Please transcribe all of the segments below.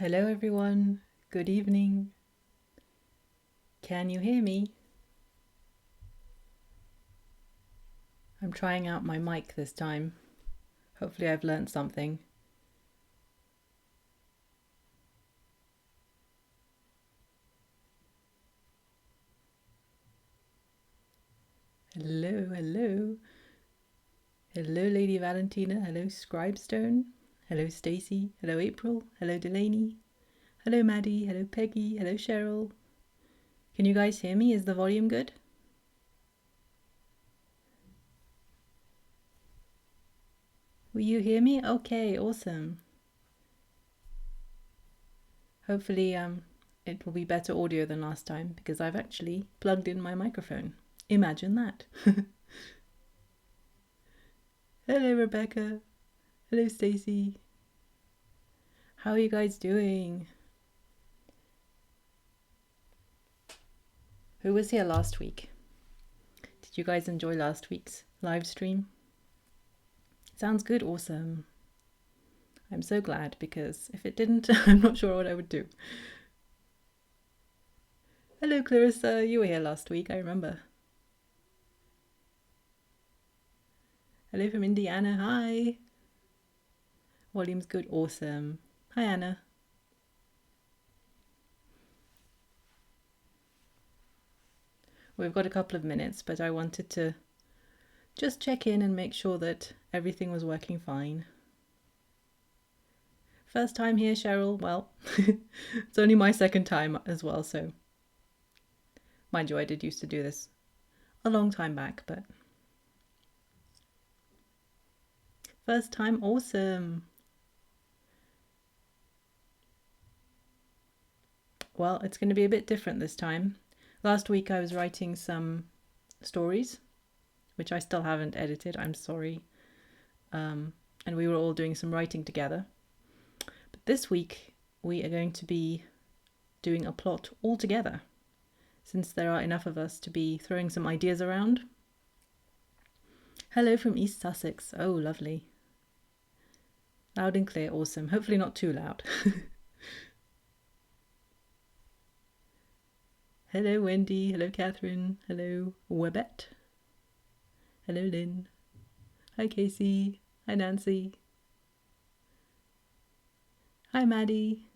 Hello everyone, good evening. Can you hear me? I'm trying out my mic this time. Hopefully I've learnt something. Hello, hello. Hello Lady Valentina, hello Scribestone, hello Stacy, hello April, hello Delaney, hello Maddie, hello Peggy, hello Cheryl. Can you guys hear me? Is the volume good? Will you hear me? Okay, awesome. Hopefully it will be better audio than last time because I've actually plugged in my microphone. Imagine that. Hello Rebecca. Hello Stacy. How are you guys doing? Who was here last week? Did you guys enjoy last week's live stream? Sounds good, awesome. I'm so glad because if it didn't, I'm not sure what I would do. Hello Clarissa, you were here last week, I remember. Hello from Indiana, hi. Volume's good, awesome. Hi Anna. We've got a couple of minutes, but I wanted to just check in and make sure that everything was working fine. First time here, Cheryl. Well, it's only my second time as well, so mind you, I did used to do this a long time back, but first time, awesome. Well, it's going to be a bit different this time. Last week I was writing some stories, which I still haven't edited, I'm sorry. And we were all doing some writing together. But this week we are going to be doing a plot all together, since there are enough of us to be throwing some ideas around. Hello from East Sussex. Oh, lovely. Loud and clear, awesome. Hopefully not too loud. Hello Wendy, hello Catherine, hello Webette. Hello Lynn. Hi Casey, hi Nancy. Hi Maddie.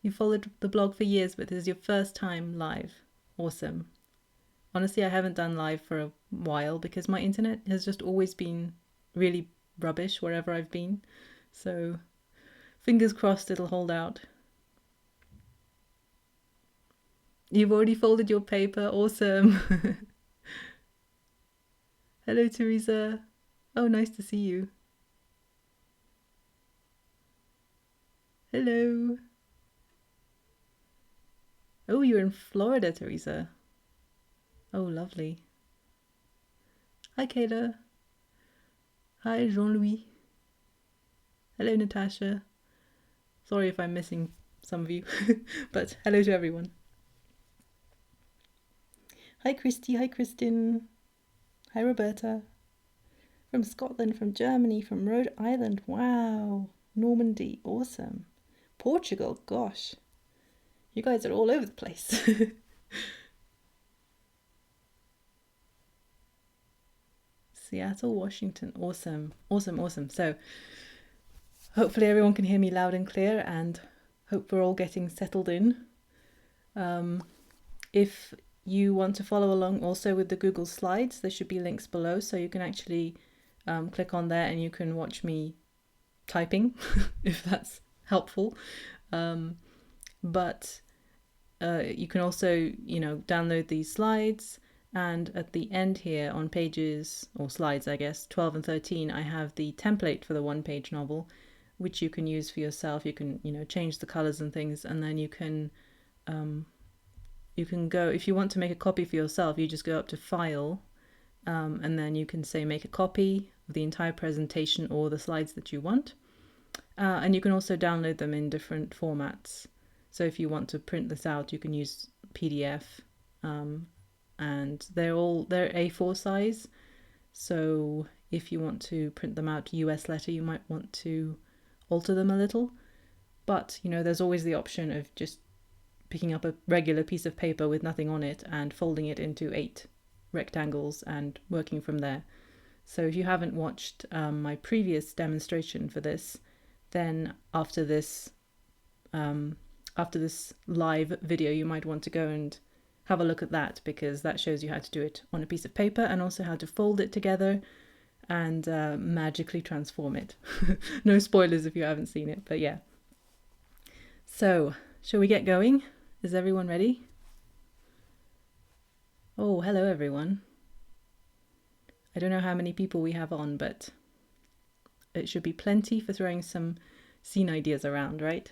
You followed the blog for years, but this is your first time live. Awesome. Honestly, I haven't done live for a while because my internet has just always been really rubbish wherever I've been. So fingers crossed it'll hold out. You've already folded your paper, awesome. Hello Teresa. Oh, nice to see you. Hello. Oh, you're in Florida, Teresa. Oh, lovely. Hi, Kayla. Hi, Jean-Louis. Hello, Natasha. Sorry if I'm missing some of you, but hello to everyone. Hi, Christy. Hi, Kristin. Hi, Roberta. From Scotland, from Germany, from Rhode Island. Wow. Normandy. Awesome. Portugal. Gosh. You guys are all over the place. Seattle, Washington. Awesome. Awesome, awesome. So hopefully everyone can hear me loud and clear and hope we're all getting settled in. If you want to follow along also with the Google Slides, there should be links below, so you can actually click on there and you can watch me typing if that's helpful. But you can also, download these slides, and at the end here on pages, or slides I guess, 12 and 13, I have the template for the one-page novel, which you can use for yourself. You can, change the colors and things, and then you can go, if you want to make a copy for yourself, you just go up to File, and then you can say make a copy of the entire presentation or the slides that you want. And you can also download them in different formats. So if you want to print this out, you can use PDF, and they're A4 size. So if you want to print them out US letter, you might want to alter them a little. But, you know, there's always the option of just picking up a regular piece of paper with nothing on it and folding it into 8 rectangles and working from there. So if you haven't watched my previous demonstration for this, then after this live video, you might want to go and have a look at that, because that shows you how to do it on a piece of paper and also how to fold it together and magically transform it. No spoilers if you haven't seen it, but yeah. So, shall we get going? Is everyone ready? Oh, hello everyone. I don't know how many people we have on, but it should be plenty for throwing some scene ideas around, right?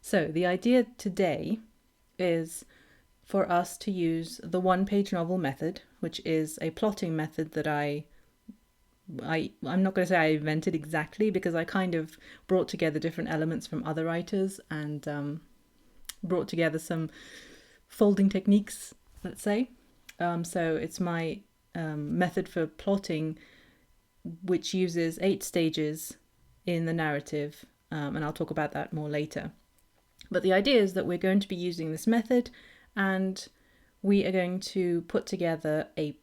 So the idea today is for us to use the one-page novel method, which is a plotting method that I'm not going to say I invented exactly, because I kind of brought together different elements from other writers and brought together some folding techniques, let's say. So it's my method for plotting, which uses 8 stages in the narrative, and I'll talk about that more later. But the idea is that we're going to be using this method, and we are going to put together a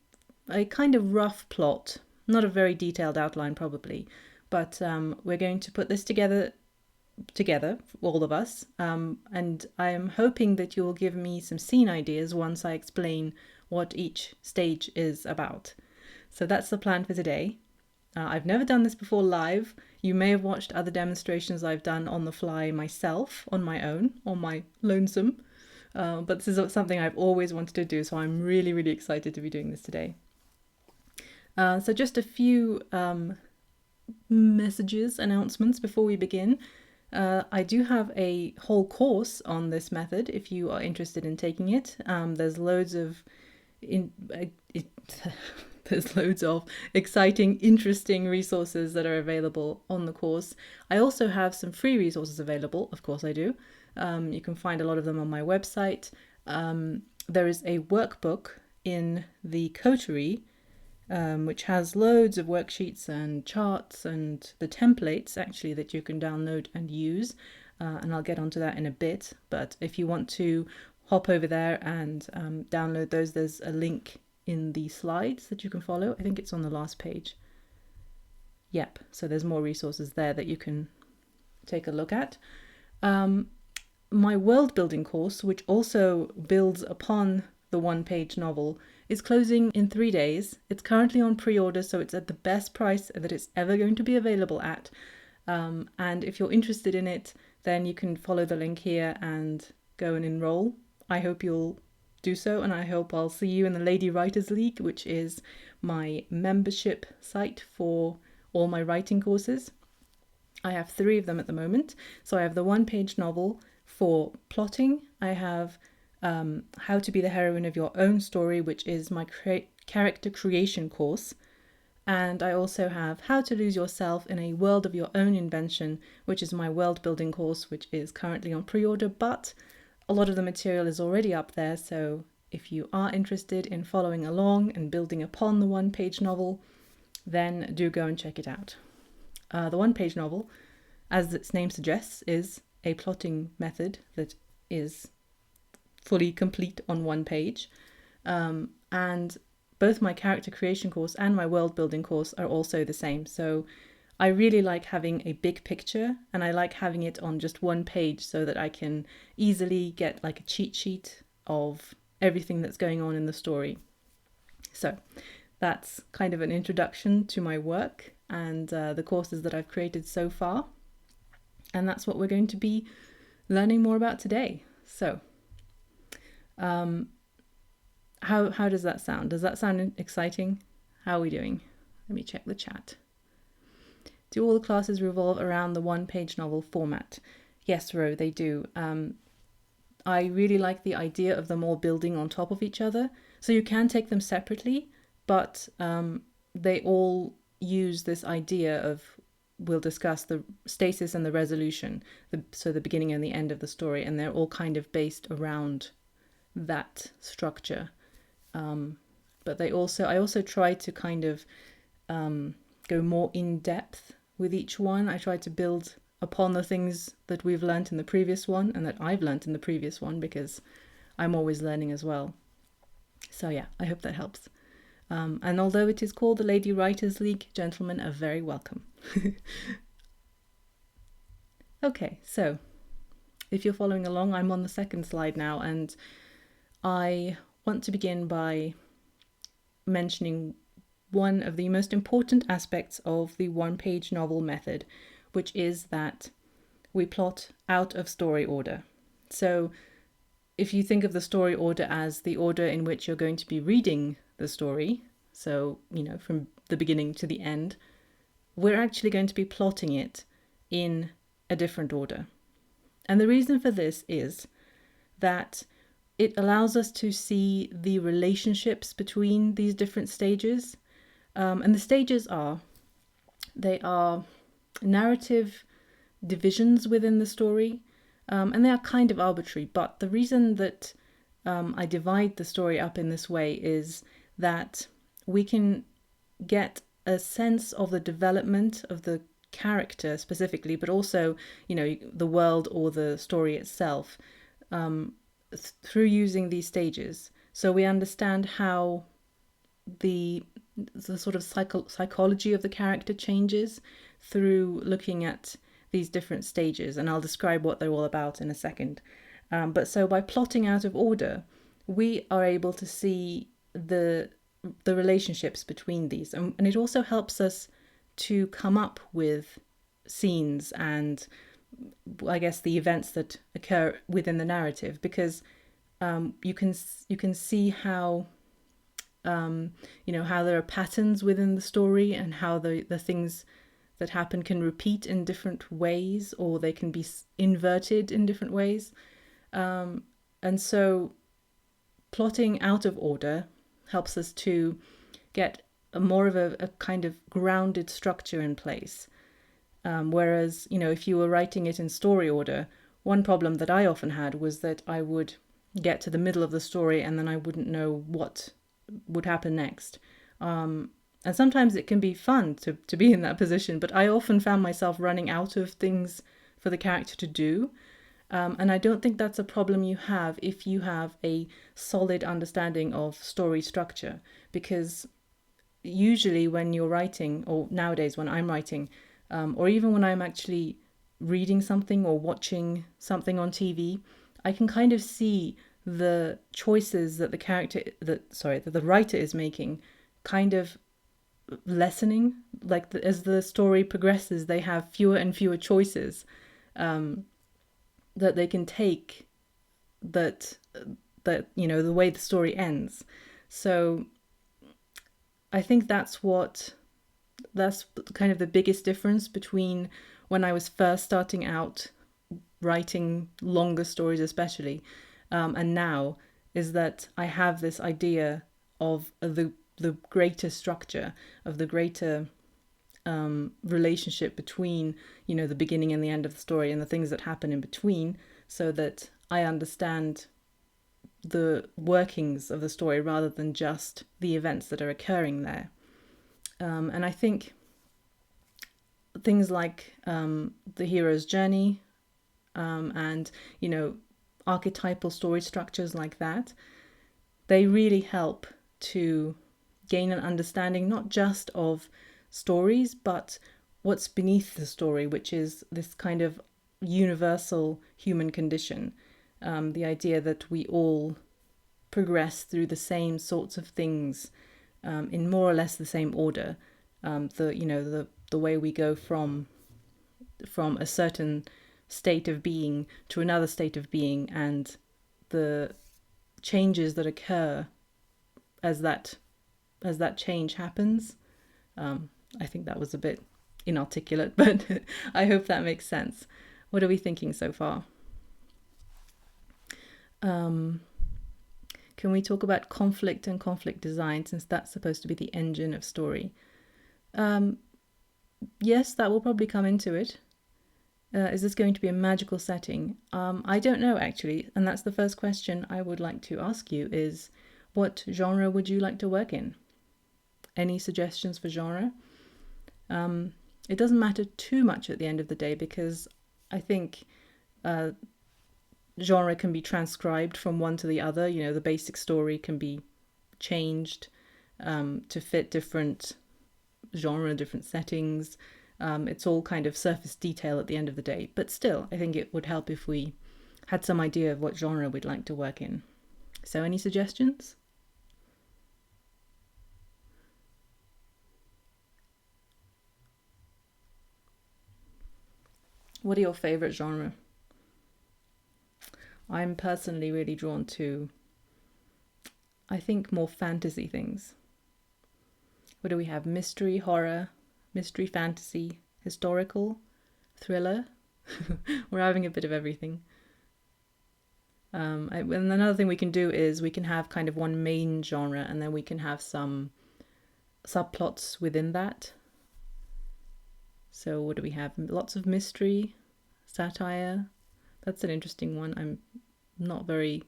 kind of rough plot, not a very detailed outline probably, but we're going to put this together, all of us, and I am hoping that you'll give me some scene ideas once I explain what each stage is about. So that's the plan for today. I've never done this before live. You may have watched other demonstrations I've done on the fly myself, on my own, on my lonesome. But this is something I've always wanted to do, so I'm really, really excited to be doing this today. So just a few announcements before we begin. I do have a whole course on this method if you are interested in taking it. There's loads of exciting, interesting resources that are available on the course. I also have some free resources available, of course I do. You can find a lot of them on my website. There is a workbook in the coterie, which has loads of worksheets and charts and the templates actually that you can download and use. And I'll get onto that in a bit. But if you want to hop over there and download those, there's a link in the slides that you can follow. I think it's on the last page. Yep, so there's more resources there that you can take a look at. My world building course, which also builds upon the one-page novel, is closing in 3 days. It's currently on pre-order, so it's at the best price that it's ever going to be available at. And if you're interested in it, then you can follow the link here and go and enroll. I hope you'll do so, and I hope I'll see you in the Lady Writers League, which is my membership site for all my writing courses. I have 3 of them at the moment. So I have the one-page novel for plotting. I have How to Be the Heroine of Your Own Story, which is my character creation course. And I also have How to Lose Yourself in a World of Your Own Invention, which is my world building course, which is currently on pre-order, but a lot of the material is already up there. So if you are interested in following along and building upon the one-page novel, then do go and check it out. The one-page novel, as its name suggests, is a plotting method that is fully complete on one page. And both my character creation course and my world building course are also the same. So I really like having a big picture, and I like having it on just one page so that I can easily get like a cheat sheet of everything that's going on in the story. So that's kind of an introduction to my work and the courses that I've created so far. And that's what we're going to be learning more about today. So how does that sound? Does that sound exciting? How are we doing? Let me check the chat. Do all the classes revolve around the one-page novel format? Yes, Ro, they do. I really like the idea of them all building on top of each other. So you can take them separately, but they all use this idea of, we'll discuss the stasis and the resolution, so the beginning and the end of the story, and they're all kind of based around that structure. But I also try to kind of go more in depth with each one. I try to build upon the things that we've learnt in the previous one and that I've learnt in the previous one, because I'm always learning as well. So yeah, I hope that helps. And although it is called the Lady Writers League, gentlemen are very welcome. Okay, so if you're following along, I'm on the second slide now, and I want to begin by mentioning one of the most important aspects of the one-page novel method, which is that we plot out of story order. So if you think of the story order as the order in which you're going to be reading the story, so, from the beginning to the end, we're actually going to be plotting it in a different order. And the reason for this is that it allows us to see the relationships between these different stages. And the stages they are narrative divisions within the story, and they are kind of arbitrary. But the reason that I divide the story up in this way is that we can get a sense of the development of the character specifically, but also, the world or the story itself, through using these stages. So we understand how the sort of psychology of the character changes through looking at these different stages, and I'll describe what they're all about in a second. But so by plotting out of order, we are able to see the relationships between these, and it also helps us to come up with scenes and, I guess, the events that occur within the narrative, because you can see how how there are patterns within the story, and how the things that happen can repeat in different ways, or they can be inverted in different ways. And so plotting out of order helps us to get more of a kind of grounded structure in place. Whereas, if you were writing it in story order, one problem that I often had was that I would get to the middle of the story and then I wouldn't know what would happen next. And sometimes it can be fun to be in that position, but I often found myself running out of things for the character to do. And I don't think that's a problem you have if you have a solid understanding of story structure, because usually when you're writing, or nowadays when I'm writing, or even when I'm actually reading something or watching something on TV, I can kind of see the choices that the writer is making kind of lessening. Like as the story progresses, they have fewer and fewer choices that they can take, that the way the story ends. So I think that's kind of the biggest difference between when I was first starting out writing longer stories especially, and now, is that I have this idea of the greater structure, of the greater relationship between the beginning and the end of the story, and the things that happen in between, so that I understand the workings of the story rather than just the events that are occurring there. And I think things like the hero's journey, and archetypal story structures like that, they really help to gain an understanding not just of stories, but what's beneath the story, which is this kind of universal human condition. The idea that we all progress through the same sorts of things, in more or less the same order. The way we go from a certain state of being to another state of being, and the changes that occur as that change happens. I think that was a bit inarticulate, but I hope that makes sense. What are we thinking so far? Can we talk about conflict and conflict design, since that's supposed to be the engine of story? Yes, that will probably come into it. Is this going to be a magical setting? I don't know, actually, and that's the first question I would like to ask you is, what genre would you like to work in? Any suggestions for genre? it doesn't matter too much at the end of the day, because I think genre can be transcribed from one to the other. You know, the basic story can be changed to fit different genre, different settings. It's all kind of surface detail at the end of the day. But still, I think it would help if we had some idea of what genre we'd like to work in. So any suggestions? What are your favourite genre? I'm personally really drawn to, I think, more fantasy things. What do we have? Mystery, horror, mystery, fantasy, historical, thriller. We're having a bit of everything. And another thing we can do is we can have kind of one main genre, and then we can have some subplots within that. So what do we have? Lots of mystery, satire. That's an interesting one. I'm not very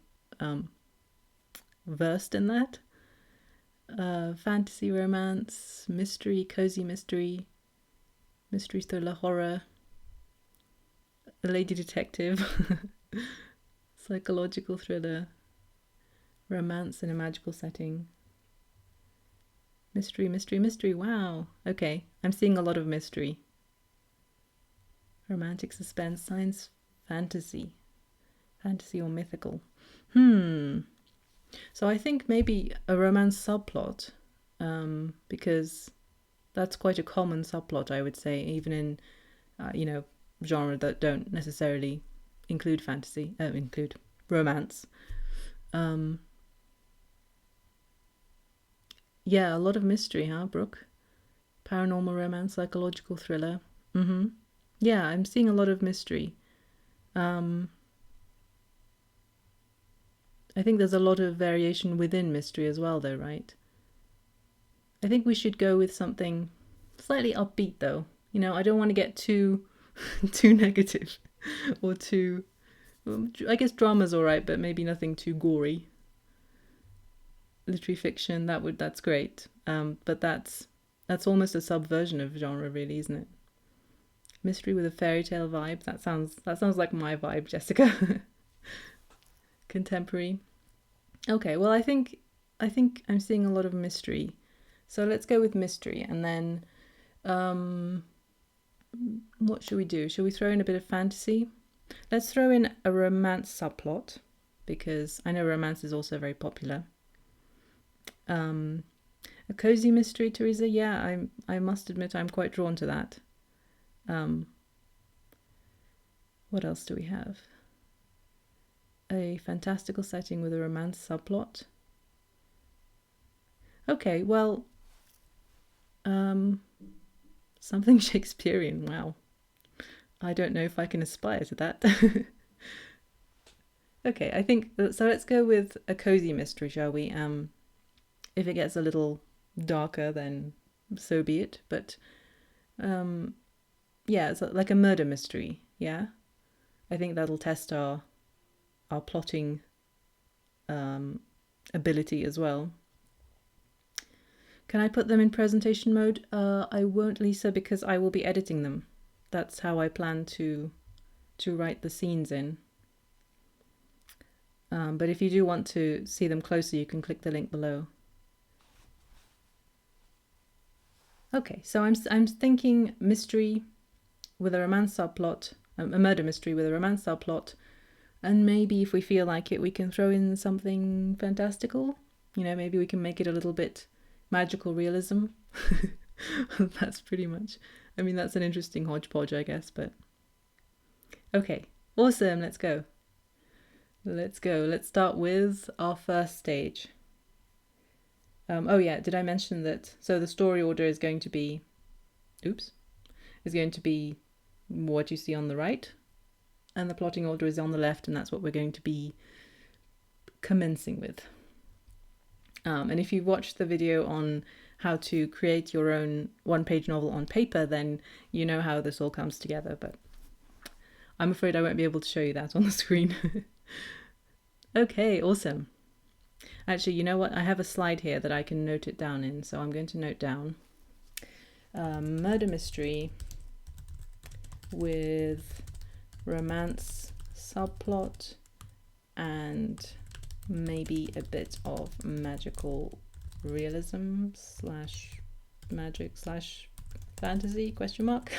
versed in that. Fantasy, romance, mystery, cozy mystery, mystery, thriller, horror, a lady detective, psychological thriller, romance in a magical setting, mystery, mystery, mystery. Wow. Okay, I'm seeing a lot of mystery. Romantic, suspense, science, fantasy or mythical. So I think maybe a romance subplot, because that's quite a common subplot, I would say, even in genre that don't necessarily include fantasy, include romance. Yeah, a lot of mystery, huh, Brooke? Paranormal romance, psychological thriller. Yeah, I'm seeing a lot of mystery. I think there's a lot of variation within mystery as well, though, right? I think we should go with something slightly upbeat, though. You know, I don't want to get too negative or too. I guess drama's all right, but maybe nothing too gory. Literary fiction, that's great. But that's almost a subversion of genre, really, isn't it? Mystery with a fairy tale vibe. That sounds like my vibe, Jessica. Contemporary. Okay, well, I think I'm seeing a lot of mystery. So let's go with mystery, and then what should we do? Should we throw in a bit of fantasy? Let's throw in a romance subplot, because I know romance is also very popular. A cozy mystery, Teresa. Yeah, I must admit I'm quite drawn to that. What else do we have? A fantastical setting with a romance subplot. Okay, well, something Shakespearean. Wow, I don't know if I can aspire to that. Okay, I think so. Let's go with a cozy mystery, shall we? If it gets a little darker, then so be it. But yeah, it's like a murder mystery. Yeah, I think that'll test our plotting ability as well. Can I put them in presentation mode? I won't, Lisa, because I will be editing them. That's how I plan to write the scenes in. But if you do want to see them closer, you can click the link below. Okay, so I'm thinking mystery with a romance subplot, a murder mystery with a romance subplot, and maybe if we feel like it, we can throw in something fantastical. You know, maybe we can make it a little bit magical realism. That's pretty much, I mean, that's an interesting hodgepodge, I guess, but okay, awesome, let's go. Let's start with our first stage. Oh yeah, did I mention that? So the story order is going to be, what you see on the right, and the plotting order is on the left, and that's what we're going to be commencing with. And if you've watched the video on how to create your own one-page novel on paper, then you know how this all comes together, but I'm afraid I won't be able to show you that on the screen. Okay, awesome. Actually, you know what? I have a slide here that I can note it down in, so I'm going to note down murder mystery with romance subplot and maybe a bit of magical realism slash magic slash fantasy question mark.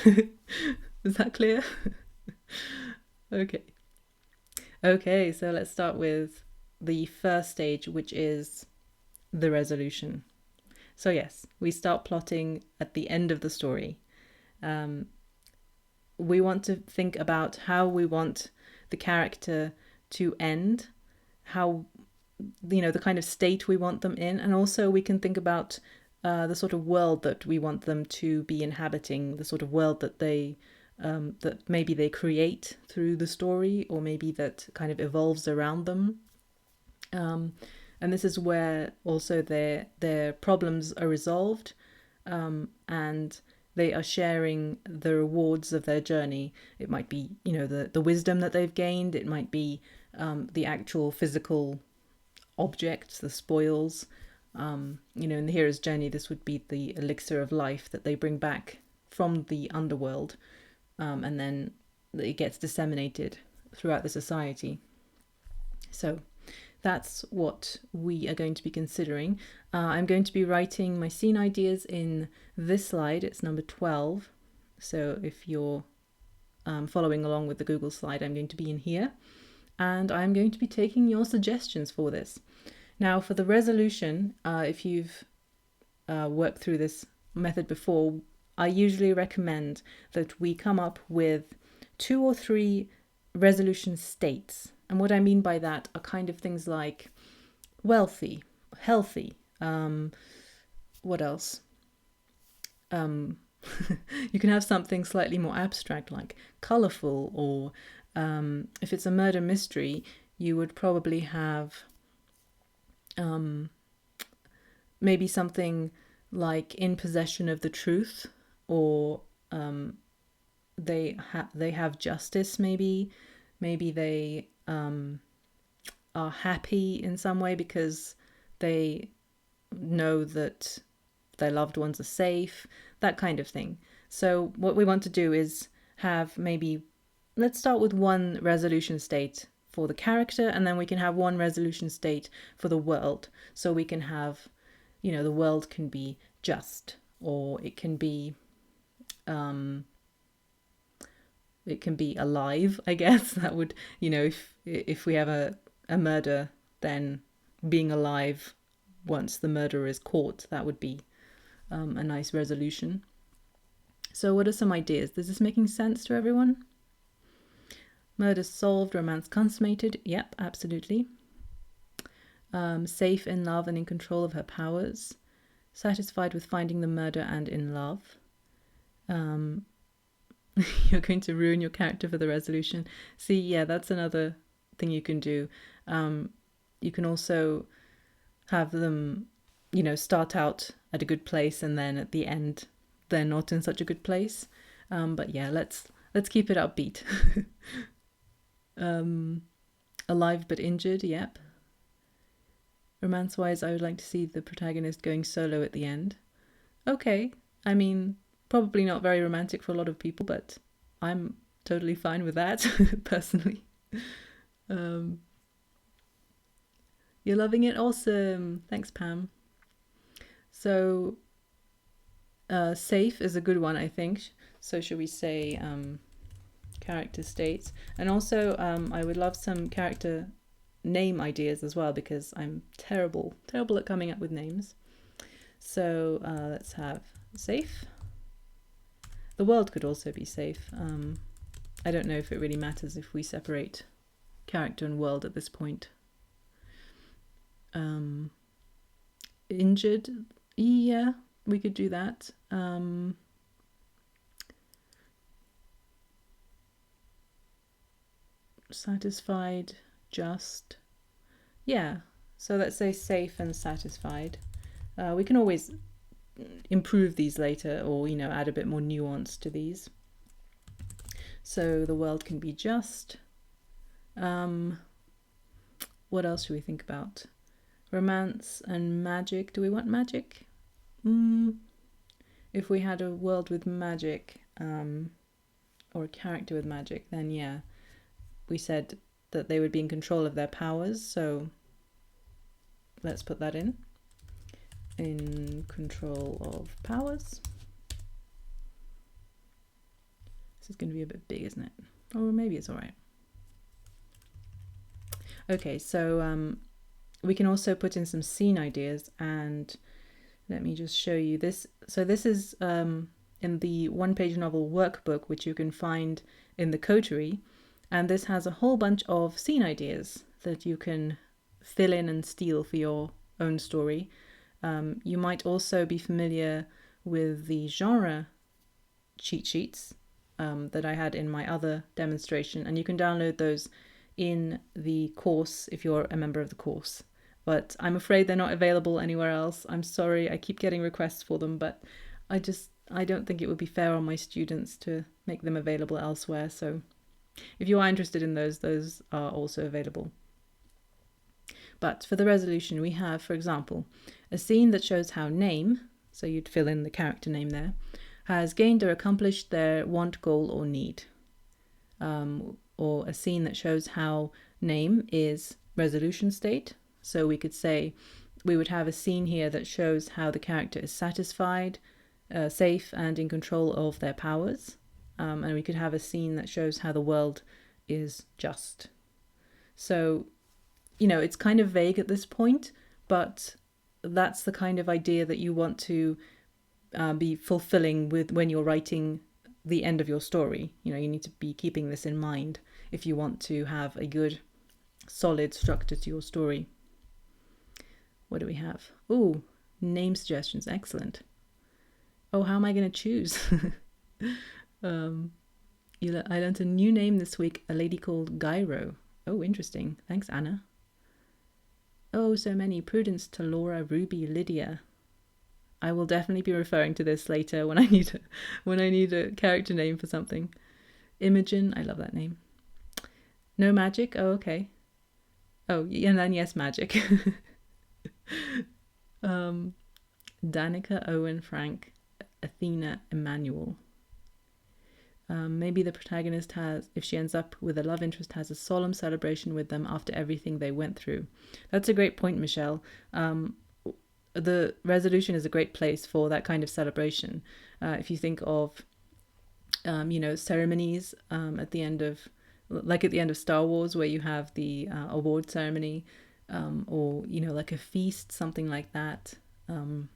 Is that clear? Okay, so let's start with the first stage, which is the resolution. So yes, we start plotting at the end of the story. We want to think about how we want the character to end, how, the kind of state we want them in, and also we can think about the sort of world that we want them to be inhabiting, the sort of world that that maybe they create through the story, or maybe that kind of evolves around them. And this is where also their problems are resolved, and they are sharing the rewards of their journey. It might be, the wisdom that they've gained. It might be the actual physical objects, the spoils. In the hero's journey, this would be the elixir of life that they bring back from the underworld, and then it gets disseminated throughout the society. So that's what we are going to be considering. I'm going to be writing my scene ideas in this slide. It's number 12. So if you're following along with the Google slide, I'm going to be in here. And I'm going to be taking your suggestions for this. Now, for the resolution, if you've worked through this method before, I usually recommend that we come up with 2 or 3 resolution states. And what I mean by that are kind of things like wealthy, healthy, what else? You can have something slightly more abstract like colourful, or if it's a murder mystery, you would probably have maybe something like in possession of the truth, or they have justice. Maybe they are happy in some way because they know that their loved ones are safe, that kind of thing. So what we want to do is have let's start with one resolution state for the character, and then we can have one resolution state for the world. So we can have, the world can be just, or it can be alive, I guess. That would, if we have a murder, then being alive once the murderer is caught, that would be a nice resolution. So what are some ideas? Is this making sense to everyone? Murder solved, romance consummated. Yep, absolutely. Safe in love and in control of her powers. Satisfied with finding the murder and in love. You're going to ruin your character for the resolution. See, yeah, that's another thing you can do. You can also have them, start out at a good place, and then at the end they're not in such a good place. But yeah, let's keep it upbeat. Alive but injured, yep. Romance-wise, I would like to see the protagonist going solo at the end. Okay, I mean, probably not very romantic for a lot of people, but I'm totally fine with that, personally. You're loving it? Awesome. Thanks, Pam. So, safe is a good one, I think. So should we say character states? And also, I would love some character name ideas as well, because I'm terrible at coming up with names. So let's have safe. The world could also be safe. I don't know if it really matters if we separate character and world at this point. Injured, yeah, we could do that. Satisfied, just, yeah. So let's say safe and satisfied. We can always improve these later, or add a bit more nuance to these. So the world can be just. What else should we think about? Romance and magic. Do we want magic? If we had a world with magic, or a character with magic, then yeah, we said that they would be in control of their powers. So let's put that in control of powers. This is going to be a bit big, isn't it? Or maybe it's all right. Okay, so we can also put in some scene ideas, and let me just show you this. So this is in the one-page novel workbook, which you can find in the coterie, and this has a whole bunch of scene ideas that you can fill in and steal for your own story. You might also be familiar with the genre cheat sheets that I had in my other demonstration, and you can download those in the course if you're a member of the course. But I'm afraid they're not available anywhere else. I'm sorry, I keep getting requests for them, but I don't think it would be fair on my students to make them available elsewhere. So if you are interested in those are also available. But for the resolution, we have, for example, a scene that shows how name, so you'd fill in the character name there, has gained or accomplished their want, goal, or need. Or a scene that shows how name is resolution state. So we could say we would have a scene here that shows how the character is satisfied, safe, and in control of their powers. And we could have a scene that shows how the world is just. So, it's kind of vague at this point, but that's the kind of idea that you want to be fulfilling with when you're writing the end of your story. You need to be keeping this in mind if you want to have a good, solid structure to your story. What do we have? Oh, name suggestions. Excellent. Oh, how am I going to choose? I learned a new name this week, a lady called Gyro. Oh, interesting. Thanks, Anna. Oh, so many. Prudence, Talora, Ruby, Lydia. I will definitely be referring to this later when I need a character name for something. Imogen, I love that name. No magic? Oh, okay. Oh, and then yes, magic. Danica, Owen, Frank, Athena, Emmanuel. Maybe the protagonist if she ends up with a love interest, has a solemn celebration with them after everything they went through. That's a great point, Michelle. The resolution is a great place for that kind of celebration. If you think of, ceremonies at the end of Star Wars, where you have the award ceremony, or like a feast, something like that. Going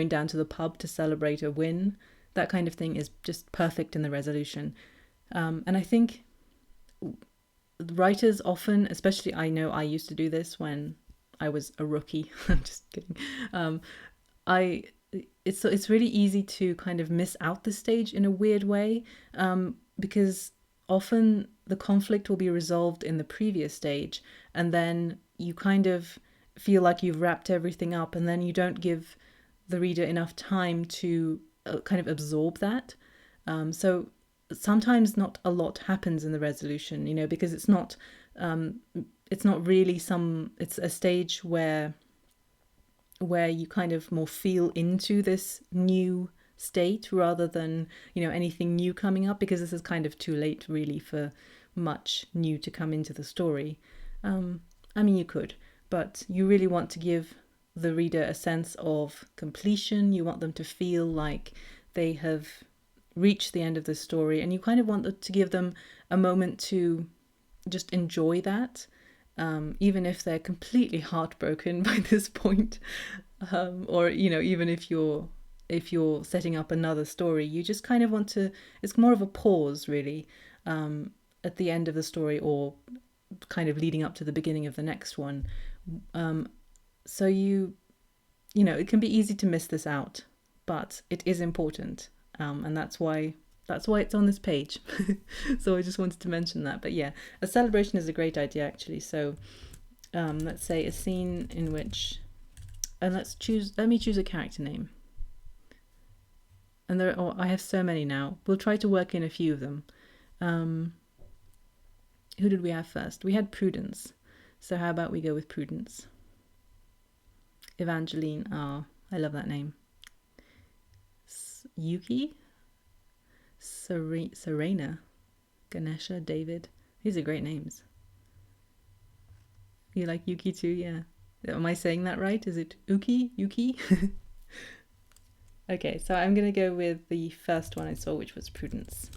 down to the pub to celebrate a win. That kind of thing is just perfect in the resolution. And I think writers often, especially I know I used to do this when I was a rookie. I'm just kidding. It's really easy to kind of miss out the stage in a weird way, because often the conflict will be resolved in the previous stage, and then you kind of feel like you've wrapped everything up, and then you don't give the reader enough time to kind of absorb that. So sometimes not a lot happens in the resolution, because it's not really it's a stage where you kind of more feel into this new state rather than, anything new coming up, because this is kind of too late really for much new to come into the story. You could, but you really want to give the reader a sense of completion. You want them to feel like they have reached the end of the story, and you kind of want to give them a moment to just enjoy that, even if they're completely heartbroken by this point, or even if you're setting up another story, you just kind of want to, it's more of a pause really, at the end of the story, or kind of leading up to the beginning of the next one. So it can be easy to miss this out, but it is important, and that's why it's on this page. So I just wanted to mention that. But yeah, a celebration is a great idea actually. So let's say a scene in which, and let me choose a character name. And I have so many now. We'll try to work in a few of them. Who did we have first? We had Prudence. So how about we go with Prudence? Evangeline. I love that name. Yuki? Serena, Ganesha, David. These are great names. You like Yuki too? Yeah. Am I saying that right? Is it Uki? Yuki? Okay, so I'm going to go with the first one I saw, which was Prudence.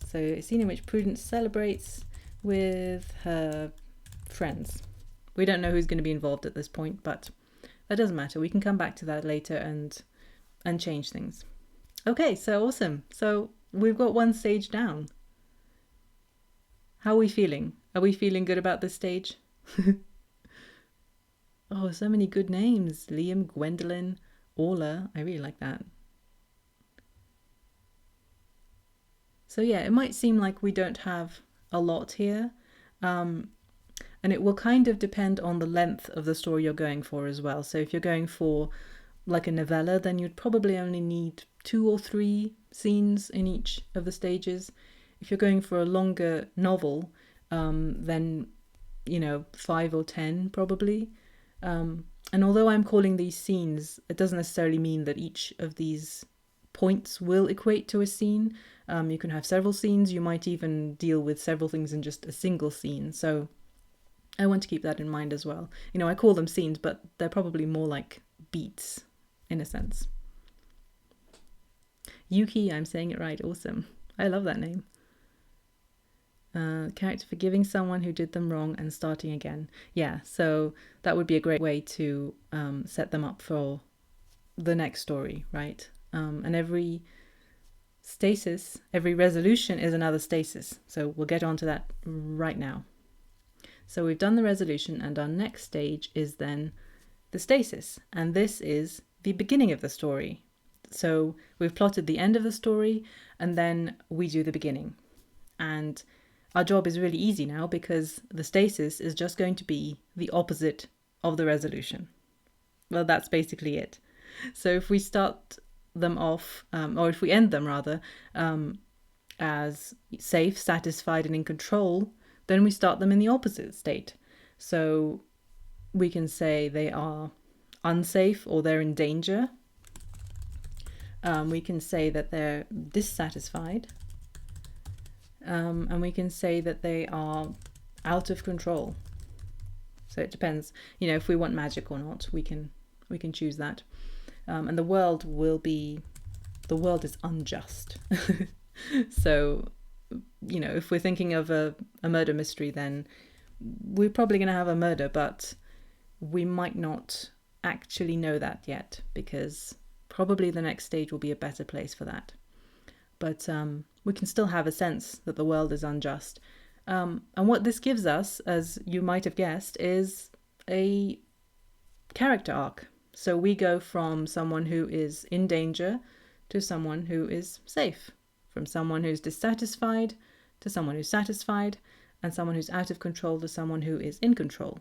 So a scene in which Prudence celebrates with her friends. We don't know who's going to be involved at this point, but that doesn't matter. We can come back to that later and change things. Okay, so awesome. So we've got one stage down. How are we feeling? Are we feeling good about this stage? Oh, so many good names. Liam, Gwendolyn, Orla. I really like that. So yeah, it might seem like we don't have a lot here. And it will kind of depend on the length of the story you're going for as well. So if you're going for like a novella, then you'd probably only need 2 or 3 scenes in each of the stages. If you're going for a longer novel, then 5 or 10 probably. And although I'm calling these scenes, it doesn't necessarily mean that each of these points will equate to a scene. You can have several scenes. You might even deal with several things in just a single scene. So I want to keep that in mind as well. I call them scenes, but they're probably more like beats in a sense. Yuki, I'm saying it right. Awesome. I love that name. Character forgiving someone who did them wrong and starting again. Yeah, so that would be a great way to set them up for the next story, right? And every stasis, every resolution is another stasis. So we'll get onto that right now. So we've done the resolution, and our next stage is then the stasis. And this is the beginning of the story. So we've plotted the end of the story, and then we do the beginning. And our job is really easy now because the stasis is just going to be the opposite of the resolution. Well, that's basically it. So if we start them off, or if we end them rather, as safe, satisfied, and in control, then we start them in the opposite state. So we can say they are unsafe or they're in danger. We can say that they're dissatisfied. And we can say that they are out of control. So it depends, if we want magic or not, we can choose that. And the world is unjust. So, if we're thinking of a murder mystery, then we're probably going to have a murder, but we might not actually know that yet, because probably the next stage will be a better place for that. But we can still have a sense that the world is unjust. And what this gives us, as you might have guessed, is a character arc. So we go from someone who is in danger to someone who is safe, from someone who's dissatisfied to someone who's satisfied, and someone who's out of control to someone who is in control.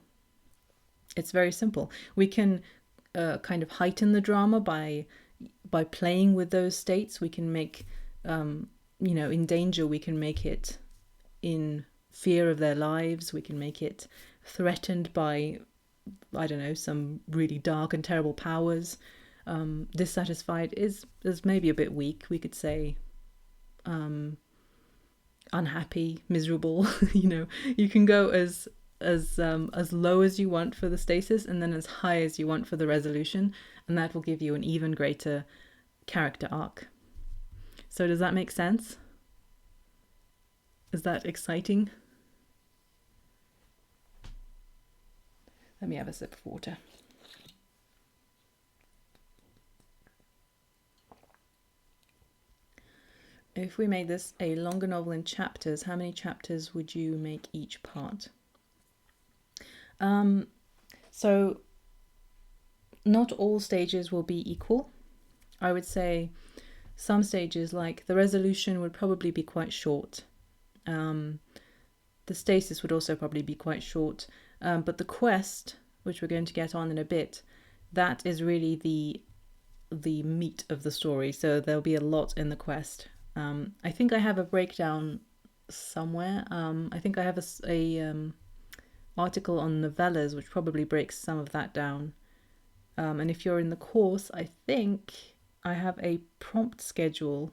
It's very simple. We can kind of heighten the drama by playing with those states. We can make, in danger, we can make it in fear of their lives. We can make it threatened by, some really dark and terrible powers. Dissatisfied is maybe a bit weak. We could say unhappy, miserable. You can go as low as you want for the stasis, and then as high as you want for the resolution, and that will give you an even greater character arc. So does that make sense? Is that exciting? Let me have a sip of water. If we made this a longer novel in chapters, how many chapters would you make each part? So not all stages will be equal. I would say some stages, like the resolution, would probably be quite short. The stasis would also probably be quite short. But the quest, which we're going to get on in a bit, that is really the meat of the story. So there'll be a lot in the quest. I think I have a breakdown somewhere. I think I have a article on novellas, which probably breaks some of that down. And if you're in the course, I think I have a prompt schedule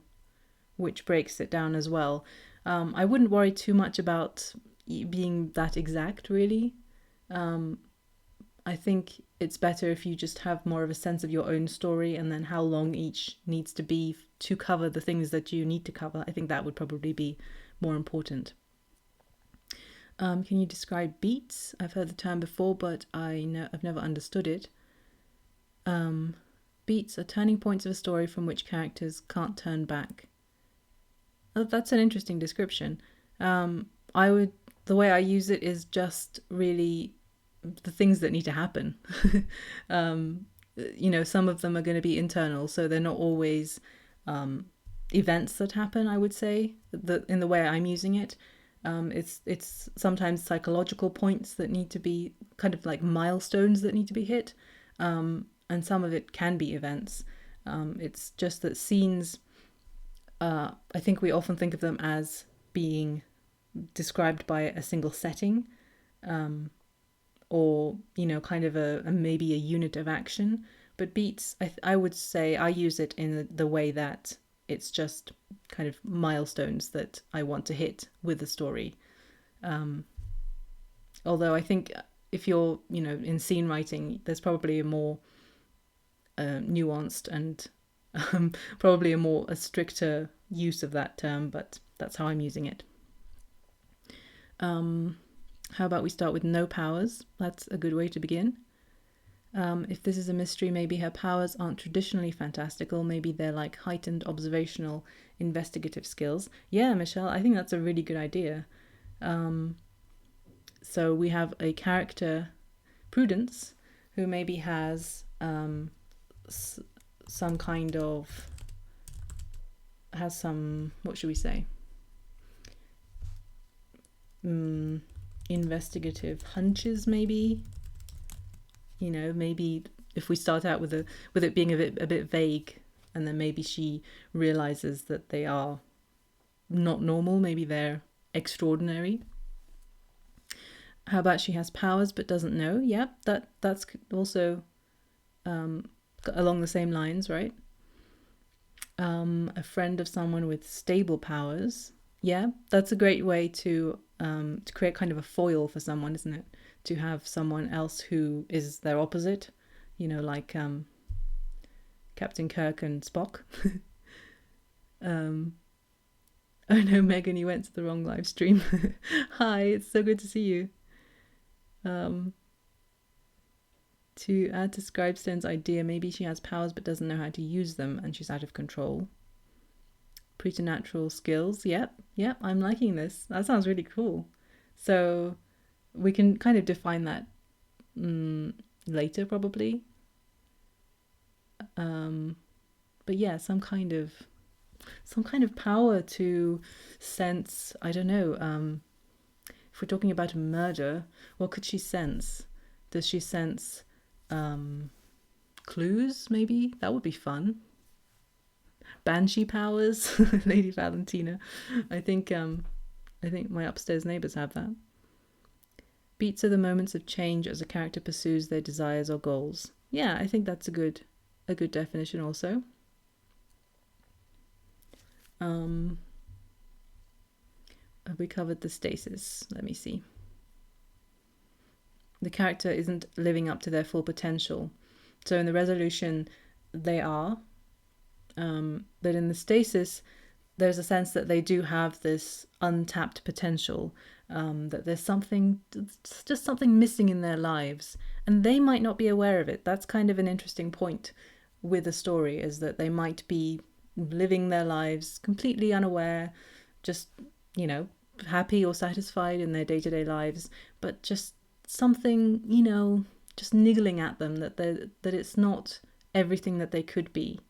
which breaks it down as well. I wouldn't worry too much about being that exact, really. I think it's better if you just have more of a sense of your own story and then how long each needs to be to cover the things that you need to cover. I think that would probably be more important. Can you describe beats? I've heard the term before, but I've never understood it. Beats are turning points of a story from which characters can't turn back. Oh, that's an interesting description. The way I use it is just really the things that need to happen. Some of them are going to be internal, so they're not always events that happen, I would say, in the way I'm using it. It's sometimes psychological points that need to be kind of like milestones that need to be hit, and some of it can be events. It's just that scenes, I think we often think of them as being described by a single setting, or kind of a maybe a unit of action. But beats, I would say I use it in the way that it's just kind of milestones that I want to hit with the story. Although I think if you're in scene writing, there's probably a more nuanced and probably a stricter use of that term, but that's how I'm using it. How about we start with no powers? That's a good way to begin. If this is a mystery, maybe her powers aren't traditionally fantastical. Maybe they're like heightened observational, investigative skills. Yeah, Michelle, I think that's a really good idea. So we have a character, Prudence, who maybe has some kind of, what should we say? Investigative hunches, maybe. Maybe if we start out with it being a bit vague, and then maybe she realizes that they are not normal, maybe they're extraordinary. How about she has powers but doesn't know? Yeah, that's also along the same lines, right? A friend of someone with stable powers. Yeah, that's a great way to create kind of a foil for someone, isn't it? To have someone else who is their opposite, like Captain Kirk and Spock. Oh no, Megan, you went to the wrong live stream. Hi, it's so good to see you. To add to Scribestone's idea, maybe she has powers but doesn't know how to use them and she's out of control. Preternatural skills. Yep, I'm liking this. That sounds really cool. So we can kind of define that later, probably. But yeah, some kind of power to sense. I don't know. If we're talking about a murder, what could she sense? Does she sense clues? Maybe that would be fun. Banshee powers, Lady Valentina. I think my upstairs neighbours have that. Beats are the moments of change as a character pursues their desires or goals. Yeah, I think that's a good definition also. Have we covered the stasis? Let me see. The character isn't living up to their full potential. So in the resolution, they are. But in the stasis, there's a sense that they do have this untapped potential, that there's just something missing in their lives, and they might not be aware of it. That's kind of an interesting point with the story, is that they might be living their lives completely unaware, just, happy or satisfied in their day-to-day lives, but just something, just niggling at them that it's not everything that they could be.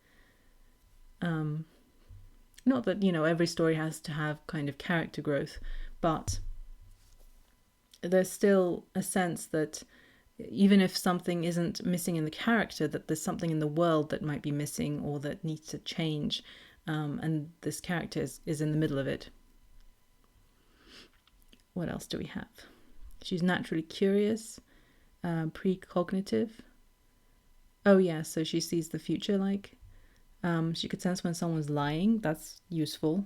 Not that, every story has to have kind of character growth, but there's still a sense that even if something isn't missing in the character, that there's something in the world that might be missing or that needs to change, and this character is in the middle of it. What else do we have? She's naturally curious, precognitive. Oh yeah, so she sees the future, like. She could sense when someone's lying. That's useful.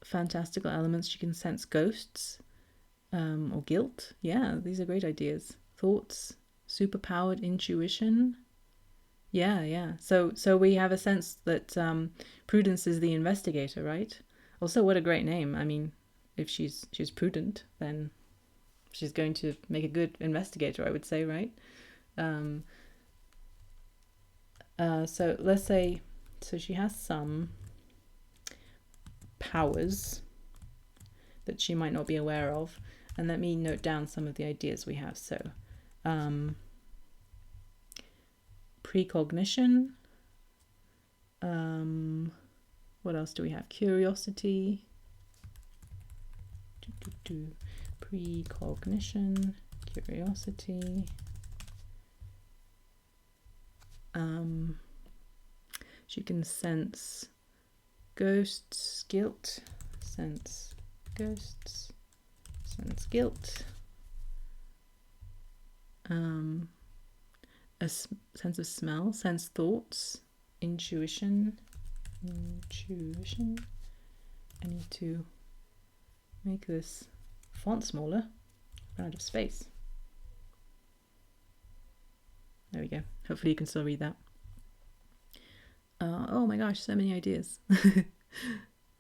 Fantastical elements. She can sense ghosts or guilt. Yeah, these are great ideas. Thoughts, superpowered intuition. Yeah. So we have a sense that Prudence is the investigator, right? Also, what a great name. I mean, if she's prudent, then she's going to make a good investigator, I would say, right? So let's say, so she has some powers that she might not be aware of. And let me note down some of the ideas we have. So, precognition. What else do we have? Curiosity. Precognition, curiosity. She can sense ghosts, guilt, sense ghosts, sense guilt. A sense of smell, sense thoughts, intuition. I need to make this font smaller. I'm out of space. There we go. Hopefully you can still read that. Oh my gosh, so many ideas.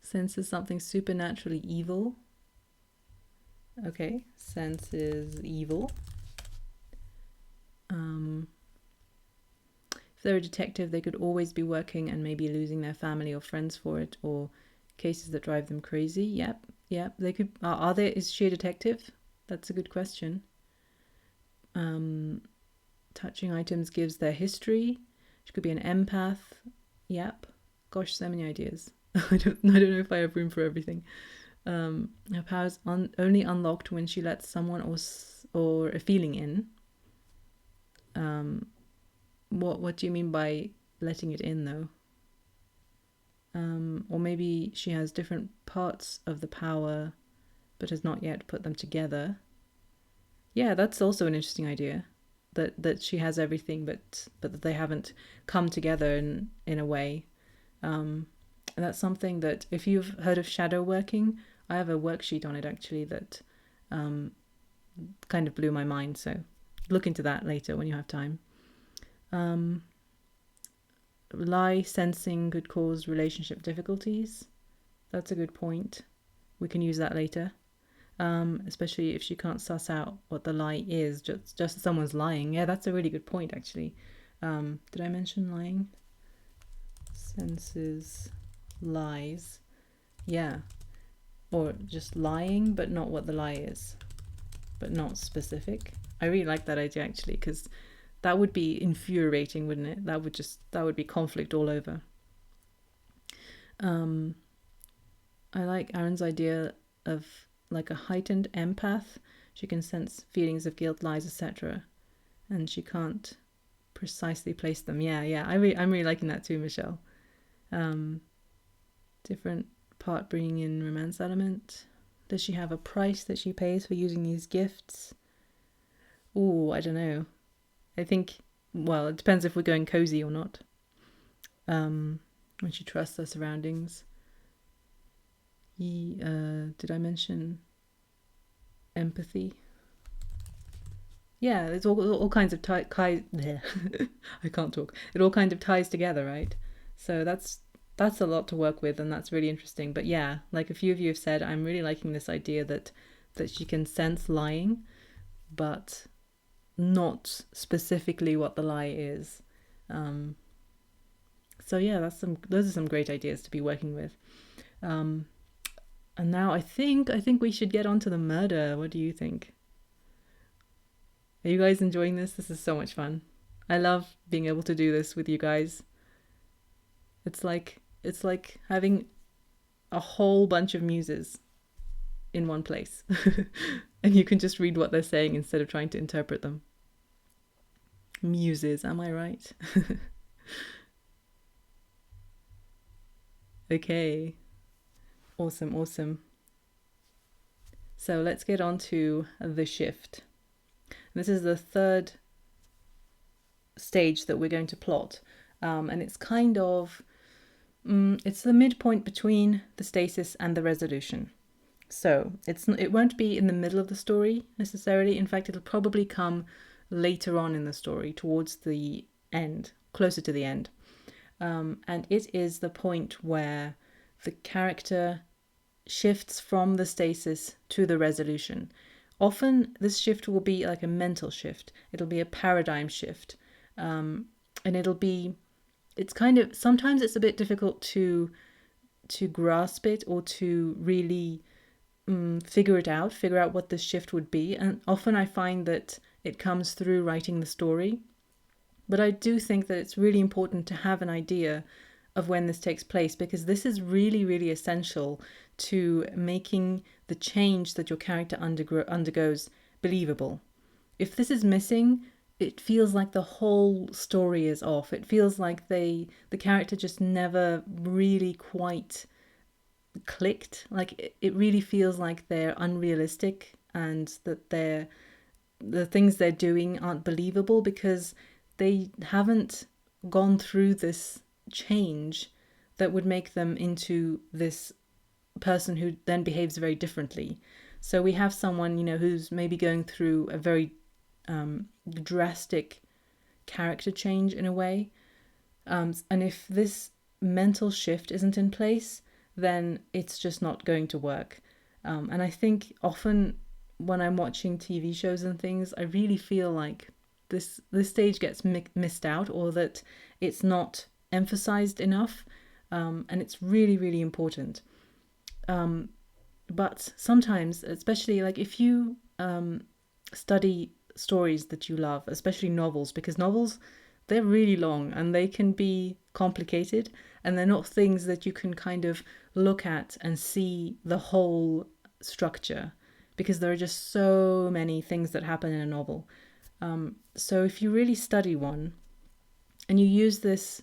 Senses something supernaturally evil. Okay, senses evil. If they're a detective, they could always be working and maybe losing their family or friends for it, or cases that drive them crazy. Yep. They could. Are they? Is she a detective? That's a good question. Touching items gives their history. She could be an empath. Yep. Gosh, so many ideas. I don't know if I have room for everything. Her powers only unlocked when she lets someone or a feeling in. What do you mean by letting it in, though? Or maybe she has different parts of the power, but has not yet put them together. Yeah, that's also an interesting idea. That she has everything, but that they haven't come together in a way. And that's something that, if you've heard of shadow working, I have a worksheet on it actually that kind of blew my mind. So look into that later when you have time. Lie sensing could cause relationship difficulties. That's a good point. We can use that later. Especially if she can't suss out what the lie is, just someone's lying. Yeah, that's a really good point, actually. Did I mention lying? Senses lies. Yeah. Or just lying, but not what the lie is. But not specific. I really like that idea, actually, because that would be infuriating, wouldn't it? That would be conflict all over. I like Aaron's idea of like a heightened empath. She can sense feelings of guilt, lies, etc. And she can't precisely place them. Yeah. I'm really liking that too, Michelle. Different part bringing in romance element. Does she have a price that she pays for using these gifts? Ooh, I don't know. I think, well, it depends if we're going cozy or not. When she trusts her surroundings. Did I mention empathy? Yeah, it's all kinds of I can't talk. It all kind of ties together, right? So that's a lot to work with, and that's really interesting. But yeah, like a few of you have said, I'm really liking this idea that she can sense lying, but not specifically what the lie is. So yeah, those are some great ideas to be working with. And now I think we should get on to the murder. What do you think? Are you guys enjoying this? This is so much fun. I love being able to do this with you guys. It's like having a whole bunch of muses in one place. And you can just read what they're saying instead of trying to interpret them. Muses, am I right? Okay. Awesome. So let's get on to the shift. This is the third stage that we're going to plot. And it's kind of, it's the midpoint between the stasis and the resolution. So it won't be in the middle of the story necessarily. In fact, it'll probably come later on in the story, towards the end, closer to the end. And it is the point where the character shifts from the stasis to the resolution. Often this shift will be like a mental shift. It'll be a paradigm shift. And it's kind of, sometimes it's a bit difficult to grasp it, or to really figure out what this shift would be. And often I find that it comes through writing the story. But I do think that it's really important to have an idea of when this takes place, because this is really, really essential to making the change that your character undergoes believable. If this is missing, it feels like the whole story is off. It feels like the character just never really quite clicked. Like it really feels like they're unrealistic, and that the things they're doing aren't believable, because they haven't gone through this change that would make them into this person who then behaves very differently. So we have someone, who's maybe going through a very drastic character change in a way. And if this mental shift isn't in place, then it's just not going to work. And I think often when I'm watching TV shows and things, I really feel like this stage gets missed out, or that it's not emphasized enough. And it's really, really important. But sometimes, especially like if you study stories that you love, especially novels, because novels, they're really long and they can be complicated, and they're not things that you can kind of look at and see the whole structure, because there are just so many things that happen in a novel. So if you really study one and you use this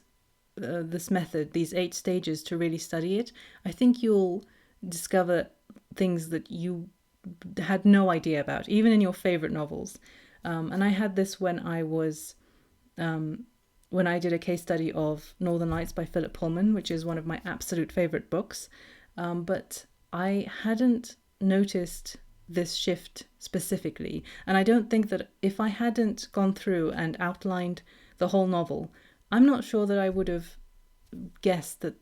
method, these 8 stages, to really study it, I think you'll discover things that you had no idea about, even in your favorite novels. And I had this when I did a case study of Northern Lights by Philip Pullman, which is one of my absolute favorite books. But I hadn't noticed this shift specifically. And I don't think that if I hadn't gone through and outlined the whole novel, I'm not sure that I would have guessed that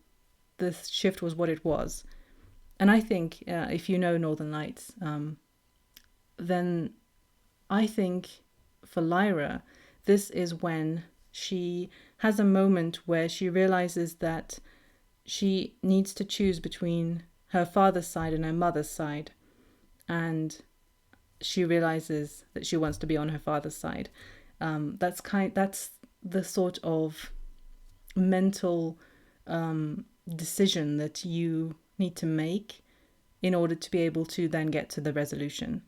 this shift was what it was. And I think if you know Northern Lights, then I think for Lyra, this is when she has a moment where she realizes that she needs to choose between her father's side and her mother's side. And she realizes that she wants to be on her father's side. That's the sort of mental decision that you need to make in order to be able to then get to the resolution.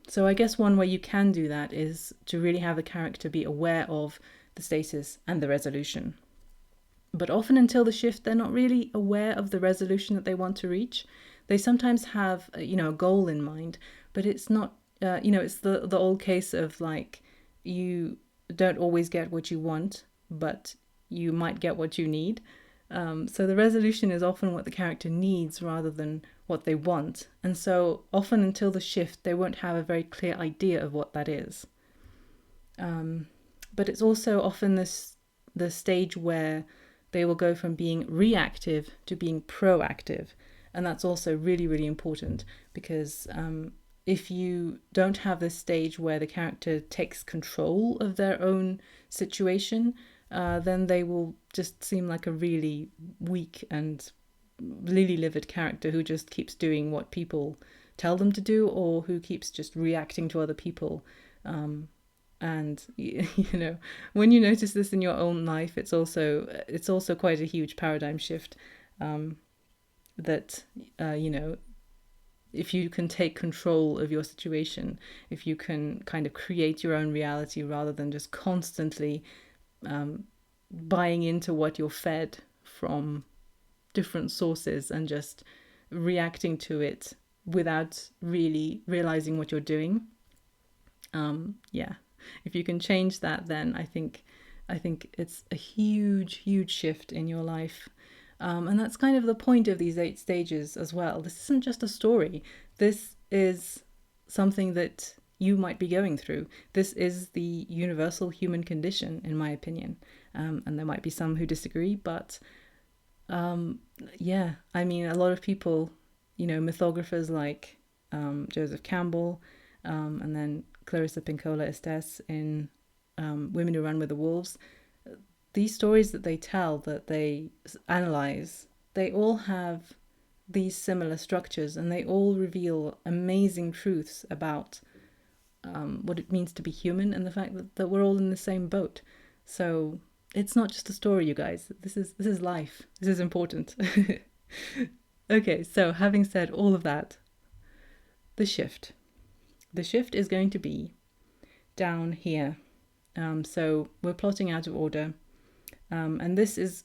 So I guess one way you can do that is to really have the character be aware of the stasis and the resolution. But often until the shift, they're not really aware of the resolution that they want to reach. They sometimes have, a goal in mind, but it's not, it's the old case of like, you don't always get what you want, but you might get what you need. So the resolution is often what the character needs rather than what they want. And so often until the shift, they won't have a very clear idea of what that is. But it's also often the stage where they will go from being reactive to being proactive. And that's also really, really important, because if you don't have this stage where the character takes control of their own situation, then they will just seem like a really weak and lily-livered character who just keeps doing what people tell them to do, or who keeps just reacting to other people. And when you notice this in your own life, it's also quite a huge paradigm shift. That if you can take control of your situation, if you can kind of create your own reality rather than just constantly buying into what you're fed from different sources and just reacting to it without really realizing what you're doing. If you can change that, then I think it's a huge shift in your life. And that's kind of the point of these 8 stages as well. This isn't just a story. This is something that you might be going through. This is the universal human condition, in my opinion. And there might be some who disagree, but yeah, I mean, a lot of people, mythographers like Joseph Campbell, and then Clarissa Pinkola Estes in Women Who Run with the Wolves, these stories that they tell, that they analyze, they all have these similar structures, and they all reveal amazing truths about what it means to be human, and the fact that we're all in the same boat. So it's not just a story, you guys. This is life. This is important. Okay, so having said all of that, the shift is going to be down here. So we're plotting out of order, and this is,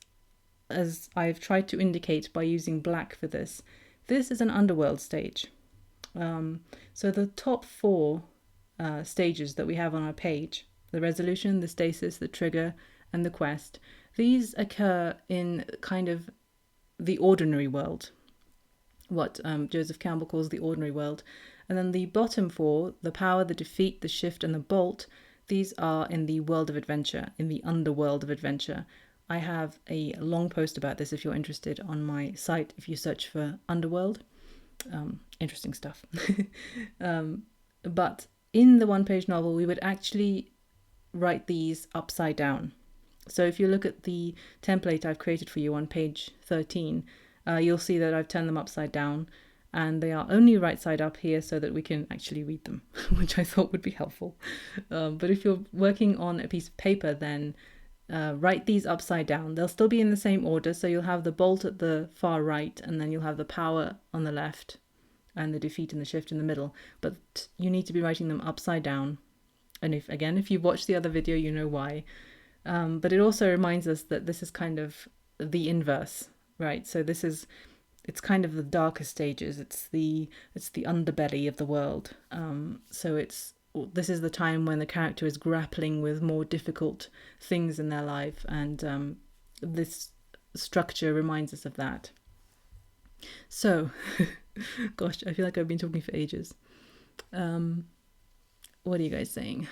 as I've tried to indicate by using black for this is an underworld stage. So the top 4 stages that we have on our page, the resolution, the stasis, the trigger, and the quest, these occur in kind of the ordinary world, what Joseph Campbell calls the ordinary world. And then the bottom 4, the power, the defeat, the shift, and the bolt, these are in the world of adventure, in the underworld of adventure. I have a long post about this if you're interested on my site, if you search for underworld. Interesting stuff. But in the one-page novel, we would actually write these upside down. So if you look at the template I've created for you on page 13, you'll see that I've turned them upside down, and they are only right side up here so that we can actually read them, which I thought would be helpful. But if you're working on a piece of paper, then write these upside down. They'll still be in the same order, so you'll have the bolt at the far right, and then you'll have the power on the left, and the defeat and the shift in the middle. But you need to be writing them upside down. And if you've watched the other video, you know why. But it also reminds us that this is kind of the inverse, right? So it's kind of the darker stages. It's the underbelly of the world. So this is the time when the character is grappling with more difficult things in their life, and this structure reminds us of that. So, gosh, I feel like I've been talking for ages. What are you guys saying?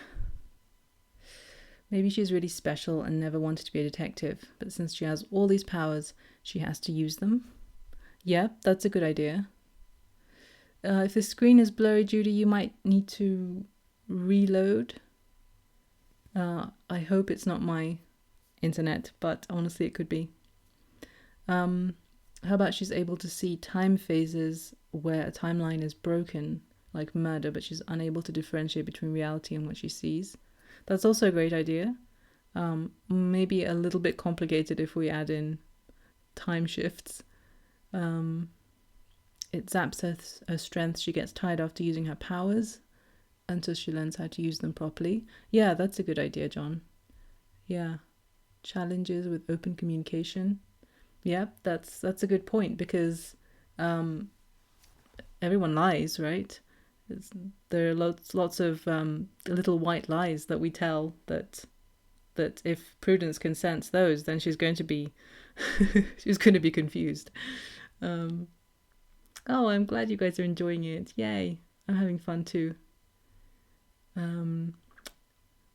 Maybe she's really special and never wanted to be a detective, but since she has all these powers, she has to use them. Yeah, that's a good idea. If the screen is blurry, Judy, you might need to reload. I hope it's not my internet, but honestly it could be. How about she's able to see time phases where a timeline is broken, like murder, but she's unable to differentiate between reality and what she sees. That's also a great idea. Maybe a little bit complicated if we add in time shifts. It zaps her strength. She gets tired after using her powers until she learns how to use them properly. Yeah, that's a good idea, John. Yeah. Challenges with open communication. Yeah, that's a good point, because everyone lies, right? There are lots of little white lies that we tell that if Prudence can sense those, then she's going to be confused. Oh, I'm glad you guys are enjoying it. Yay. I'm having fun too.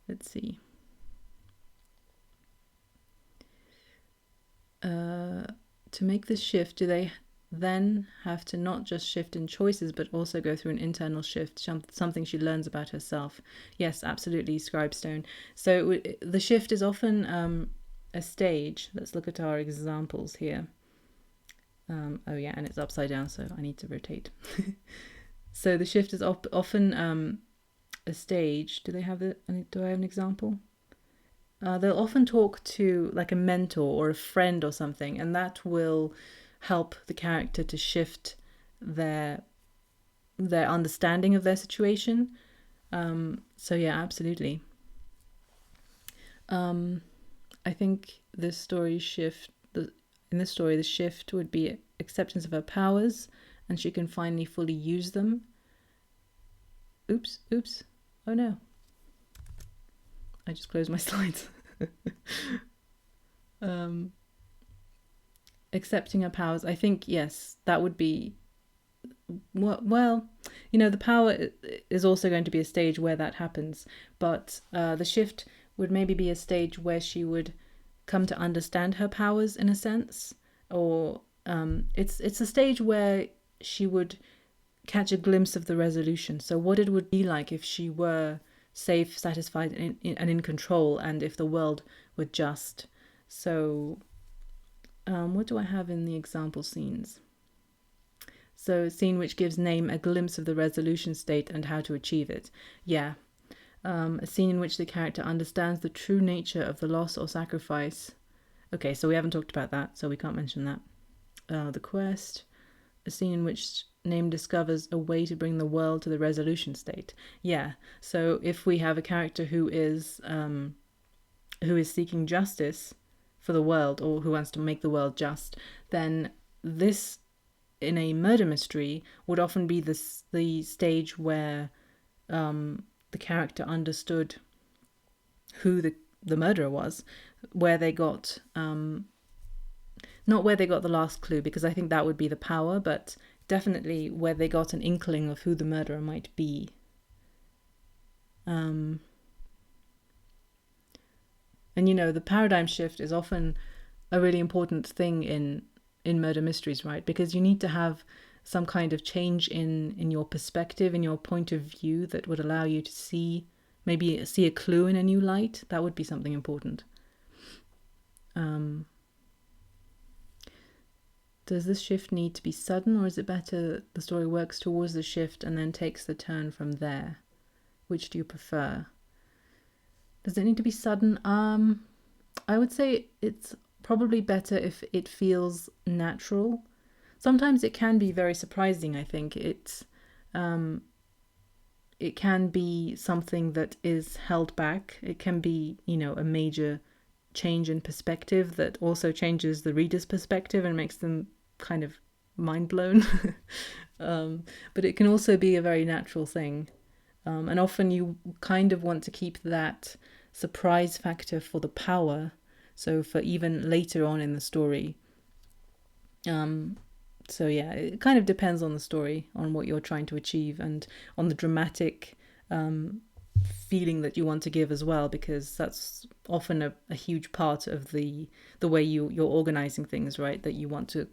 Let's see. To make this shift, do they then have to not just shift in choices, but also go through an internal shift, something she learns about herself? Yes, absolutely, Scribestone. So the shift is often a stage. Let's look at our examples here. Oh yeah, and it's upside down, so I need to rotate. So the shift is often a stage. Do I have an example? They'll often talk to like a mentor or a friend or something, and that will help the character to shift their understanding of their situation. So yeah, absolutely. I think this story in this story, the shift would be acceptance of her powers, and she can finally fully use them. Oops. Oh no. I just closed my slides. Accepting her powers. I think, yes, that would be... Well, the power is also going to be a stage where that happens. But the shift would maybe be a stage where she would come to understand her powers in a sense. Or it's a stage where she would catch a glimpse of the resolution. So what it would be like if she were safe, satisfied, and in control, and if the world were just. So what do I have in the example scenes? So a scene which gives name a glimpse of the resolution state and how to achieve it. Yeah. A scene in which the character understands the true nature of the loss or sacrifice. Okay, so we haven't talked about that, so we can't mention that. The quest. A scene in which name discovers a way to bring the world to the resolution state. Yeah, so if we have a character who is seeking justice for the world, or who wants to make the world just, then this, in a murder mystery, would often be the stage where the character understood who the murderer was, where they got not where they got the last clue, because I think that would be the power, but definitely where they got an inkling of who the murderer might be. And the paradigm shift is often a really important thing in murder mysteries, right? Because you need to have some kind of change in your perspective, in your point of view, that would allow you to maybe see a clue in a new light. That would be something important. Does this shift need to be sudden, or is it better the story works towards the shift and then takes the turn from there? Which do you prefer? Does it need to be sudden? I would say it's probably better if it feels natural. Sometimes it can be very surprising, I think. It can be something that is held back. It can be, a major change in perspective that also changes the reader's perspective and makes them kind of mind blown. But it can also be a very natural thing. And often you kind of want to keep that surprise factor for the power. So for even later on in the story. So yeah, it kind of depends on the story, on what you're trying to achieve, and on the dramatic feeling that you want to give as well, because that's often a huge part of the way you're organizing things, right? That you want to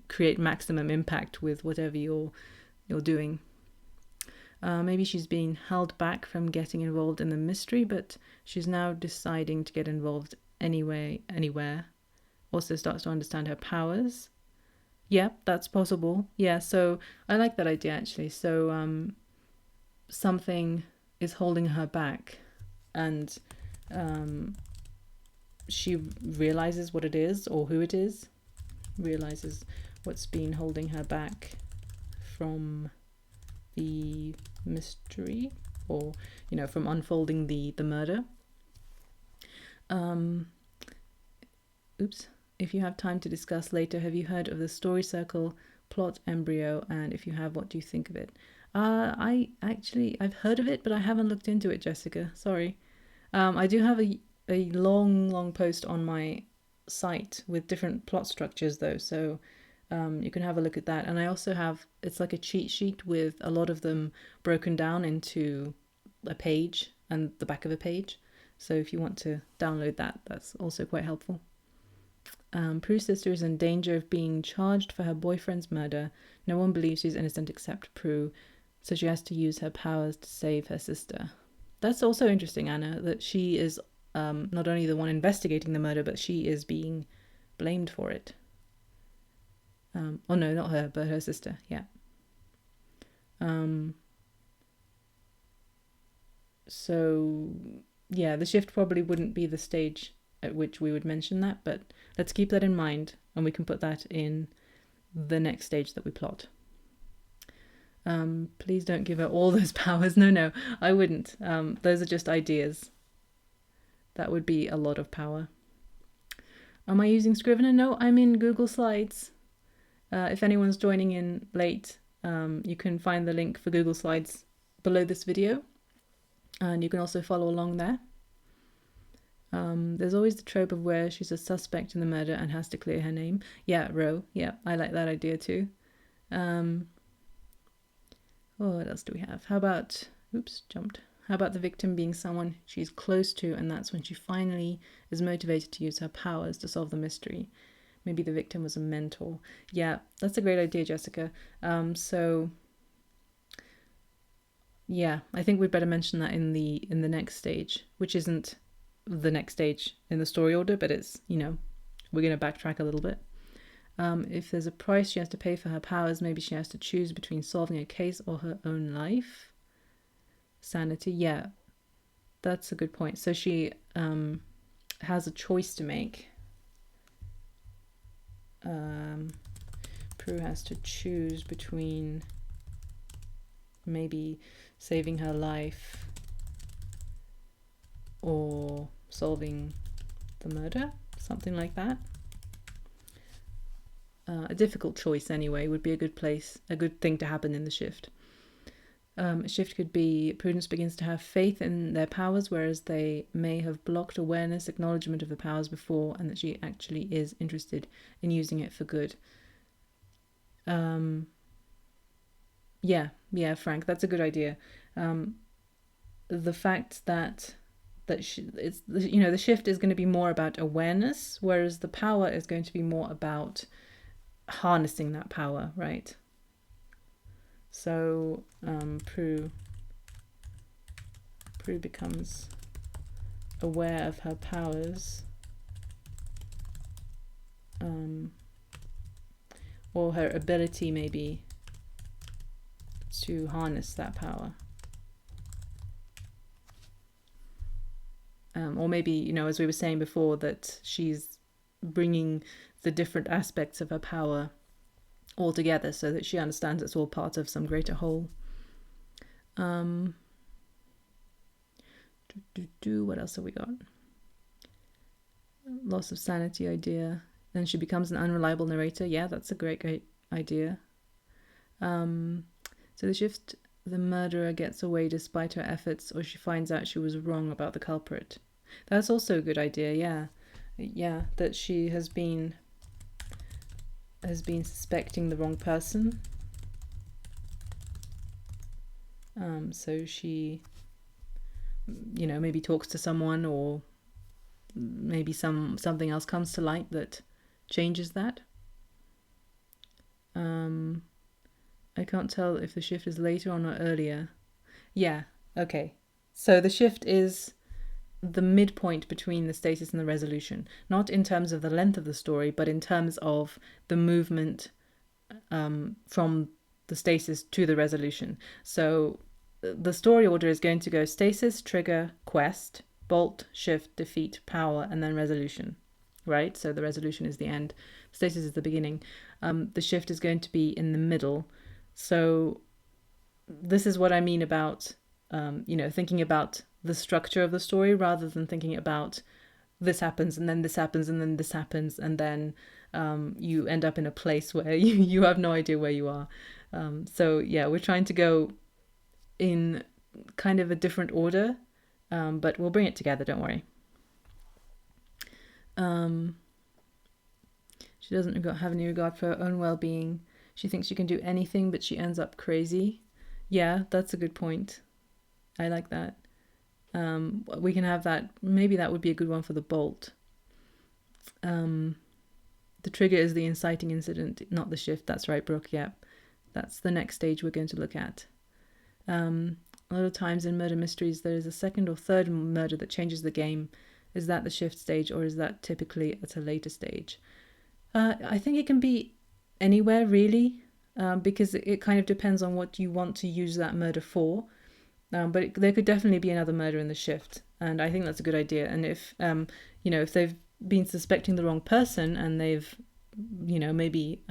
create maximum impact with whatever you're doing. Maybe she's being held back from getting involved in the mystery, but she's now deciding to get involved anywhere. Also starts to understand her powers. Yeah, that's possible. Yeah, so I like that idea, actually. So something is holding her back, and she realizes what it is, or who it is, realizes what's been holding her back from the mystery, or from unfolding the murder. If you have time to discuss later, have you heard of the story circle plot embryo, and if you have, what do you think of it? I've heard of it, but I haven't looked into it, Jessica, sorry. I do have a long post on my site with different plot structures though, so you can have a look at that. And I also have, it's like a cheat sheet with a lot of them broken down into a page and the back of a page. So if you want to download that, that's also quite helpful. Prue's sister is in danger of being charged for her boyfriend's murder. No one believes she's innocent except Prue, so she has to use her powers to save her sister. That's also interesting, Anna, that she is not only the one investigating the murder, but she is being blamed for it. Oh no, not her, but her sister, yeah. So, yeah, the shift probably wouldn't be the stage at which we would mention that, but let's keep that in mind, and we can put that in the next stage that we plot. Please don't give her all those powers. No, I wouldn't. Those are just ideas. That would be a lot of power. Am I using Scrivener? No, I'm in Google Slides. If anyone's joining in late, you can find the link for Google Slides below this video, and you can also follow along there. There's always the trope of where she's a suspect in the murder and has to clear her name. Yeah, Roe. Yeah, I like that idea too. What else do we have? How about, oops, jumped. How about the victim being someone she's close to, and that's when she finally is motivated to use her powers to solve the mystery. Maybe the victim was a mentor. Yeah, that's a great idea, Jessica. So yeah, I think we'd better mention that in the next stage, which isn't the next stage in the story order, but it's, we're going to backtrack a little bit. If there's a price she has to pay for her powers, maybe she has to choose between solving a case or her own life. Sanity, yeah, that's a good point. So she has a choice to make. Prue has to choose between maybe saving her life or solving the murder, something like that. A difficult choice anyway would be a good thing to happen in the shift. A shift could be Prudence begins to have faith in their powers, whereas they may have blocked awareness, acknowledgement of the powers before, and that she actually is interested in using it for good. Yeah, Frank, that's a good idea. The fact that the shift is going to be more about awareness, whereas the power is going to be more about harnessing that power, right? So Prue becomes aware of her powers, or her ability maybe to harness that power. Or maybe, as we were saying before, that she's bringing the different aspects of her power all together so that she understands it's all part of some greater whole. What else have we got? Loss of sanity idea. Then she becomes an unreliable narrator. Yeah, that's a great idea. So the shift, the murderer gets away despite her efforts, or she finds out she was wrong about the culprit. That's also a good idea, yeah, that she has been suspecting the wrong person. So she, maybe talks to someone, or maybe something else comes to light that changes that. I can't tell if the shift is later on or earlier. Yeah, okay. So the shift is the midpoint between the stasis and the resolution, not in terms of the length of the story, but in terms of the movement from the stasis to the resolution. So the story order is going to go stasis, trigger, quest, bolt, shift, defeat, power, and then resolution, right? So the resolution is the end. Stasis is the beginning. The shift is going to be in the middle. So this is what I mean about, thinking about the structure of the story rather than thinking about this happens and then this happens and then this happens and then you end up in a place where you have no idea where you are. So yeah, we're trying to go in kind of a different order, but we'll bring it together, don't worry. She doesn't have any regard for her own well-being. She thinks she can do anything, but she ends up crazy. Yeah, that's a good point. I like that. We can have that. Maybe that would be a good one for the bolt. The trigger is the inciting incident, not the shift. That's right, Brooke. Yeah, that's the next stage we're going to look at. A lot of times in murder mysteries, there is a second or third murder that changes the game. Is that the shift stage, or is that typically at a later stage? I think it can be anywhere, really, because it kind of depends on what you want to use that murder for. But there could definitely be another murder in the shift, and I think that's a good idea. And if if they've been suspecting the wrong person and they've maybe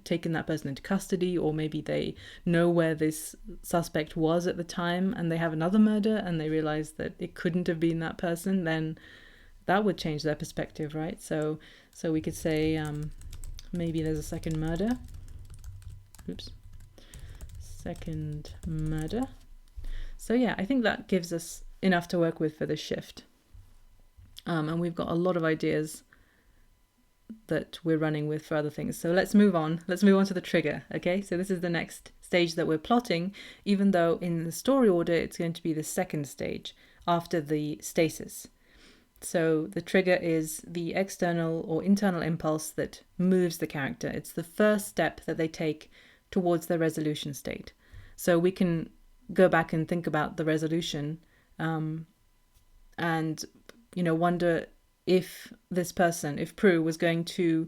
taken that person into custody, or maybe they know where this suspect was at the time and they have another murder and they realize that it couldn't have been that person, then that would change their perspective, right? So we could say maybe there's a second murder. Oops. Second murder. So yeah, I think that gives us enough to work with for the shift. And we've got a lot of ideas that we're running with for other things. So let's move on. Let's move on to the trigger. Okay, so this is the next stage that we're plotting, even though in the story order it's going to be the second stage after the stasis. So the trigger is the external or internal impulse that moves the character. It's the first step that they take towards the resolution state. So we can go back and think about the resolution, and wonder if this person, if Prue was going to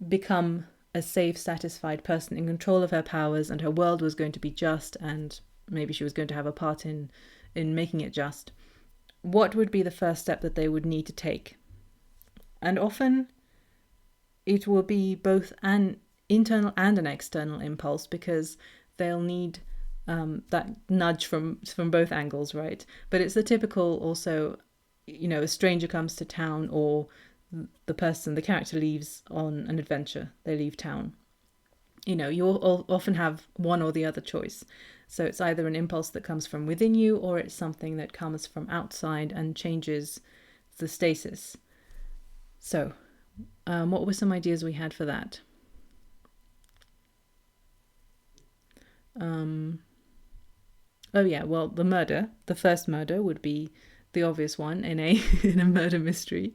become a safe, satisfied person in control of her powers, and her world was going to be just, and maybe she was going to have a part in making it just. What would be the first step that they would need to take? And often it will be both an internal and an external impulse, because they'll need that nudge from both angles, right? But it's the typical also, a stranger comes to town, or the character leaves on an adventure, they leave town. You'll often have one or the other choice. So it's either an impulse that comes from within you, or it's something that comes from outside and changes the stasis. So, what were some ideas we had for that? The first murder would be the obvious one in a murder mystery,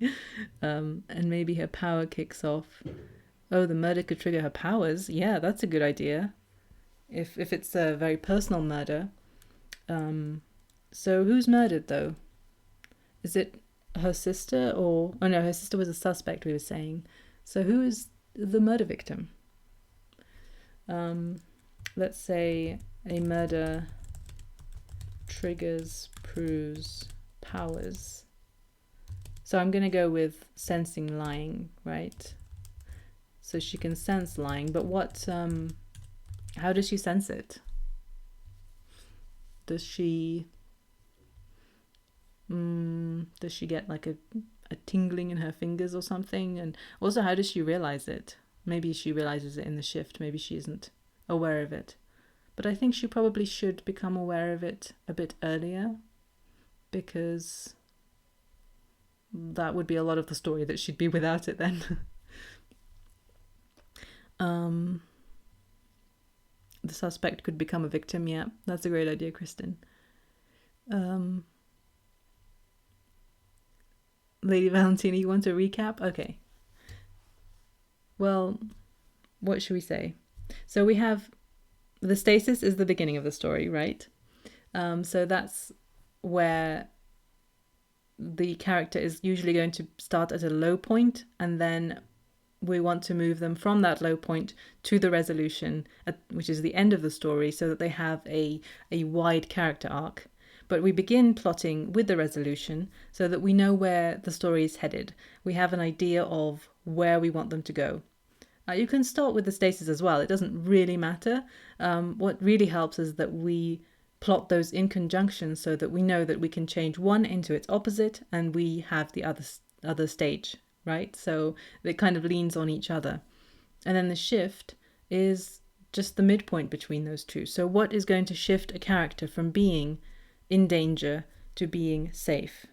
and maybe her power kicks off. Oh, the murder could trigger her powers. Yeah, that's a good idea. If it's a very personal murder. So who's murdered though? Is it her sister, or... Oh no, her sister was a suspect, we were saying. So who is the murder victim? Let's say a murder triggers Prue's powers. So I'm going to go with sensing lying, right? So she can sense lying, but how does she sense it? Does she get like a tingling in her fingers or something? And also, how does she realize it? Maybe she realizes it in the shift, maybe she isn't aware of it. But I think she probably should become aware of it a bit earlier, because that would be a lot of the story that she'd be without it then. The suspect could become a victim. Yeah, that's a great idea, Kristen. Lady Valentina, you want to recap? Okay. Well, what should we say? So we have the stasis is the beginning of the story, right? So that's where the character is usually going to start at a low point, and then we want to move them from that low point to the resolution, which is the end of the story, so that they have a wide character arc. But we begin plotting with the resolution so that we know where the story is headed. We have an idea of where we want them to go. You can start with the stasis as well. It doesn't really matter. What really helps is that we plot those in conjunction, so that we know that we can change one into its opposite, and we have the other stage, right? So it kind of leans on each other. And then the shift is just the midpoint between those two. So what is going to shift a character from being in danger to being safe?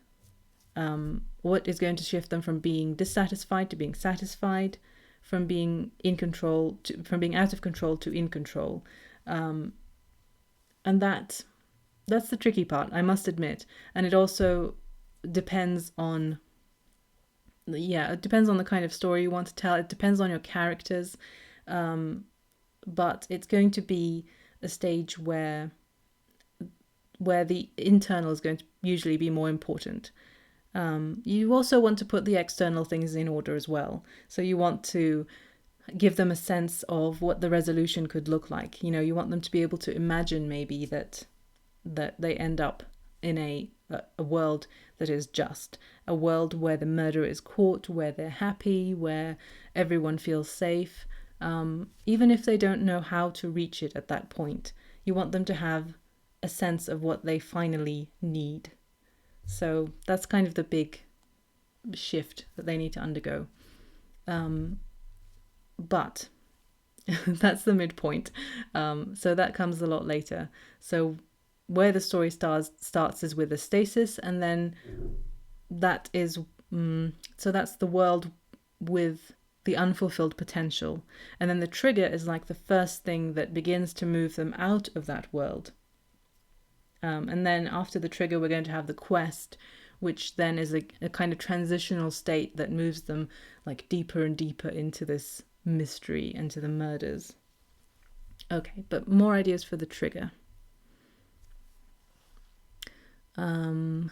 What is going to shift them from being dissatisfied to being satisfied, from being in control from being out of control to in control? And that's the tricky part, I must admit. And it also depends on the kind of story you want to tell. It depends on your characters. But it's going to be a stage where the internal is going to usually be more important. You also want to put the external things in order as well. So you want to give them a sense of what the resolution could look like. You want them to be able to imagine maybe that they end up in a world that is just, a world where the murderer is caught, where they're happy, where everyone feels safe. Even if they don't know how to reach it at that point, you want them to have a sense of what they finally need. So that's kind of the big shift that they need to undergo. But that's the midpoint. So that comes a lot later. So where the story starts is with a stasis, and then that is, so that's the world with the unfulfilled potential. And then the trigger is like the first thing that begins to move them out of that world. And then after the trigger, we're going to have the quest, which then is a kind of transitional state that moves them like deeper and deeper into this mystery, into the murders. Okay, but more ideas for the trigger. Oh,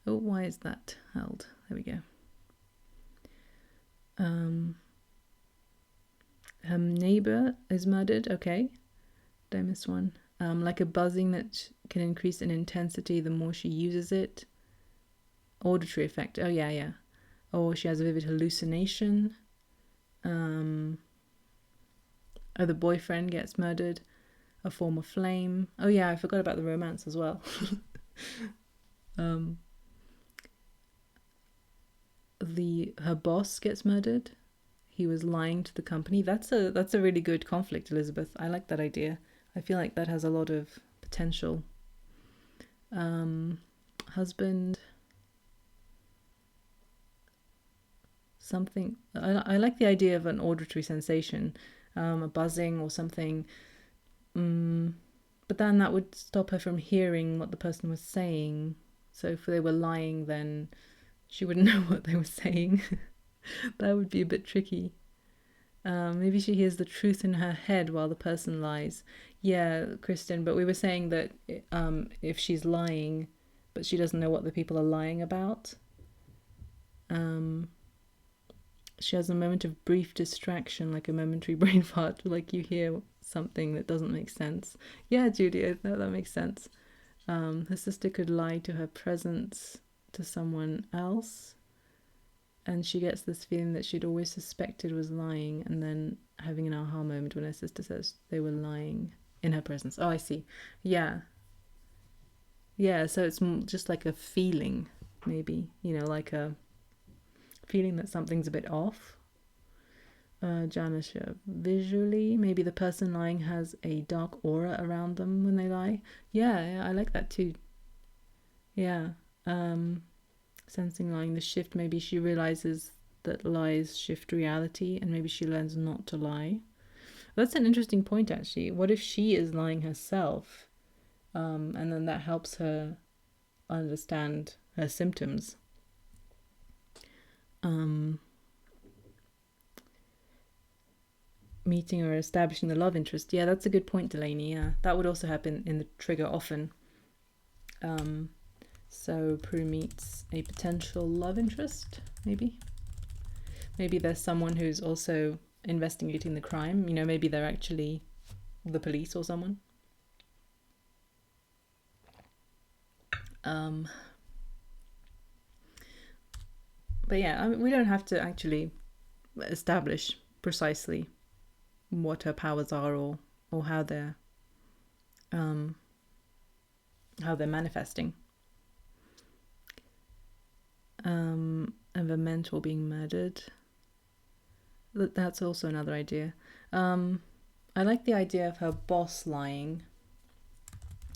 why is that held? There we go. Her neighbor is murdered. Okay, did I miss one? Like a buzzing that can increase in intensity the more she uses it. Auditory effect. Oh yeah. Or she has a vivid hallucination. Oh, the boyfriend gets murdered. A form of flame. Oh yeah, I forgot about the romance as well. Her boss gets murdered. He was lying to the company. That's a really good conflict, Elizabeth. I like that idea. I feel like that has a lot of potential. Husband. Something. I like the idea of an auditory sensation, a buzzing or something. But then that would stop her from hearing what the person was saying. So if they were lying, then she wouldn't know what they were saying. That would be a bit tricky. Maybe she hears the truth in her head while the person lies. Yeah, Kristen, but we were saying that if she's lying, but she doesn't know what the people are lying about, she has a moment of brief distraction, like a momentary brain fart, like you hear something that doesn't make sense. Yeah, Judy, that makes sense. Her sister could lie to her presence to someone else, and she gets this feeling that she'd always suspected was lying, and then having an aha moment when her sister says they were lying in her presence. Oh, I see. Yeah, so it's just like a feeling, maybe, like a feeling that something's a bit off. Janice, visually, maybe the person lying has a dark aura around them when they lie. Yeah, I like that too. Yeah. Sensing lying, the shift, maybe she realizes that lies shift reality, and maybe she learns not to lie. That's an interesting point, actually. What if she is lying herself, and then that helps her understand her symptoms? Meeting or establishing the love interest. Yeah, that's a good point, Delaney. Yeah, that would also happen in the trigger often. So Prue meets a potential love interest, maybe. Maybe there's someone who's also investigating the crime. Maybe they're actually the police or someone. But yeah, we don't have to actually establish precisely what her powers are or how they're manifesting. And the mentor being murdered. That's also another idea. I like the idea of her boss lying,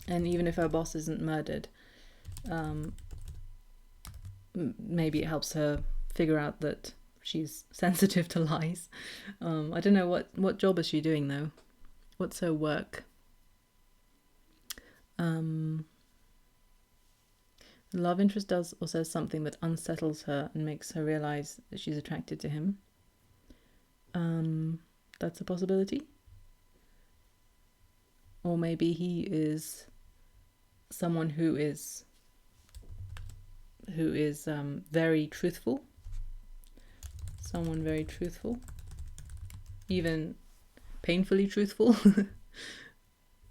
and even if her boss isn't murdered, maybe it helps her figure out that she's sensitive to lies. I don't know what job is she doing though. What's her work? The love interest does also something that unsettles her and makes her realize that she's attracted to him. That's a possibility. Or maybe he is someone who is very truthful. Someone very truthful. Even painfully truthful.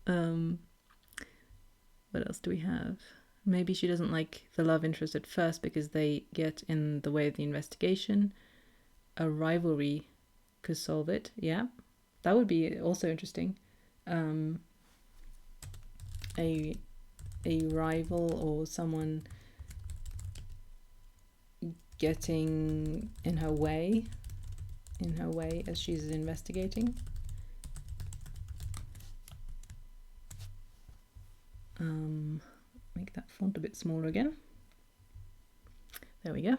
What else do we have? Maybe she doesn't like the love interest at first because they get in the way of the investigation. A rivalry could solve it. Yeah, that would be also interesting. A rival or someone getting in her way as she's investigating. Make that font a bit smaller again. There we go.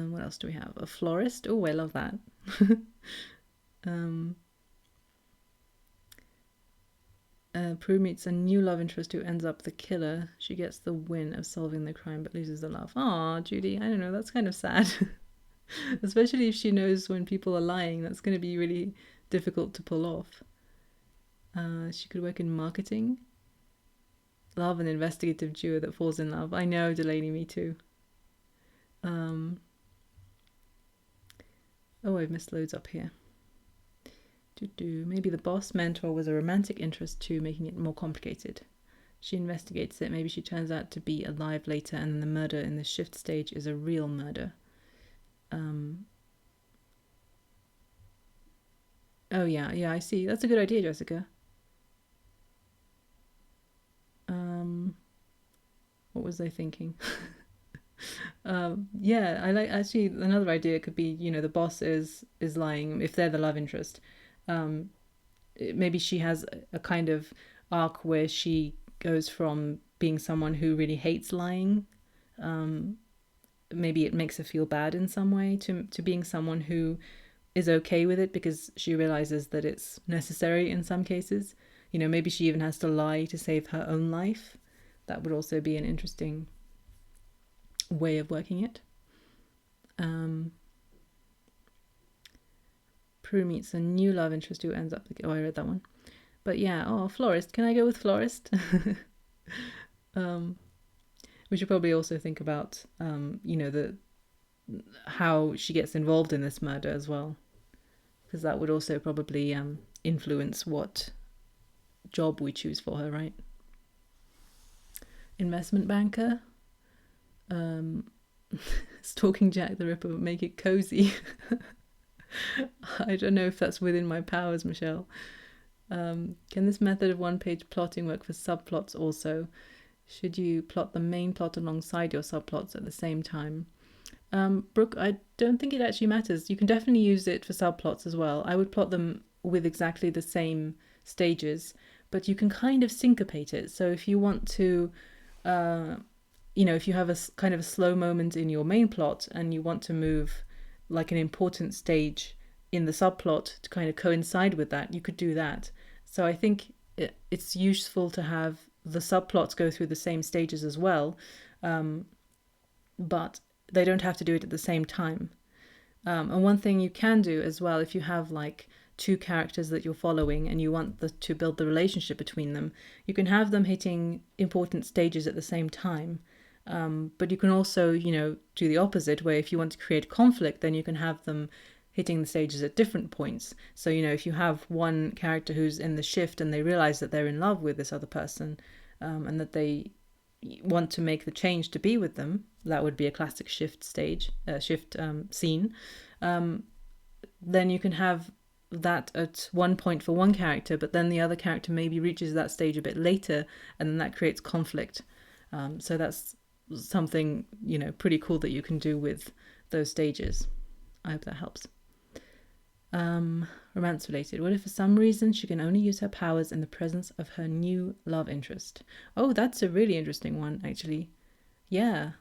What else do we have? A florist. Oh, I love that. Prue meets a new love interest who ends up the killer. She gets the win of solving the crime but loses the love. Aw, Judy, I don't know, that's kind of sad. Especially if she knows when people are lying. That's going to be really difficult to pull off. She could work in marketing. Love an investigative duo that falls in love. I know, Delaney, me too. Oh, I've missed loads up here. Maybe the boss mentor was a romantic interest too, making it more complicated. She investigates it. Maybe she turns out to be alive later, and the murder in the shift stage is a real murder. Oh yeah, I see. That's a good idea, Jessica. What was I thinking? Yeah, I like, actually, another idea could be, the boss is lying if they're the love interest. Maybe she has a kind of arc where she goes from being someone who really hates lying. Maybe it makes her feel bad in some way, to being someone who is okay with it because she realizes that it's necessary in some cases. Maybe she even has to lie to save her own life. That would also be an interesting way of working it. Prue meets a new love interest who ends up... Oh, I read that one. But yeah, florist. Can I go with florist? We should probably also think about, how she gets involved in this murder as well. Because that would also probably influence what job we choose for her, right? Investment banker. Stalking Jack the Ripper, but make it cozy. I don't know if that's within my powers, Michelle. Can this method of one-page plotting work for subplots also? Should you plot the main plot alongside your subplots at the same time? Brooke, I don't think it actually matters. You can definitely use it for subplots as well. I would plot them with exactly the same stages, but you can kind of syncopate it. So if you want to, if you have a kind of a slow moment in your main plot and you want to move like an important stage in the subplot to kind of coincide with that, you could do that. So I think it's useful to have the subplots go through the same stages as well, but they don't have to do it at the same time. And one thing you can do as well, if you have like two characters that you're following and you want to build the relationship between them, you can have them hitting important stages at the same time. But you can also, do the opposite, where if you want to create conflict, then you can have them hitting the stages at different points. So, if you have one character who's in the shift and they realize that they're in love with this other person, and that they want to make the change to be with them, that would be a classic shift scene. Then you can have that at one point for one character, but then the other character maybe reaches that stage a bit later, and then that creates conflict. So that's something, pretty cool that you can do with those stages. I hope that helps. Romance related. What if for some reason she can only use her powers in the presence of her new love interest? Oh, that's a really interesting one, actually. Yeah.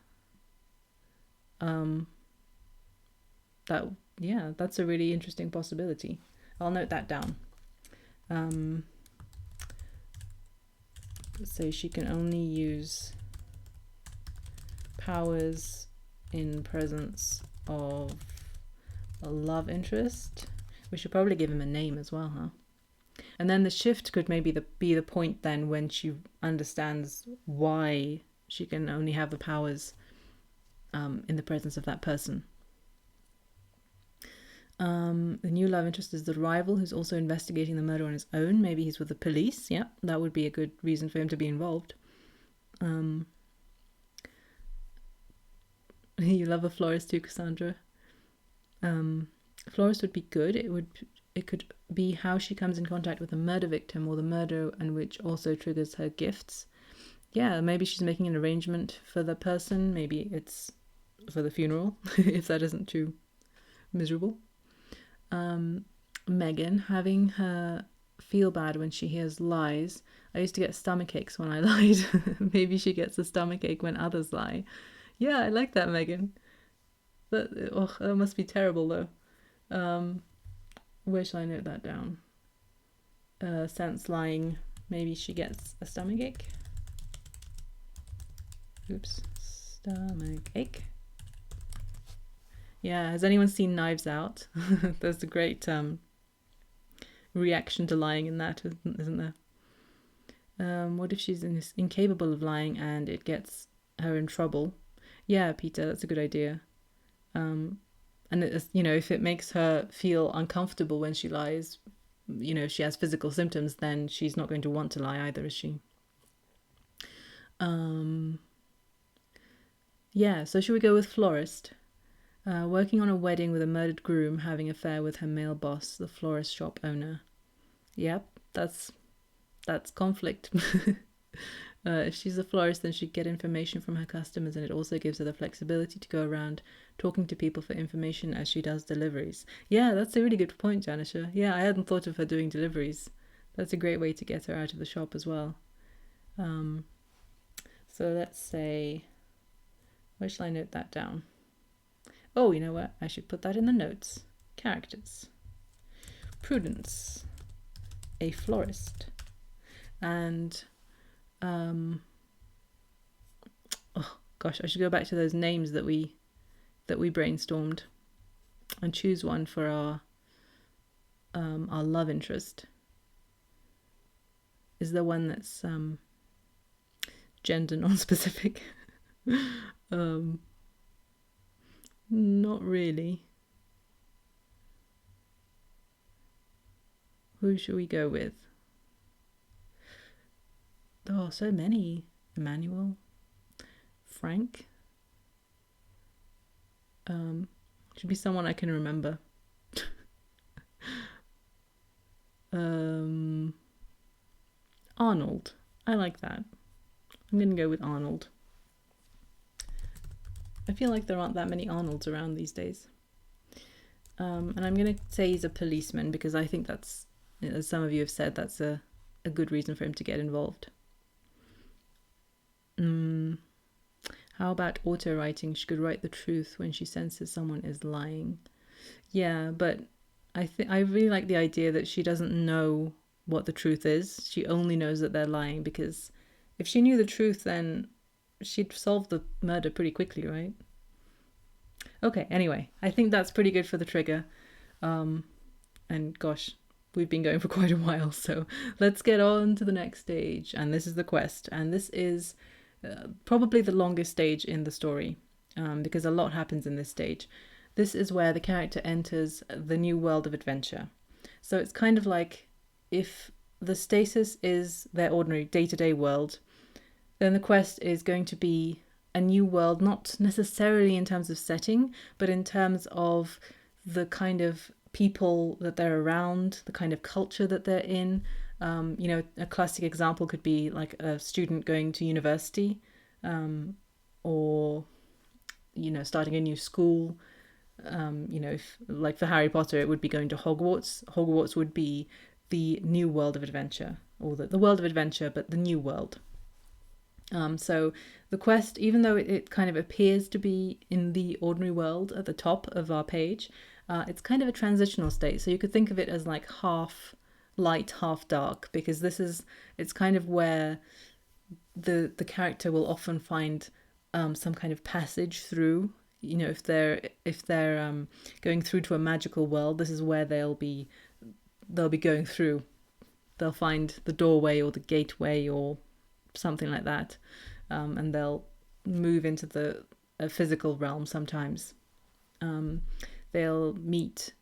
That's a really interesting possibility. I'll note that down. So she can only use powers in presence of a love interest. We should probably give him a name as well, huh? And then the shift could maybe be the point then when she understands why she can only have the powers in the presence of that person. The new love interest is the rival who's also investigating the murder on his own. Maybe he's with the police. Yeah, that would be a good reason for him to be involved. You love a florist too, Cassandra. Florist would be good. It could be how she comes in contact with a murder victim or the murder, and which also triggers her gifts. Yeah, maybe she's making an arrangement for the person. Maybe it's for the funeral, if that isn't too miserable. Megan, having her feel bad when she hears lies. I used to get stomach aches when I lied. Maybe she gets a stomach ache when others lie. Yeah, I like that, Megan. That must be terrible though. Where shall I note that down? Sense lying. Maybe she gets a stomach ache. Oops, stomach ache. Yeah, has anyone seen Knives Out? There's a great reaction to lying in that, isn't there? What if she's incapable of lying and it gets her in trouble? Yeah, Peter, that's a good idea. And if it makes her feel uncomfortable when she lies, if she has physical symptoms, then she's not going to want to lie either, is she? Yeah, so should we go with florist? Working on a wedding with a murdered groom, having an affair with her male boss, the florist shop owner. Yep, that's conflict. If she's a florist, then she'd get information from her customers, and it also gives her the flexibility to go around talking to people for information as she does deliveries. Yeah, that's a really good point, Janisha. Yeah, I hadn't thought of her doing deliveries. That's a great way to get her out of the shop as well. So let's say, where shall I note that down? Oh, you know what? I should put that in the notes. Characters. Prudence. A florist. And oh gosh, I should go back to those names that we brainstormed and choose one for our love interest. Is there one that's gender non-specific? Not really. Who should we go with? Oh, so many. Emmanuel. Frank. Should be someone I can remember. Arnold. I like that. I'm going to go with Arnold. I feel like there aren't that many Arnolds around these days. And I'm going to say he's a policeman because I think that's, as some of you have said, that's a good reason for him to get involved. How about auto writing? She could write the truth when she senses someone is lying. Yeah, but I really like the idea that she doesn't know what the truth is. She only knows that they're lying, because if she knew the truth, then she'd solve the murder pretty quickly, right? Okay, anyway, I think that's pretty good for the trigger. And gosh, we've been going for quite a while, so let's get on to the next stage. And this is the quest, and this is probably the longest stage in the story, because a lot happens in this stage. This is where the character enters the new world of adventure. So it's kind of like if the stasis is their ordinary day-to-day world, then the quest is going to be a new world, not necessarily in terms of setting, but in terms of the kind of people that they're around, the kind of culture that they're in. A classic example could be like a student going to university, or starting a new school. If, like for Harry Potter, it would be going to Hogwarts. Hogwarts would be the new world of adventure, or the world of adventure, but the new world. So the quest, even though it kind of appears to be in the ordinary world at the top of our page, it's kind of a transitional state. So you could think of it as like half light, half dark, because it's kind of where the character will often find some kind of passage through. If they're going through to a magical world, this is where they'll be going through. They'll find the doorway or the gateway or something like that, and they'll move into a physical realm sometimes. They'll meet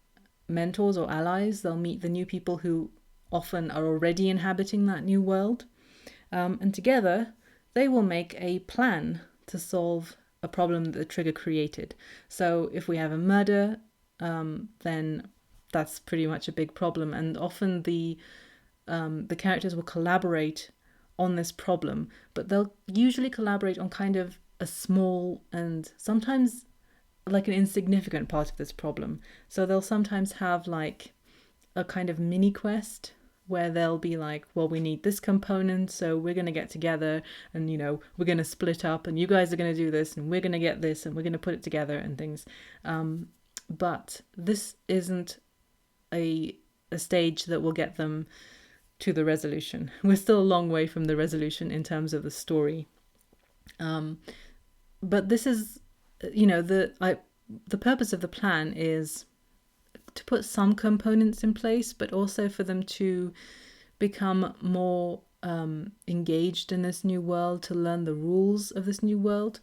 mentors or allies. They'll meet the new people who often are already inhabiting that new world, and together they will make a plan to solve a problem that the trigger created. So if we have a murder, then that's pretty much a big problem, and often the characters will collaborate on this problem, but they'll usually collaborate on kind of a small and sometimes like an insignificant part of this problem. So they'll sometimes have like a kind of mini quest where they'll be like, well, we need this component, so we're going to get together and, we're going to split up and you guys are going to do this and we're going to get this and we're going to put it together and things. But this isn't a stage that will get them to the resolution. We're still a long way from the resolution in terms of the story. But this is, the purpose of the plan is to put some components in place, but also for them to become more engaged in this new world, to learn the rules of this new world.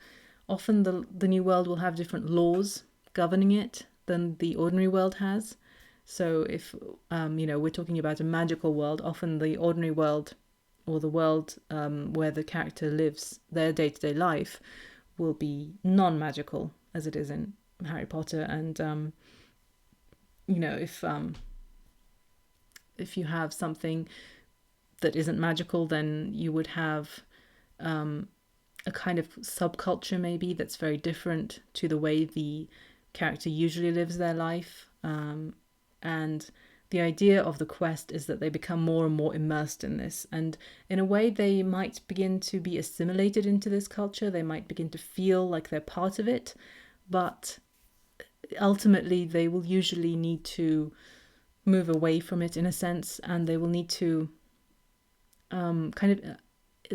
Often the new world will have different laws governing it than the ordinary world has. So if, we're talking about a magical world, often the ordinary world or the world where the character lives their day-to-day life will be non-magical, as it is in Harry Potter. And, if you have something that isn't magical, then you would have a kind of subculture maybe that's very different to the way the character usually lives their life. And the idea of the quest is that they become more and more immersed in this. And in a way, they might begin to be assimilated into this culture. They might begin to feel like they're part of it. But ultimately, they will usually need to move away from it in a sense. And they will need to kind of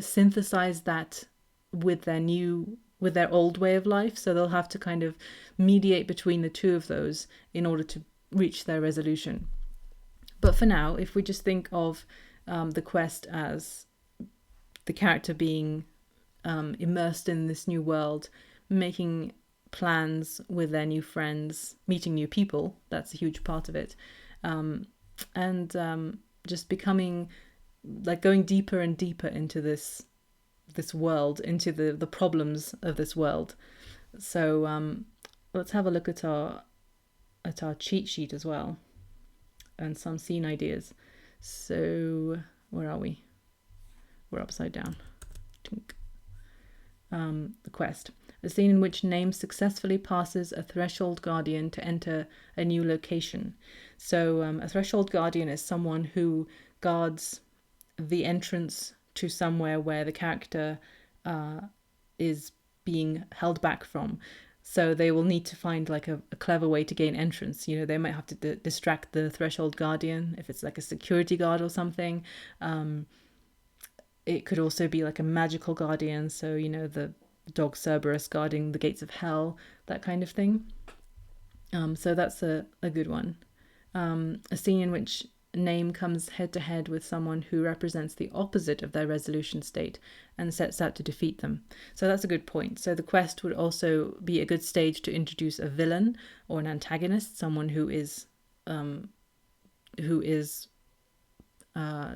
synthesize that with their old way of life. So they'll have to kind of mediate between the two of those in order to reach their resolution. But for now, if we just think of the quest as the character being immersed in this new world, making plans with their new friends, meeting new people, that's a huge part of it, and just becoming, like, going deeper and deeper into this world, into the problems of this world. So let's have a look at our cheat sheet as well, and some scene ideas. So where are we? We're upside down. The quest. A scene in which Name successfully passes a threshold guardian to enter a new location. So a threshold guardian is someone who guards the entrance to somewhere where the character is being held back from. So they will need to find like a clever way to gain entrance. They might have to distract the threshold guardian if it's like a security guard or something. It could also be like a magical guardian. So, the dog Cerberus guarding the gates of hell, that kind of thing. So that's a good one. A scene in which Name comes head to head with someone who represents the opposite of their resolution state and sets out to defeat them. So that's a good point. So the quest would also be a good stage to introduce a villain or an antagonist, someone who is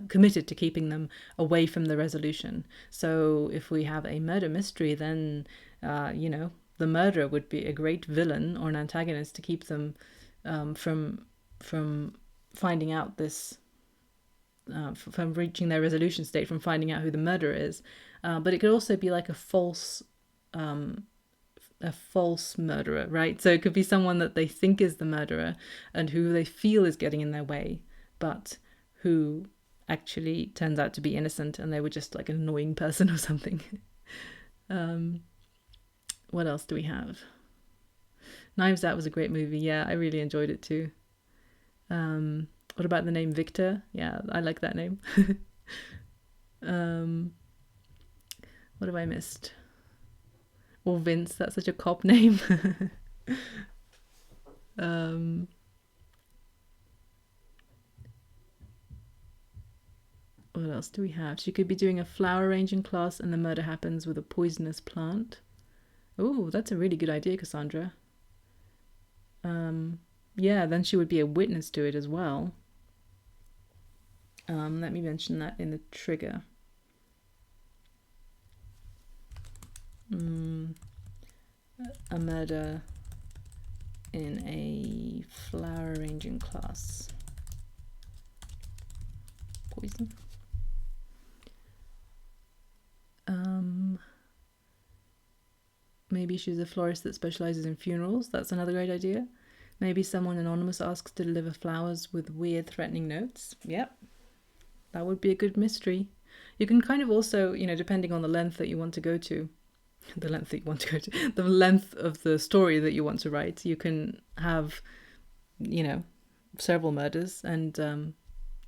committed to keeping them away from the resolution. So if we have a murder mystery, then the murderer would be a great villain or an antagonist to keep them from finding out this, from reaching their resolution state, from finding out who the murderer is. But it could also be like a false murderer, right? So it could be someone that they think is the murderer and who they feel is getting in their way, but who actually turns out to be innocent and they were just like an annoying person or something. What else do we have? Knives Out was a great movie. Yeah, I really enjoyed it too. What about the name Victor? Yeah, I like that name. What have I missed? Or Vince, that's such a cop name. What else do we have? She could be doing a flower arranging class and the murder happens with a poisonous plant. Oh, that's a really good idea, Cassandra. Yeah, then she would be a witness to it as well. Let me mention that in the trigger. A murder in a flower arranging class. Poison. Maybe she's a florist that specializes in funerals. That's another great idea. Maybe someone anonymous asks to deliver flowers with weird, threatening notes. Yep. That would be a good mystery. You can kind of also, depending on the length that you want to go to, the length of the story that you want to write, you can have, several murders and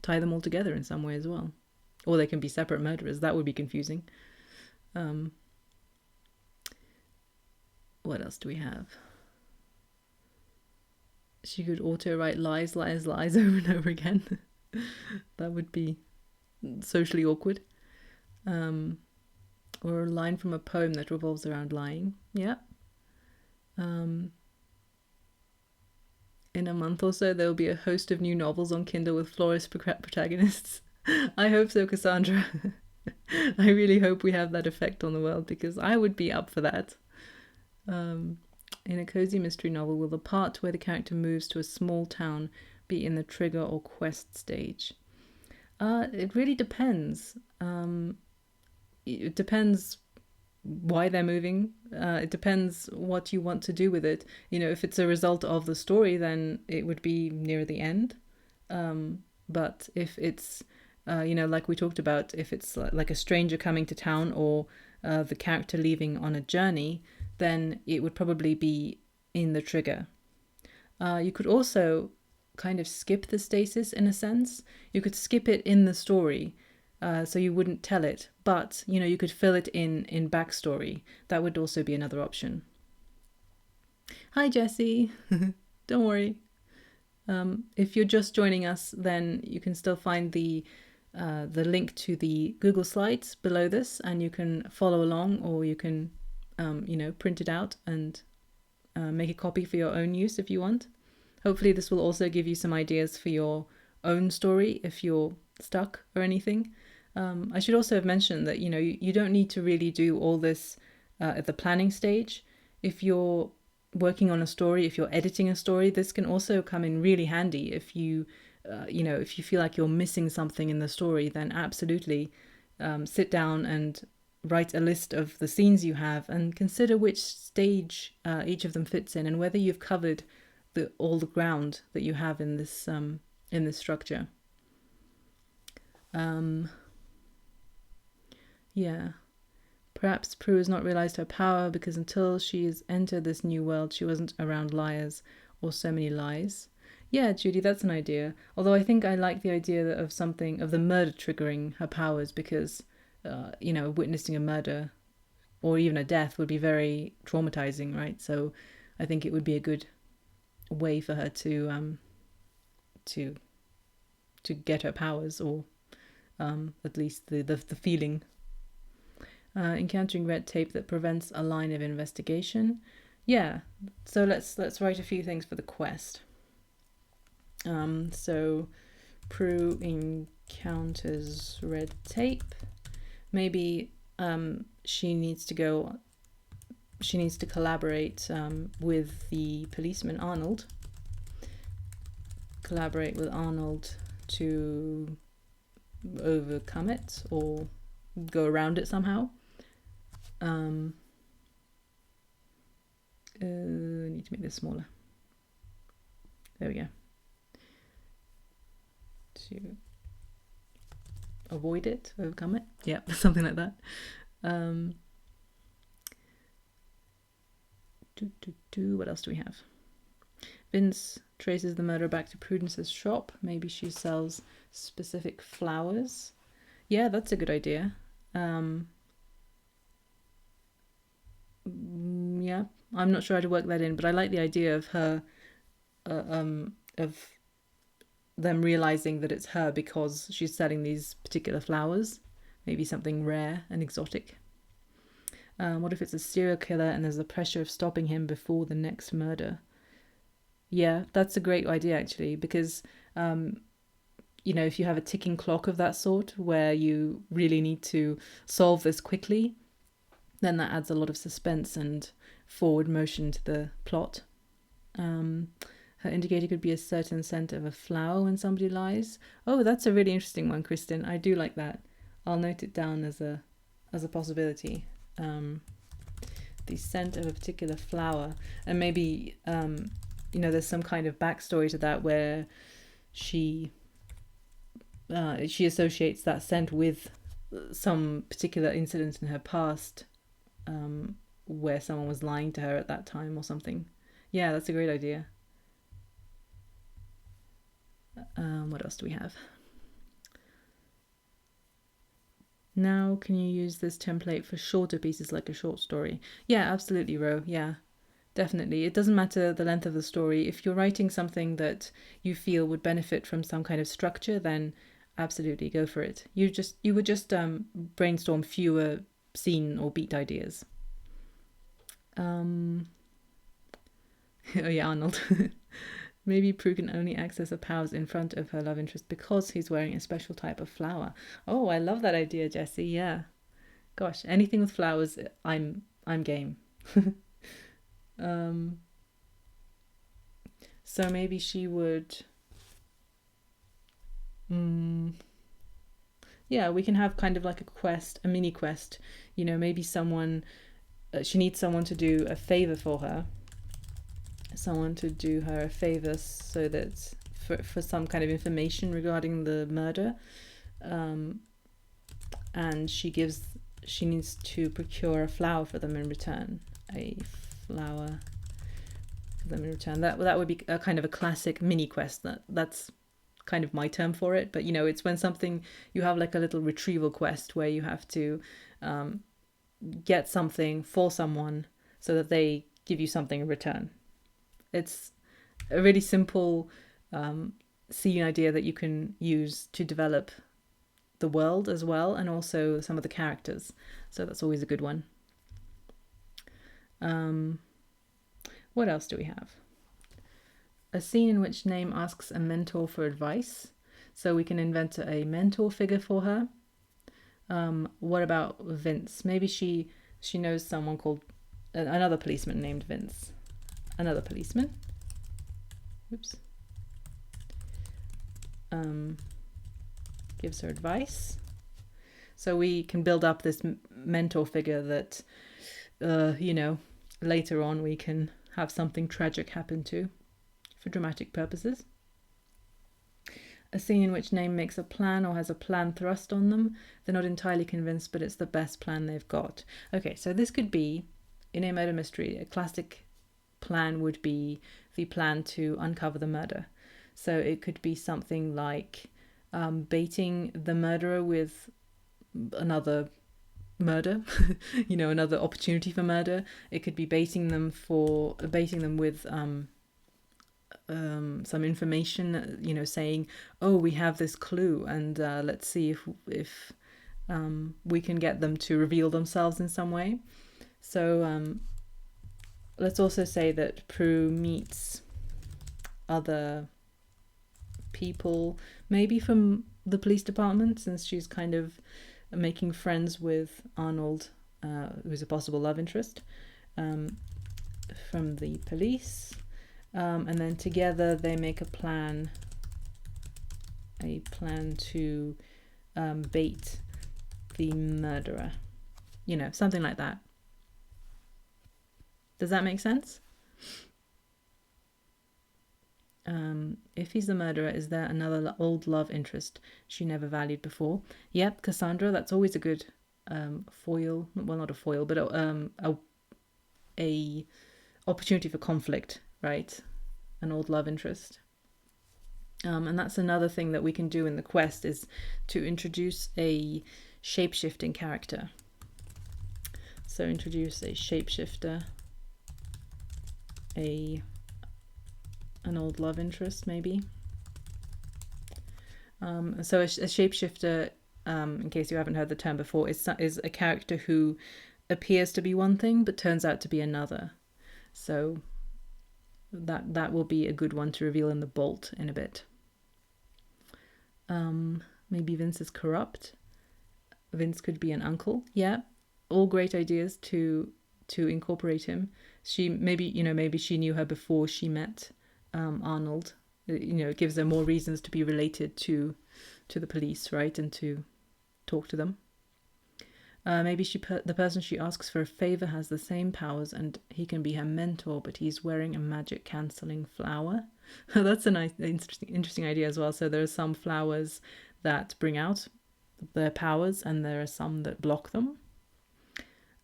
tie them all together in some way as well. Or they can be separate murderers. That would be confusing. What else do we have? She could auto-write lies, lies, lies over and over again. That would be socially awkward. Or a line from a poem that revolves around lying. Yeah. In a month or so, there will be a host of new novels on Kindle with florist protagonists. I hope so, Cassandra. I really hope we have that effect on the world, because I would be up for that. In a cozy mystery novel, will the part where the character moves to a small town be in the trigger or quest stage? It really depends. It depends why they're moving. It depends what you want to do with it. If it's a result of the story, then it would be near the end. But if it's, like we talked about, if it's like a stranger coming to town or the character leaving on a journey, then it would probably be in the trigger. You could also kind of skip the stasis in a sense. You could skip it in the story, so you wouldn't tell it, but you could fill it in backstory. That would also be another option. Hi Jessie. Don't worry. If you're just joining us, then you can still find the link to the Google Slides below this, and you can follow along, or you can print it out and make a copy for your own use if you want. Hopefully this will also give you some ideas for your own story if you're stuck or anything. I should also have mentioned that you don't need to really do all this at the planning stage. If you're working on a story, if you're editing a story, this can also come in really handy. If you if you feel like you're missing something in the story, then absolutely sit down and write a list of the scenes you have and consider which stage each of them fits in, and whether you've covered all the ground that you have in this structure. Yeah. Perhaps Prue has not realized her power because until she has entered this new world, she wasn't around liars or so many lies. Yeah, Judy, that's an idea. Although I think I like the idea of the murder triggering her powers, because, witnessing a murder or even a death would be very traumatizing, right? So I think it would be a good way for her to get her powers, or at least the feeling. Encountering red tape that prevents a line of investigation. Yeah, so let's write a few things for the quest. So Prue encounters red tape. Maybe she needs to collaborate with the policeman Arnold. Collaborate with Arnold to overcome it or go around it somehow. I need to make this smaller. There we go. To avoid it, overcome it. Yeah, something like that. What else do we have? Vince traces the murder back to Prudence's shop. Maybe she sells specific flowers. Yeah, that's a good idea. Yeah, I'm not sure how to work that in, but I like the idea of her, of them realizing that it's her because she's selling these particular flowers. Maybe something rare and exotic. What if it's a serial killer and there's the pressure of stopping him before the next murder? Yeah, that's a great idea actually, because if you have a ticking clock of that sort where you really need to solve this quickly, then that adds a lot of suspense and forward motion to the plot. Her indicator could be a certain scent of a flower when somebody lies. Oh, that's a really interesting one, Kristen. I do like that. I'll note it down as a possibility. The scent of a particular flower, and maybe there's some kind of backstory to that where she she associates that scent with some particular incident in her past, where someone was lying to her at that time or something. Yeah, that's a great idea. What else do we have? Now, can you use this template for shorter pieces like a short story? Yeah, absolutely, Ro. Yeah, definitely. It doesn't matter the length of the story. If you're writing something that you feel would benefit from some kind of structure, then absolutely go for it. You would just brainstorm fewer scene or beat ideas. Oh yeah, Arnold. Maybe Prue can only access her powers in front of her love interest because he's wearing a special type of flower. Oh, I love that idea, Jessie. Yeah. Gosh, anything with flowers, I'm game. um, so maybe she would. Yeah, we can have kind of like a quest, a mini quest. Maybe someone. She needs someone to do a favor for her. Someone to do her a favor so that for some kind of information regarding the murder. And she needs to procure a flower for them in return. A flower for them in return. That would be a kind of a classic mini quest. That's kind of my term for it. But it's when something, you have like a little retrieval quest where you have to get something for someone so that they give you something in return. It's a really simple scene idea that you can use to develop the world as well, and also some of the characters. So that's always a good one. What else do we have? A scene in which Name asks a mentor for advice. So we can invent a mentor figure for her. What about Vince? Maybe she knows someone called another policeman named Vince. Another policeman. Oops. Gives her advice. So we can build up this mentor figure that, later on we can have something tragic happen to for dramatic purposes. A scene in which Name makes a plan or has a plan thrust on them. They're not entirely convinced, but it's the best plan they've got. Okay, so this could be, in a murder mystery, a classic plan would be the plan to uncover the murder. So it could be something like baiting the murderer with another murder, another opportunity for murder. It could be baiting them with some information, saying, oh, we have this clue, and let's see if we can get them to reveal themselves in some way. So let's also say that Prue meets other people, maybe from the police department, since she's kind of making friends with Arnold, who's a possible love interest, from the police. And then together they make a plan to bait the murderer. Something like that. Does that make sense? If he's the murderer, is there another old love interest she never valued before? Yep, Cassandra, that's always a good foil. Well, not a foil, but a opportunity for conflict, right? An old love interest. And that's another thing that we can do in the quest, is to introduce a shape-shifting character. So introduce a shapeshifter, an old love interest, maybe. So a shapeshifter, in case you haven't heard the term before, is a character who appears to be one thing but turns out to be another. So that will be a good one to reveal in the bolt in a bit. Maybe Vince is corrupt. Vince could be an uncle. Yeah, all great ideas to incorporate him. Maybe she knew her before she met Arnold. It gives her more reasons to be related to the police, right, and to talk to them. Maybe the person she asks for a favor has the same powers, and he can be her mentor, but he's wearing a magic cancelling flower. That's a nice, interesting idea as well. So there are some flowers that bring out their powers, and there are some that block them.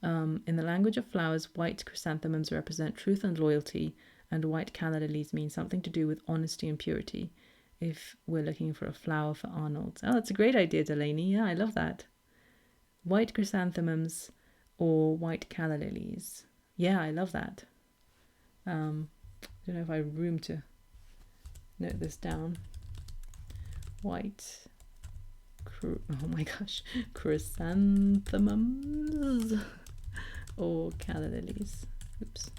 In the language of flowers, white chrysanthemums represent truth and loyalty, and white calla lilies mean something to do with honesty and purity. If we're looking for a flower for Arnold. Oh, that's a great idea, Delaney. Yeah, I love that. White chrysanthemums or white calla lilies. Yeah, I love that. I don't know if I have room to note this down. White, oh my gosh, chrysanthemums or calla lilies. Oops.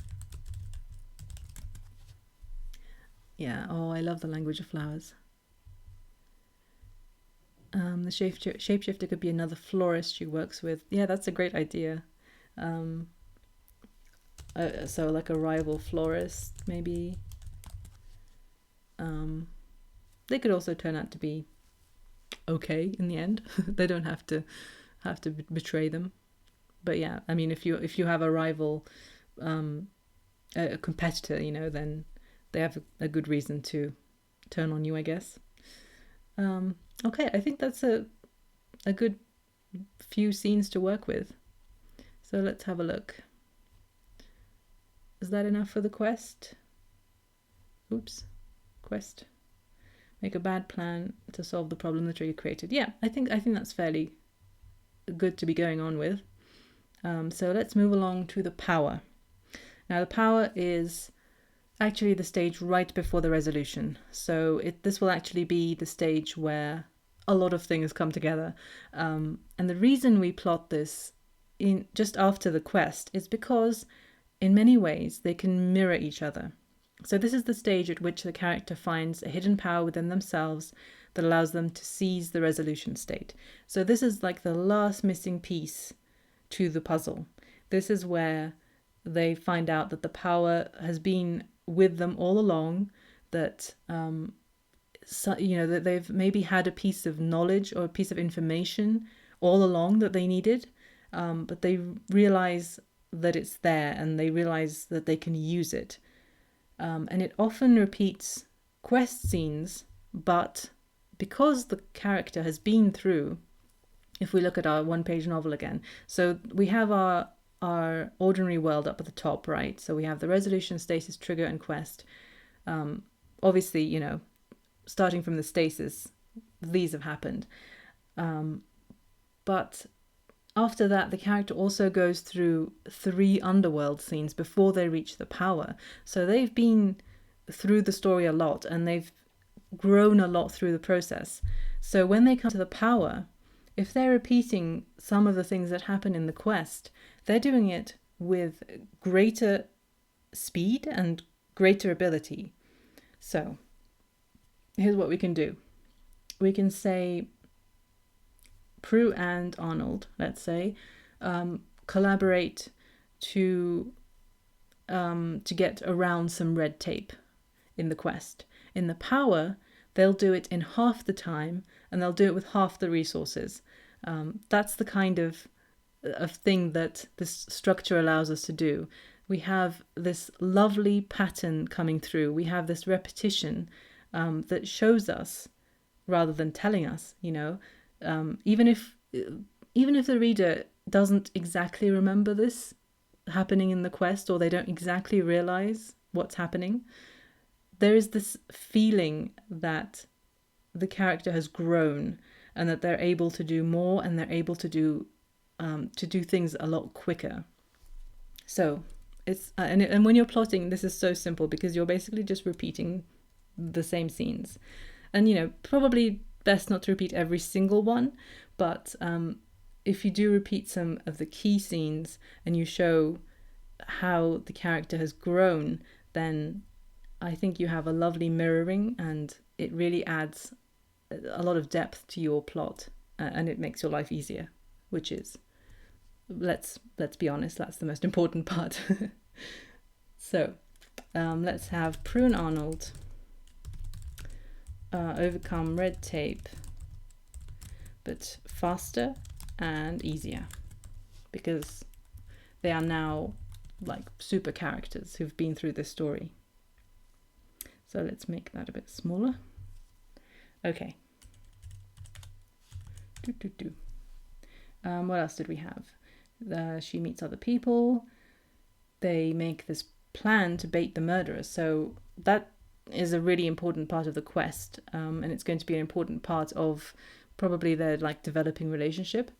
Yeah, oh, I love the language of flowers. The shapeshifter could be another florist she works with. Yeah, that's a great idea. So like a rival florist, maybe. They could also turn out to be okay in the end. They don't have to betray them. But yeah, I mean, if you have a rival, a competitor, you know, then they have a good reason to turn on you, I guess. Okay, I think that's a good few scenes to work with. So let's have a look. Is that enough for the quest? Oops, quest. Make a bad plan to solve the problem the trigger created. Yeah, I think that's fairly good to be going on with. So let's move along to the power. Now the power is actually the stage right before the resolution. So this will actually be the stage where a lot of things come together. And the reason we plot this in just after the quest is because in many ways they can mirror each other. So this is the stage at which the character finds a hidden power within themselves that allows them to seize the resolution state. So this is like the last missing piece to the puzzle. This is where they find out that the power has been with them all along, that that they've maybe had a piece of knowledge or a piece of information all along that they needed, but they realize that it's there and they realize that they can use it. And it often repeats quest scenes, but because the character has been through, if we look at our one-page novel again, so we have our ordinary world up at the top, right? So we have the resolution, stasis, trigger, and quest. Obviously, you know, starting from the stasis, these have happened. But after that, the character also goes through 3 underworld scenes before they reach the power. So they've been through the story a lot and they've grown a lot through the process. So when they come to the power, if they're repeating some of the things that happen in the quest, they're doing it with greater speed and greater ability. So here's what we can do. We can say Prue and Arnold, let's say, collaborate to get around some red tape in the quest. In the power, they'll do it in half the time and they'll do it with half the resources. That's the kind of thing that this structure allows us to do. We have this lovely pattern coming through. We have this repetition that shows us rather than telling us, you know. Even if the reader doesn't exactly remember this happening in the quest, or they don't exactly realize what's happening, there is this feeling that the character has grown and that they're able to do more and they're able to do things a lot quicker. So it's and when you're plotting, this is so simple because you're basically just repeating the same scenes, and you know, probably best not to repeat every single one, but if you do repeat some of the key scenes and you show how the character has grown, then I think you have a lovely mirroring and it really adds a lot of depth to your plot, and it makes your life easier, which is, let's be honest, that's the most important part. So let's have Prue and Arnold overcome red tape, but faster and easier, because they are now like super characters who've been through this story. So let's make that a bit smaller. Okay. What else did we have? She meets other people. They make this plan to bait the murderer. So that is a really important part of the quest, and it's going to be an important part of probably their like developing relationship.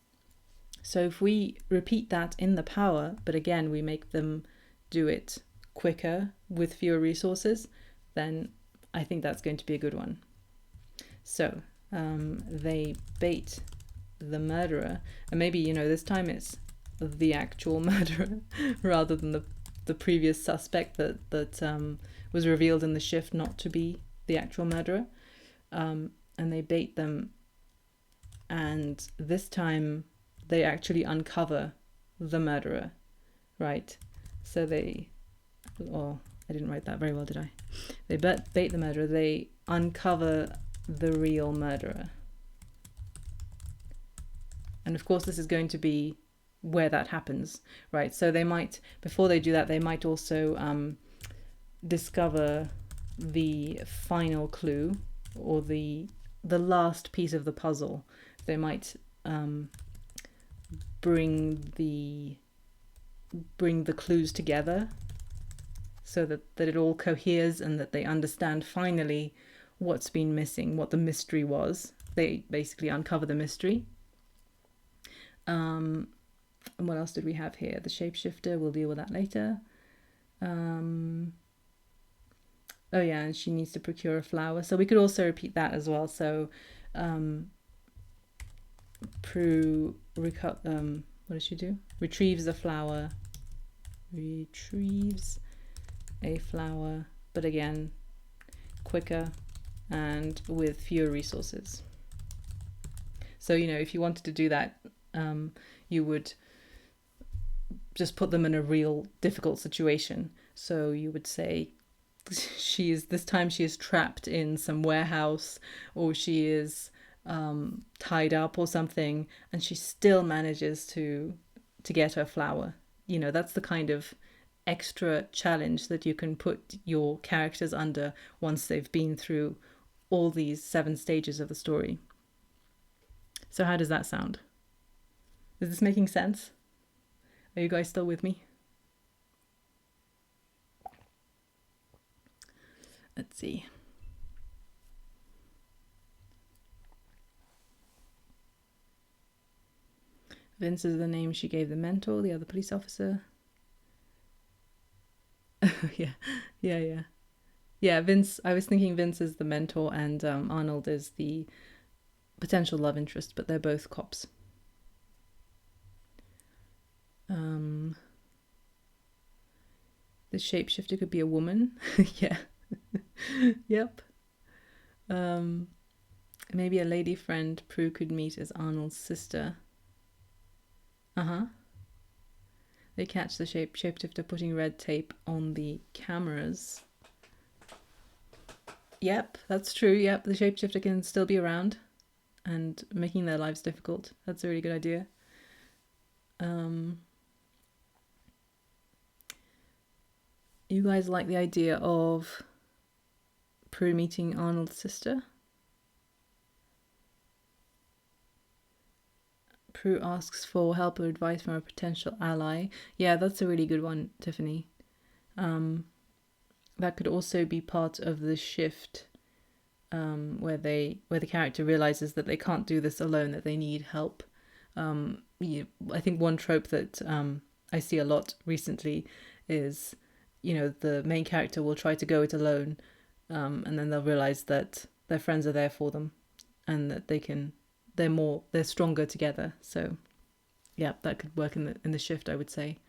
So if we repeat that in the power, but again we make them do it quicker with fewer resources, then I think that's going to be a good one. So they bait the murderer, and maybe this time it's the actual murderer rather than the previous suspect that was revealed in the shift not to be the actual murderer. And they bait them, and this time they actually uncover the murderer, right? So I didn't write that very well, did I? They bait the murderer, they uncover the real murderer. And of course this is going to be where that happens, right? So they might, before they do that, they might also discover the final clue or the last piece of the puzzle. They might bring the clues together so that it all coheres and that they understand finally what's been missing, what the mystery was. They basically uncover the mystery. And what else did we have here? The shapeshifter, we'll deal with that later. Oh yeah, and she needs to procure a flower. So we could also repeat that as well. So what does she do? Retrieves a flower. Retrieves a flower, but again, quicker and with fewer resources. So, if you wanted to do that, you would just put them in a real difficult situation. So you would say this time she is trapped in some warehouse, or she is tied up or something, and she still manages to get her flower. That's the kind of extra challenge that you can put your characters under once they've been through all these 7 stages of the story. So how does that sound? Is this making sense? Are you guys still with me? Let's see. Vince is the name she gave the mentor, the other police officer. Yeah, Vince, I was thinking Vince is the mentor and Arnold is the potential love interest, but they're both cops. The shapeshifter could be a woman. Yeah. Yep. Maybe a lady friend Prue could meet as Arnold's sister. They catch the shapeshifter putting red tape on the cameras. Yep, that's true. Yep, the shapeshifter can still be around and making their lives difficult. That's a really good idea. You guys like the idea of Prue meeting Arnold's sister? Prue asks for help or advice from a potential ally. Yeah, that's a really good one, Tiffany. That could also be part of the shift, where the character realizes that they can't do this alone, that they need help. I think one trope that I see a lot recently is, the main character will try to go it alone, and then they'll realize that their friends are there for them, and that they're stronger together. So yeah, that could work in the shift, I would say.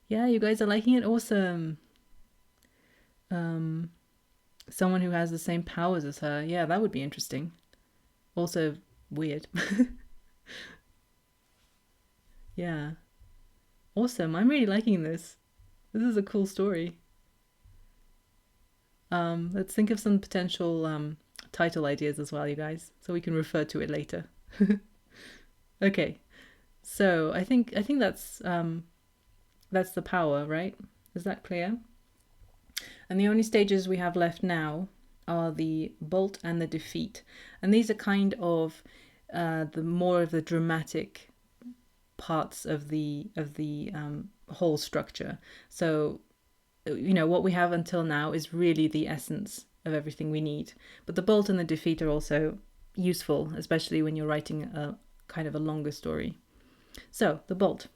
Yeah, you guys are liking it? Awesome. Someone who has the same powers as her. Yeah, that would be interesting. Also weird. Yeah. Awesome. I'm really liking this. This is a cool story. Let's think of some potential title ideas as well, you guys, so we can refer to it later. Okay. So I think that's the power, right? Is that clear? And the only stages we have left now are the bolt and the defeat, and these are kind of the more of the dramatic parts of the whole structure. So what we have until now is really the essence of everything we need. But the bolt and the defeat are also useful, especially when you're writing a kind of a longer story. So the bolt.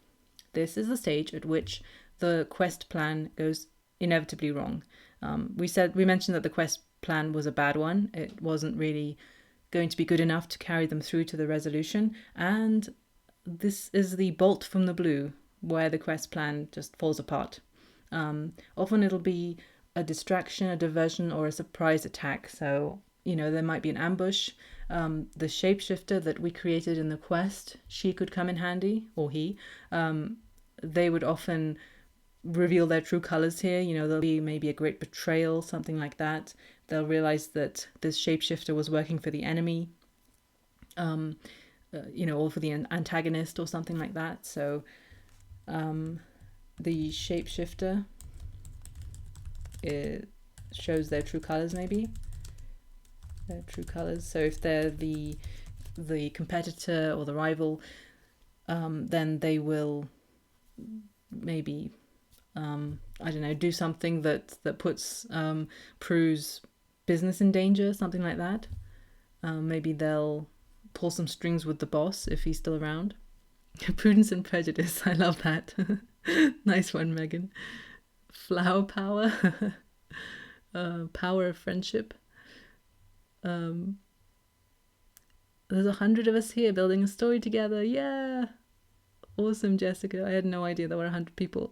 This is the stage at which the quest plan goes inevitably wrong. We mentioned that the quest plan was a bad one. It wasn't really going to be good enough to carry them through to the resolution, and this is the bolt from the blue, where the quest plan just falls apart. Often it'll be a distraction, a diversion, or a surprise attack. So, there might be an ambush. The shapeshifter that we created in the quest, she could come in handy, or he. They would often reveal their true colors here. There'll be maybe a great betrayal, something like that. They'll realize that this shapeshifter was working for the enemy, or for the antagonist or something like that. So the shapeshifter, it shows their true colors, maybe. Their true colors. So if they're the competitor or the rival, then they will maybe do something that puts Prue's business in danger, something like that. Maybe they'll pull some strings with the boss if he's still around. Prudence and prejudice, I love that. Nice one, Megan. Flower power. Power of friendship. There's 100 of us here building a story together. Yeah. Awesome, Jessica. I had no idea there were 100 people.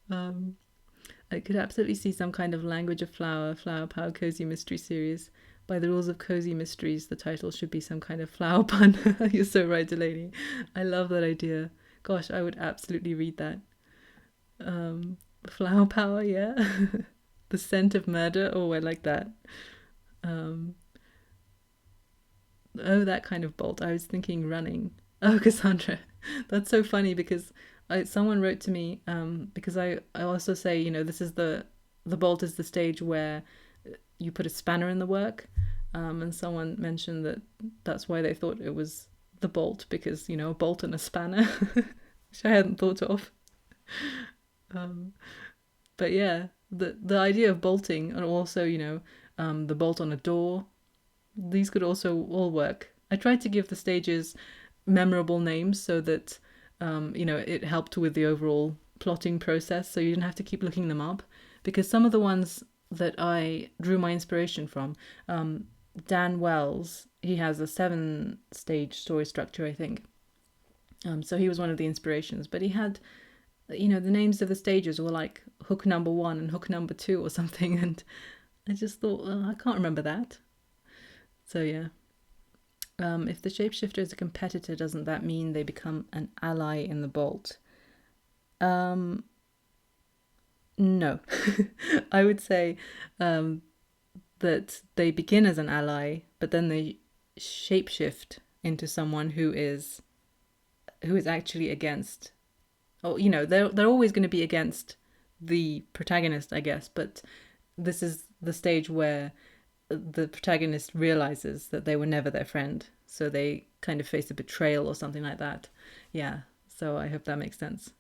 I could absolutely see some kind of language of flower power cozy mystery series. By the rules of cozy mysteries, the title should be some kind of flower pun. You're so right, Delaney. I love that idea. Gosh, I would absolutely read that. Flower power, yeah. The scent of murder. Oh, I like that. Oh, that kind of bolt. I was thinking running. Oh, Cassandra. That's so funny because someone wrote to me, because I also say, this is the bolt is the stage where you put a spanner in the work. And someone mentioned that that's why they thought it was the bolt, because, a bolt and a spanner, which I hadn't thought of. But yeah, the idea of bolting, and also, the bolt on a door, these could also all work. I tried to give the stages memorable names so that, it helped with the overall plotting process, so you didn't have to keep looking them up. Because some of the ones that I drew my inspiration from, Dan Wells, he has a 7-stage story structure, I think. So he was one of the inspirations, but he had, the names of the stages were like hook number 1 and hook number 2 or something, and I just thought, I can't remember that. So yeah. If the shapeshifter is a competitor, doesn't that mean they become an ally in the bolt? No. I would say that they begin as an ally, but then they shapeshift into someone who is actually against. Oh, they're always going to be against the protagonist, I guess, but this is the stage where the protagonist realizes that they were never their friend, so they kind of face a betrayal or something like that. Yeah, so I hope that makes sense.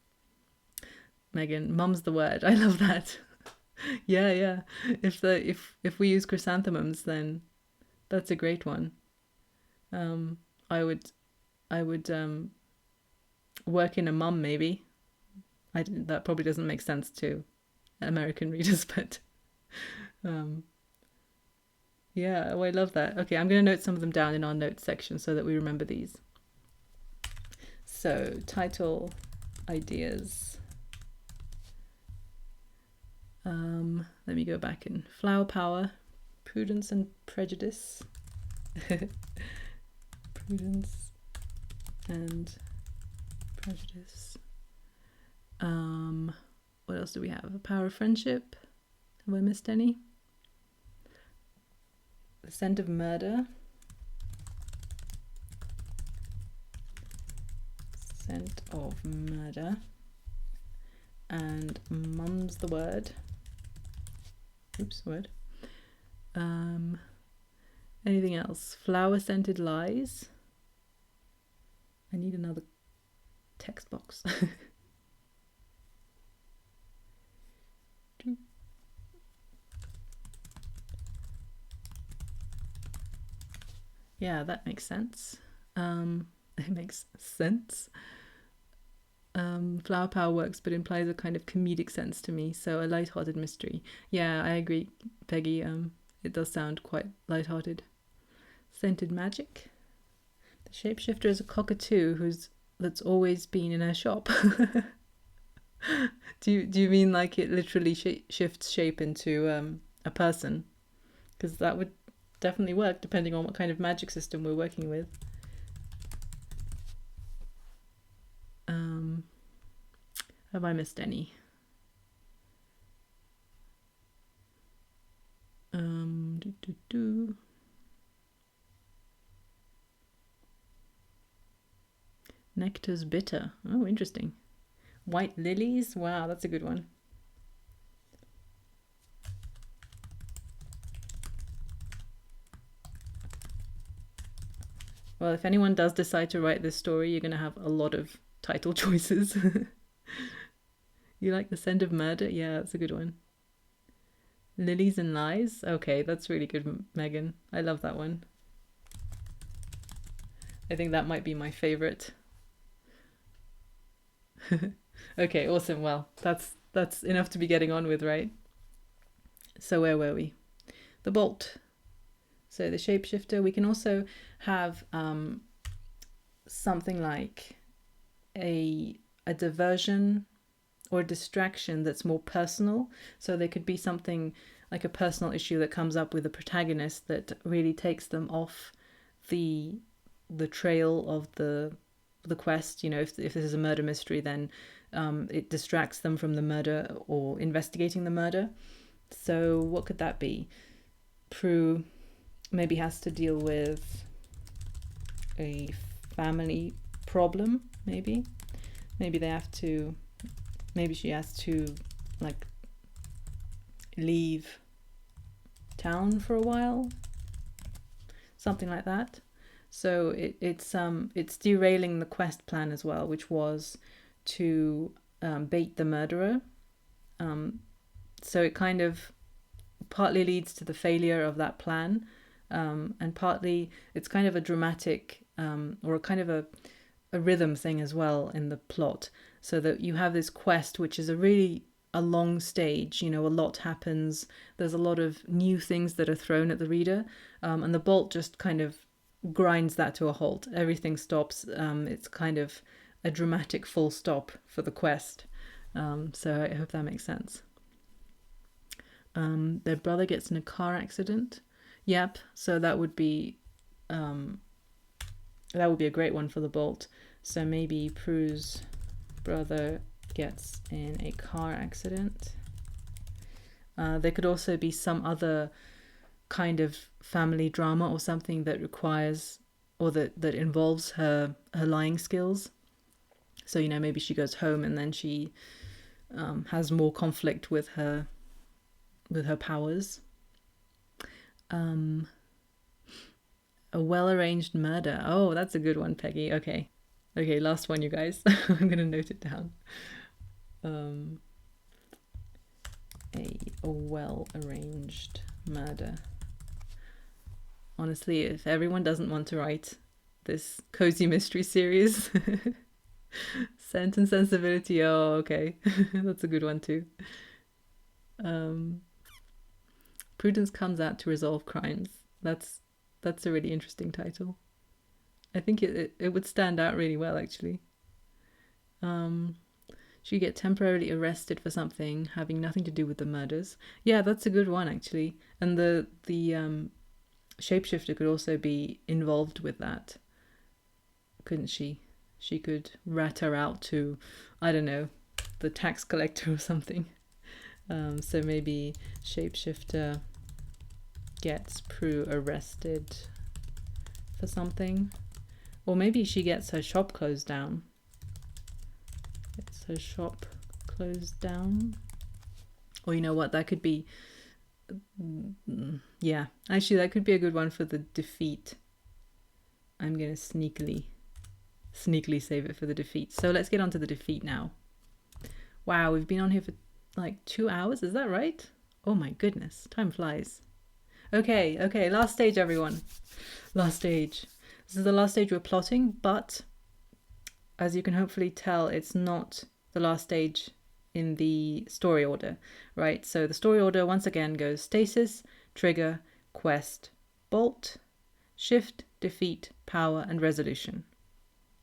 Megan, mum's the word. I love that. Yeah. If we use chrysanthemums, then that's a great one. I would work in a mum, maybe. That probably doesn't make sense to American readers, but yeah, I love that. Okay, I'm going to note some of them down in our notes section so that we remember these. So, title ideas. Let me go back in. Flower power, prudence and prejudice. Prudence and prejudice. What else do we have? A power of friendship. Have I missed any? The scent of murder. Scent of murder. And mum's the word. Oops, word. Anything else? Flower scented lies. I need another text box. Yeah, that makes sense. It makes sense. Flower power works, but implies a kind of comedic sense to me. So a light-hearted mystery. Yeah, I agree, Peggy. It does sound quite light-hearted. Scented magic. The shapeshifter is a cockatoo that's always been in her shop. do you mean like it literally shifts shape into a person? Because that would definitely work depending on what kind of magic system we're working with. Have I missed any? Nectar's bitter. Oh, interesting. White lilies. Wow, that's a good one. Well, if anyone does decide to write this story, you're going to have a lot of title choices. You like the scent of murder? Yeah, that's a good one. Lilies and lies. Okay, that's really good, Megan. I love that one. I think that might be my favorite. Okay, awesome. Well, that's enough to be getting on with, right? So where were we? The bolt. So the shapeshifter. We can also have something like a diversion or a distraction that's more personal. So there could be something like a personal issue that comes up with the protagonist that really takes them off the trail of the quest. You know, if this is a murder mystery, then it distracts them from the murder or investigating the murder. So what could that be? Prue maybe has to deal with a family problem, maybe they have to, maybe she has to like leave town for a while, something like that. So it's derailing the quest plan as well, which was to bait the murderer. So it kind of partly leads to the failure of that plan, and partly it's kind of a dramatic or a kind of a rhythm thing as well in the plot, so that you have this quest which is a long stage. You know, a lot happens, there's a lot of new things that are thrown at the reader, and the bolt just kind of grinds that to a halt. Everything stops. It's kind of a dramatic full stop for the quest. So I hope that makes sense. Their brother gets in a car accident. Yep. So that would be a great one for the bolt. So maybe Prue's brother gets in a car accident. There could also be some other kind of family drama or something that requires or that involves her lying skills. So, you know, maybe she goes home and then she has more conflict with her powers. A well-arranged murder. Oh, that's a good one, Peggy. Okay, last one, you guys. I'm gonna note it down. A well-arranged murder. Honestly, if everyone doesn't want to write this cozy mystery series, Scent and Sensibility. Oh, okay. That's a good one too. Prudence comes out to resolve crimes. That's a really interesting title. I think it would stand out really well, actually. She get temporarily arrested for something having nothing to do with the murders. Yeah, that's a good one, actually. And the shapeshifter could also be involved with that, couldn't she? She could rat her out to, I don't know, the tax collector or something. So maybe shapeshifter gets Prue arrested for something. Or maybe she gets her shop closed down. Or you know what, that could be Yeah, actually, that could be a good one for the defeat. I'm going to sneakily save it for the defeat. So let's get on to the defeat now. Wow, we've been on here for like 2 hours. Is that right? Oh my goodness, time flies. Okay, last stage, everyone. Last stage. This is the last stage we're plotting, but as you can hopefully tell, it's not the last stage in the story order, right? So the story order once again goes stasis, trigger, quest, bolt, shift, defeat, power, and resolution.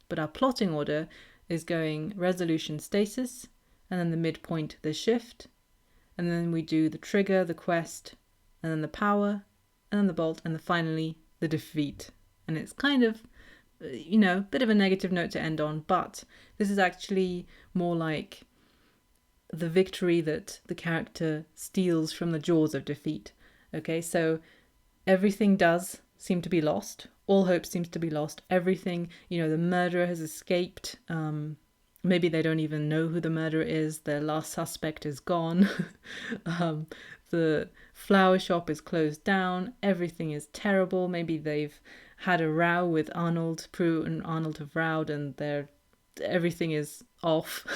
But our plotting order is going resolution, stasis, and then the midpoint, the shift, and then we do the trigger, the quest, and then the power, and then the bolt, and then finally the defeat. And it's kind of, bit of a negative note to end on, but this is actually more like the victory that the character steals from the jaws of defeat. Okay, so everything does seem to be lost. All hope seems to be lost. Everything, the murderer has escaped. Maybe they don't even know who the murderer is. Their last suspect is gone. The flower shop is closed down. Everything is terrible. Maybe they've had a row with Arnold. Prue and Arnold have rowed, and everything is off.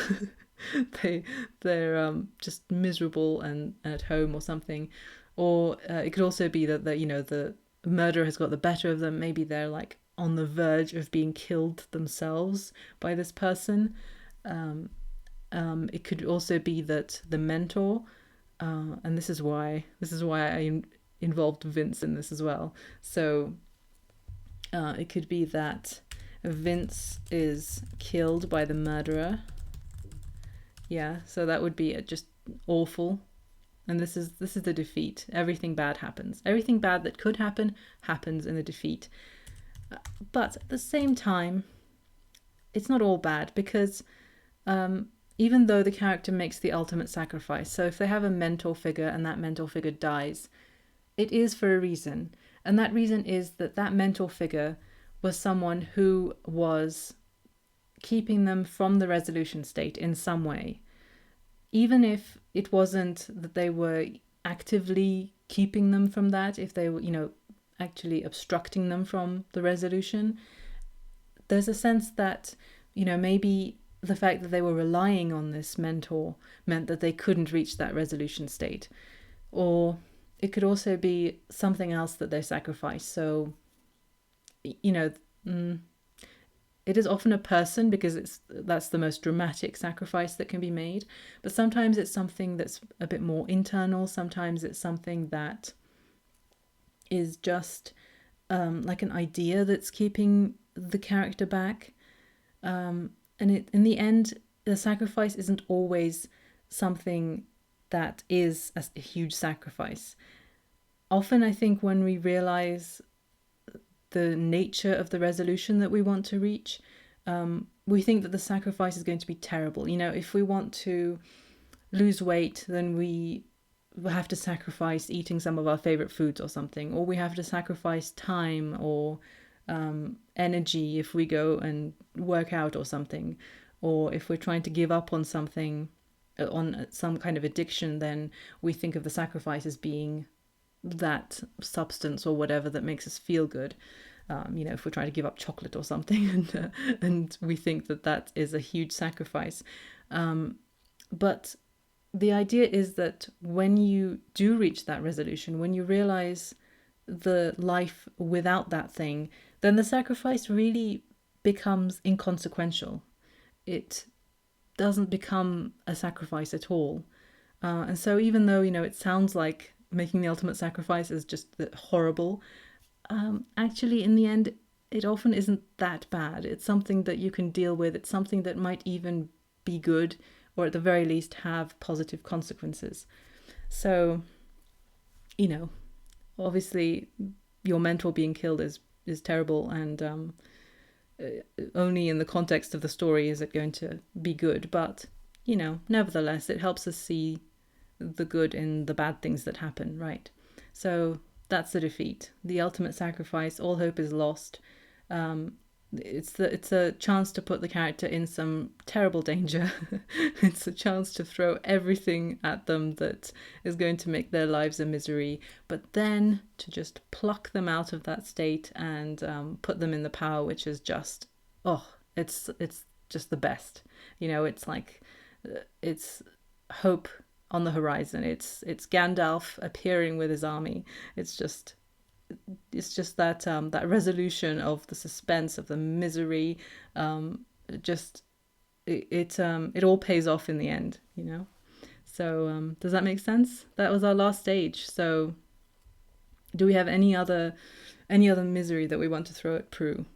they're just miserable and at home or something. Or it could also be that the murderer has got the better of them. Maybe they're like on the verge of being killed themselves by this person. It could also be that the mentor, and this is why I involved Vince in this as well. So it could be that Vince is killed by the murderer. Yeah, so that would be just awful. And this is the defeat. Everything bad happens. Everything bad that could happen happens in the defeat. But at the same time, it's not all bad, because even though the character makes the ultimate sacrifice, so if they have a mentor figure and that mentor figure dies, it is for a reason. And that reason is that mentor figure was someone who was keeping them from the resolution state in some way. Even if it wasn't that they were actively keeping them from that, if they were, actually obstructing them from the resolution, there's a sense that, maybe the fact that they were relying on this mentor meant that they couldn't reach that resolution state. Or it could also be something else that they sacrificed. So, it is often a person, because that's the most dramatic sacrifice that can be made. But sometimes it's something that's a bit more internal. Sometimes it's something that is just like an idea that's keeping the character back. And in the end, the sacrifice isn't always something that is a huge sacrifice. Often I think when we realize the nature of the resolution that we want to reach, we think that the sacrifice is going to be terrible. If we want to lose weight, then we have to sacrifice eating some of our favorite foods or something, or we have to sacrifice time or energy if we go and work out or something, or if we're trying to give up on something, on some kind of addiction, then we think of the sacrifice as being that substance or whatever that makes us feel good. If we're trying to give up chocolate or something, and we think that is a huge sacrifice. But the idea is that when you do reach that resolution, when you realize the life without that thing, then the sacrifice really becomes inconsequential. It doesn't become a sacrifice at all. And so even though, it sounds like making the ultimate sacrifice is just horrible, actually in the end it often isn't that bad. It's something that you can deal with. It's something that might even be good, or at the very least have positive consequences. So, obviously your mentor being killed is terrible, and only in the context of the story is it going to be good. But, nevertheless, it helps us see the good in the bad things that happen, right? So that's the defeat, the ultimate sacrifice. All hope is lost. it's a chance to put the character in some terrible danger. It's a chance to throw everything at them that is going to make their lives a misery, but then to just pluck them out of that state and put them in the power, which is just, oh, it's just the best. It's like it's hope on the horizon. It's Gandalf appearing with his army. It's just that resolution of the suspense, of the misery. Just it all pays off in the end. So does that make sense? That was our last stage. So do we have any other misery that we want to throw at Prue?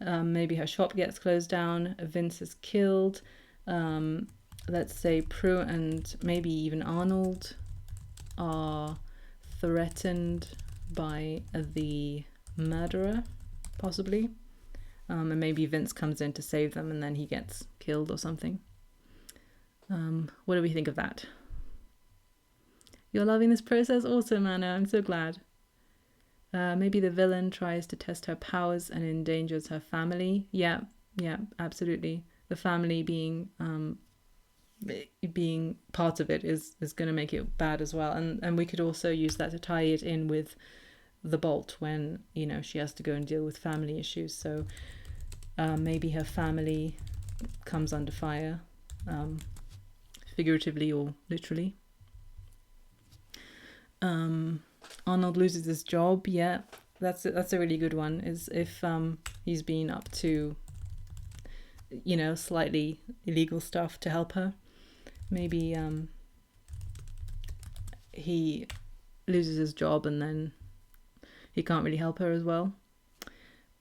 Maybe her shop gets closed down, Vince is killed. Let's say Prue and maybe even Arnold are threatened by the murderer, possibly. And maybe Vince comes in to save them and then he gets killed or something. What do we think of that? You're loving this process? Awesome, Anna. I'm so glad. Maybe the villain tries to test her powers and endangers her family. Yeah, absolutely. The family being part of it is going to make it bad as well. And we could also use that to tie it in with the Bolt when, she has to go and deal with family issues. So maybe her family comes under fire, figuratively or literally. Arnold loses his job. Yeah, that's a really good one. Is if he's been up to, slightly illegal stuff to help her. Maybe he loses his job and then he can't really help her as well.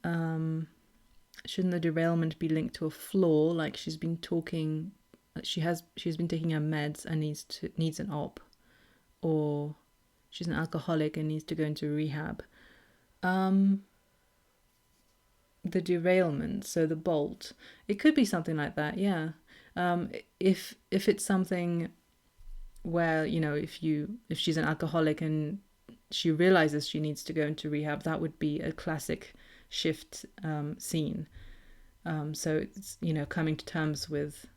Shouldn't the derailment be linked to a flaw, like she's been taking her meds and needs an op, or she's an alcoholic and needs to go into rehab? The derailment, so the Bolt, it could be something like that. Yeah. If it's something where, if she's an alcoholic and she realizes she needs to go into rehab, that would be a classic shift scene. So it's, coming to terms with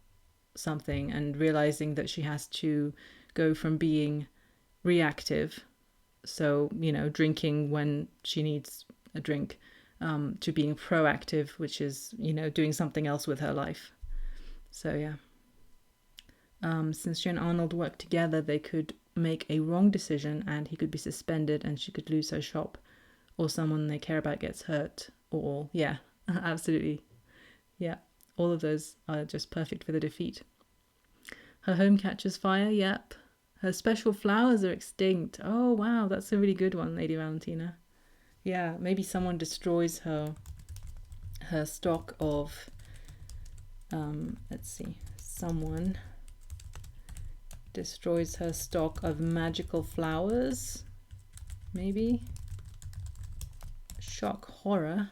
something and realizing that she has to go from being reactive, so, drinking when she needs a drink, to being proactive, which is, doing something else with her life. So, yeah. Since she and Arnold work together, they could make a wrong decision and he could be suspended and she could lose her shop, or someone they care about gets hurt, or, yeah, absolutely. Yeah, all of those are just perfect for the defeat. Her home catches fire, yep. Her special flowers are extinct. Oh, wow, that's a really good one, Lady Valentina. Yeah, maybe someone destroys her stock of, let's see, someone destroys her stock of magical flowers, maybe. Shock horror.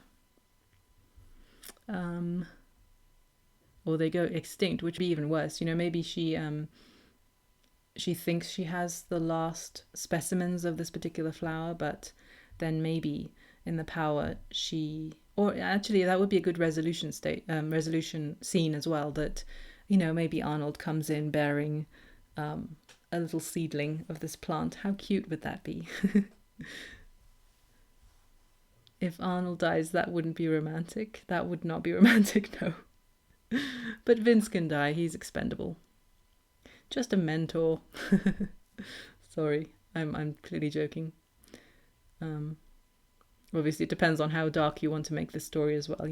Or they go extinct, which would be even worse. Maybe she thinks she has the last specimens of this particular flower, but then maybe in the power or actually that would be a good resolution scene as well, that maybe Arnold comes in bearing a little seedling of this plant. How cute would that be? If Arnold dies, that wouldn't be romantic. That would not be romantic, no. But Vince can die, he's expendable. Just a mentor. Sorry, I'm clearly joking. Obviously, it depends on how dark you want to make this story as well,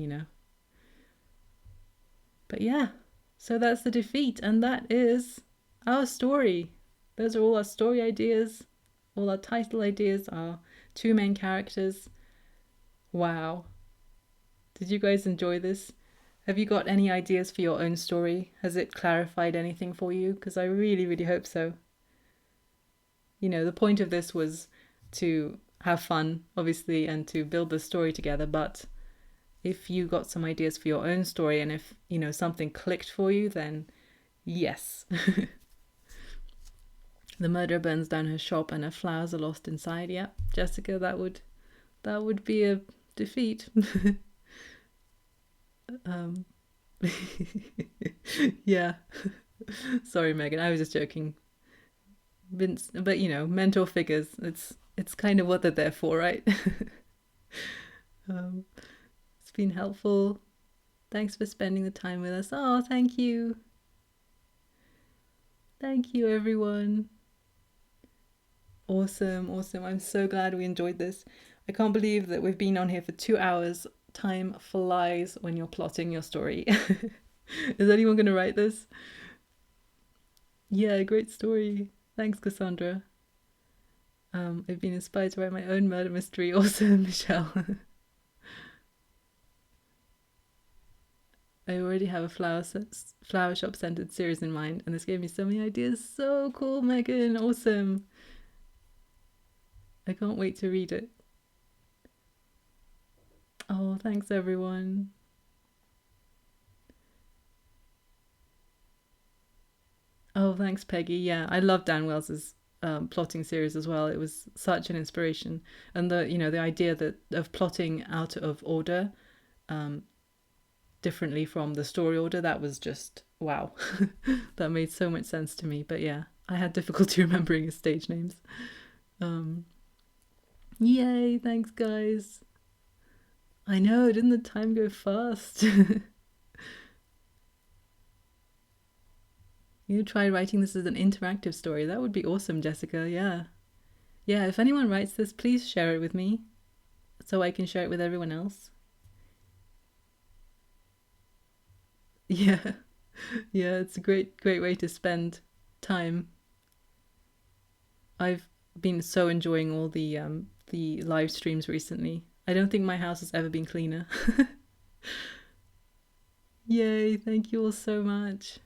But yeah, so that's the defeat, and that is our story. Those are all our story ideas, all our title ideas, our two main characters. Wow. Did you guys enjoy this? Have you got any ideas for your own story? Has it clarified anything for you? Because I really, really hope so. The point of this was to have fun, obviously, and to build the story together. But if you got some ideas for your own story and if, something clicked for you, then yes. The murderer burns down her shop and her flowers are lost inside. Yeah, Jessica, that would be a defeat. Um, yeah. Sorry, Megan. I was just joking. Vince, but mentor figures. It's kind of what they're there for, right? um, it's been helpful. Thanks for spending the time with us. Oh, thank you. Thank you, everyone. Awesome, awesome. I'm so glad we enjoyed this. I can't believe that we've been on here for 2 hours. Time flies when you're plotting your story. Is anyone going to write this? Yeah, great story. Thanks, Cassandra. I've been inspired to write my own murder mystery. Awesome, Michelle. I already have a flower shop centered series in mind, and this gave me so many ideas. So cool, Megan. Awesome. I can't wait to read it. Oh, thanks, everyone. Oh, thanks, Peggy. Yeah, I love Dan Wells's plotting series as well. It was such an inspiration, and the idea that of plotting out of order, um, differently from the story order, that was just wow. That made so much sense to me. But yeah, I had difficulty remembering his stage names. Um, Yay! Thanks, guys. I know, didn't the time go fast? You try writing this as an interactive story. That would be awesome, Jessica. Yeah. Yeah, if anyone writes this, please share it with me so I can share it with everyone else. Yeah. Yeah, it's a great way to spend time. I've been so enjoying all the live streams recently. I don't think my house has ever been cleaner. Yay, thank you all so much.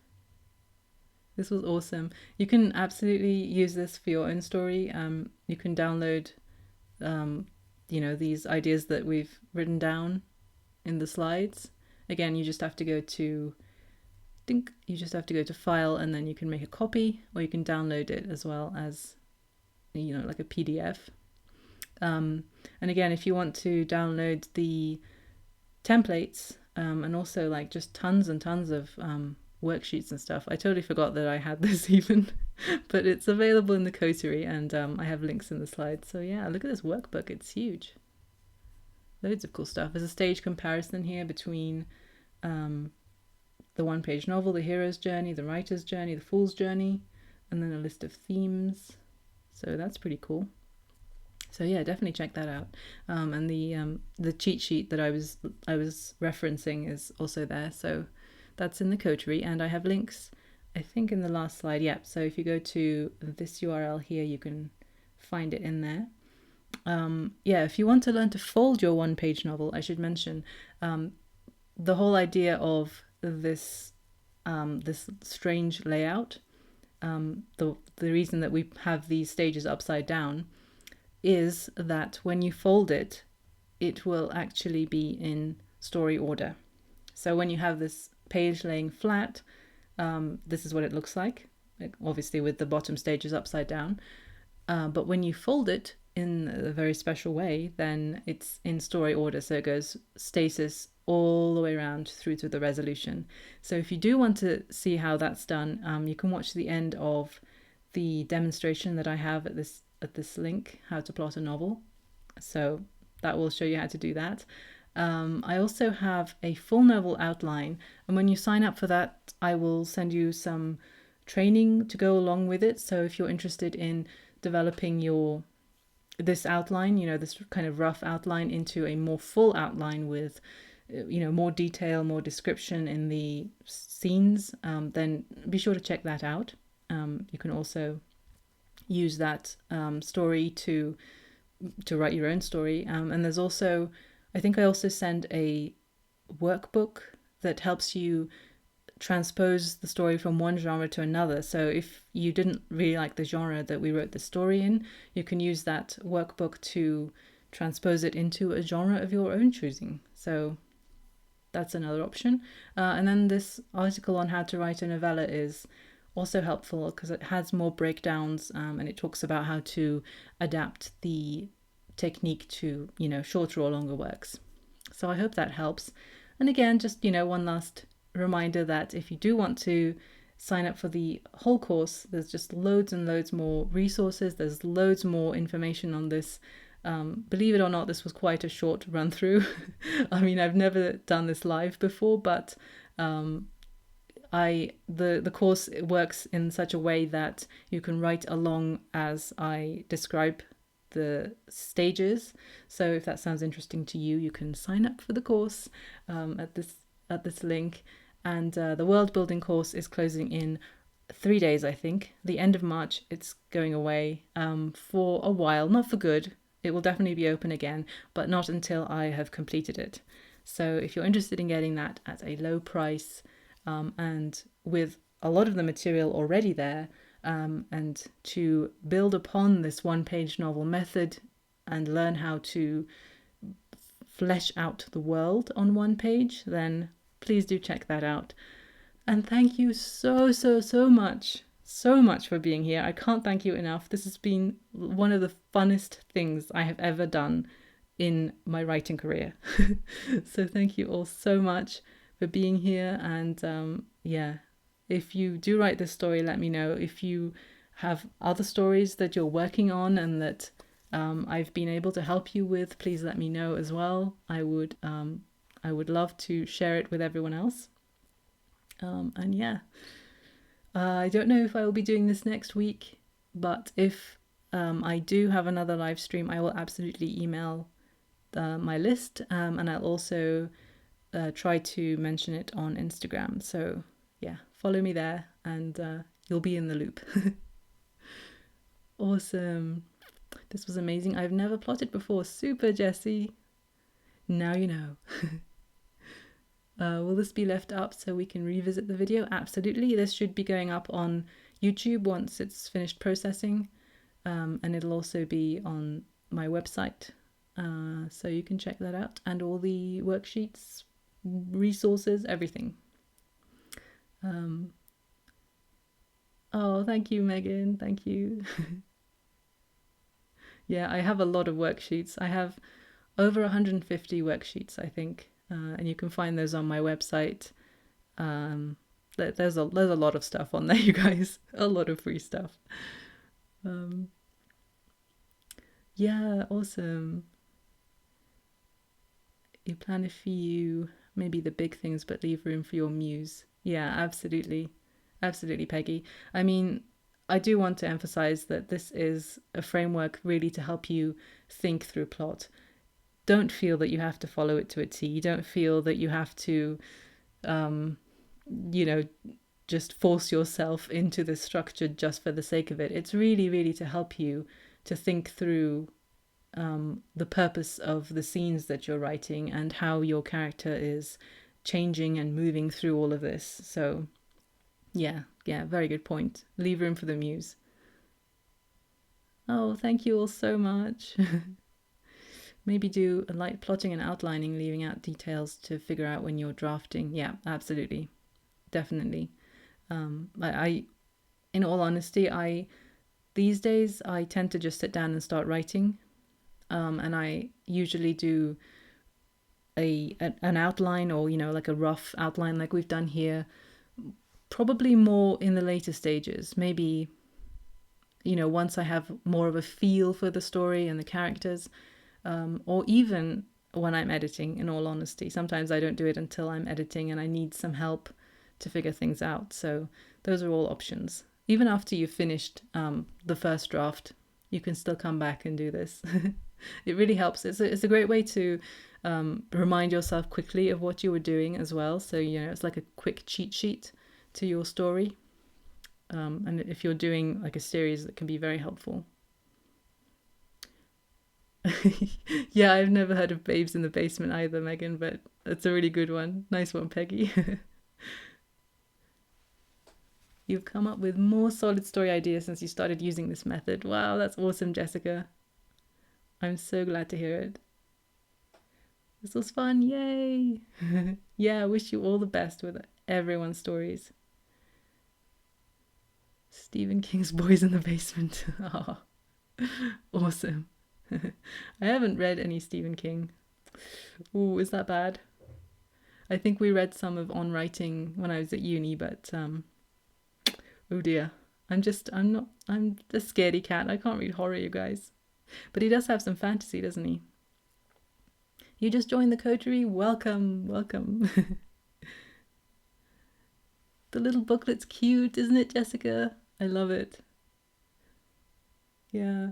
This was awesome. You can absolutely use this for your own story. You can download um, these ideas that we've written down in the slides. Again, you just have to go to file, and then you can make a copy, or you can download it as well as like a PDF. And again, if you want to download the templates, and also like just tons and tons of worksheets and stuff, I totally forgot that I had this even, but it's available in the coterie, and I have links in the slides. So yeah, look at this workbook. It's huge. Loads of cool stuff. There's a stage comparison here between the one-page novel, the hero's journey, the writer's journey, the fool's journey, and then a list of themes. So that's pretty cool. So yeah, definitely check that out. And the cheat sheet that I was referencing is also there. So that's in the coterie, and I have links, I think, in the last slide. Yep. So if you go to this URL here, you can find it in there. Yeah, if you want to learn to fold your one-page novel, I should mention the whole idea of this strange layout. The reason that we have these stages upside down is that when you fold it, it will actually be in story order. So when you have this page laying flat, this is what it looks like, obviously with the bottom stages upside down. But when you fold it in a very special way, then it's in story order. So it goes stasis all the way around through to the resolution. So if you do want to see how that's done, you can watch the end of the demonstration that I have at this link, how to plot a novel. So that will show you how to do that. I also have a full novel outline, and when you sign up for that, I will send you some training to go along with it. So if you're interested in developing this outline, this kind of rough outline, into a more full outline with more detail, more description in the scenes, then be sure to check that out. You can also use that story to write your own story. And there's also, I think I also send a workbook that helps you transpose the story from one genre to another. So if you didn't really like the genre that we wrote the story in, you can use that workbook to transpose it into a genre of your own choosing. So that's another option. And then this article on how to write a novella is also helpful because it has more breakdowns, and it talks about how to adapt the technique to shorter or longer works. So I hope that helps. And again, just, one last reminder that if you do want to sign up for the whole course, there's just loads and loads more resources. There's loads more information on this. Believe it or not, this was quite a short run through. I mean, I've never done this live before, but the course works in such a way that you can write along as I describe the stages. So if that sounds interesting to you, you can sign up for the course at this link. And the world building course is closing in 3 days, I think. The end of March, it's going away for a while, not for good. It will definitely be open again, but not until I have completed it. So if you're interested in getting that at a low price and with a lot of the material already there, and to build upon this one-page novel method and learn how to flesh out the world on one page, then please do check that out. And thank you so much for being here. I can't thank you enough. This has been one of the funnest things I have ever done in my writing career. So thank you all so much for being here. And if you do write this story, let me know. If you have other stories that you're working on and that I've been able to help you with, please let me know as well. I would love to share it with everyone else. I don't know if I will be doing this next week, but if I do have another live stream, I will absolutely email my list, and I'll also try to mention it on Instagram. So yeah, follow me there and you'll be in the loop. Awesome. This was amazing. I've never plotted before. Super, Jessie. Now you know. Will this be left up so we can revisit the video? Absolutely. This should be going up on YouTube once it's finished processing. And it'll also be on my website. So you can check that out. And all the worksheets, resources, everything. Oh, thank you, Megan. Thank you. Yeah, I have a lot of worksheets. I have over 150 worksheets, I think. And you can find those on my website. There's a lot of stuff on there, you guys. A lot of free stuff. Yeah, awesome. You plan a few, maybe the big things, but leave room for your muse. Yeah, absolutely. Absolutely, Peggy. I mean, I do want to emphasize that this is a framework really to help you think through plot. Don't feel that you have to follow it to a T. Don't feel that you have to, just force yourself into this structure just for the sake of it. It's really, really to help you to think through the purpose of the scenes that you're writing and how your character is changing and moving through all of this. So yeah, very good point. Leave room for the muse. Oh, thank you all so much. Maybe do a light plotting and outlining, leaving out details to figure out when you're drafting. Yeah, absolutely. Definitely. I in all honesty, these days I tend to just sit down and start writing. And I usually do an outline or, like a rough outline like we've done here, probably more in the later stages. Maybe, once I have more of a feel for the story and the characters, or even when I'm editing, in all honesty. Sometimes I don't do it until I'm editing and I need some help to figure things out. So those are all options. Even after you've finished the first draft, you can still come back and do this. It really helps. It's a great way to remind yourself quickly of what you were doing as well. So, it's like a quick cheat sheet to your story. And if you're doing like a series, that can be very helpful. Yeah, I've never heard of Babes in the Basement either, Megan, but that's a really good one. Nice one, Peggy. You've come up with more solid story ideas since you started using this method. Wow, that's awesome, Jessica. I'm so glad to hear it. This was fun, yay! Yeah, I wish you all the best with everyone's stories. Stephen King's Boys in the Basement. Oh, awesome. I haven't read any Stephen King. Ooh, is that bad? I think we read some of On Writing when I was at uni, but oh dear. I'm a scaredy cat. I can't read horror, you guys. But he does have some fantasy, doesn't he? You just joined the coterie? Welcome, welcome. The little booklet's cute, isn't it, Jessica? I love it. Yeah.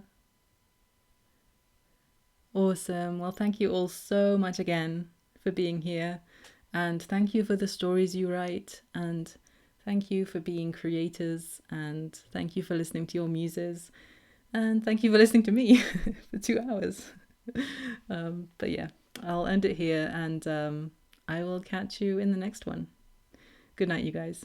Awesome. Well, thank you all so much again for being here. And thank you for the stories you write. And thank you for being creators. And thank you for listening to your muses. And thank you for listening to me for 2 hours. But yeah, I'll end it here, and I will catch you in the next one. Good night, you guys.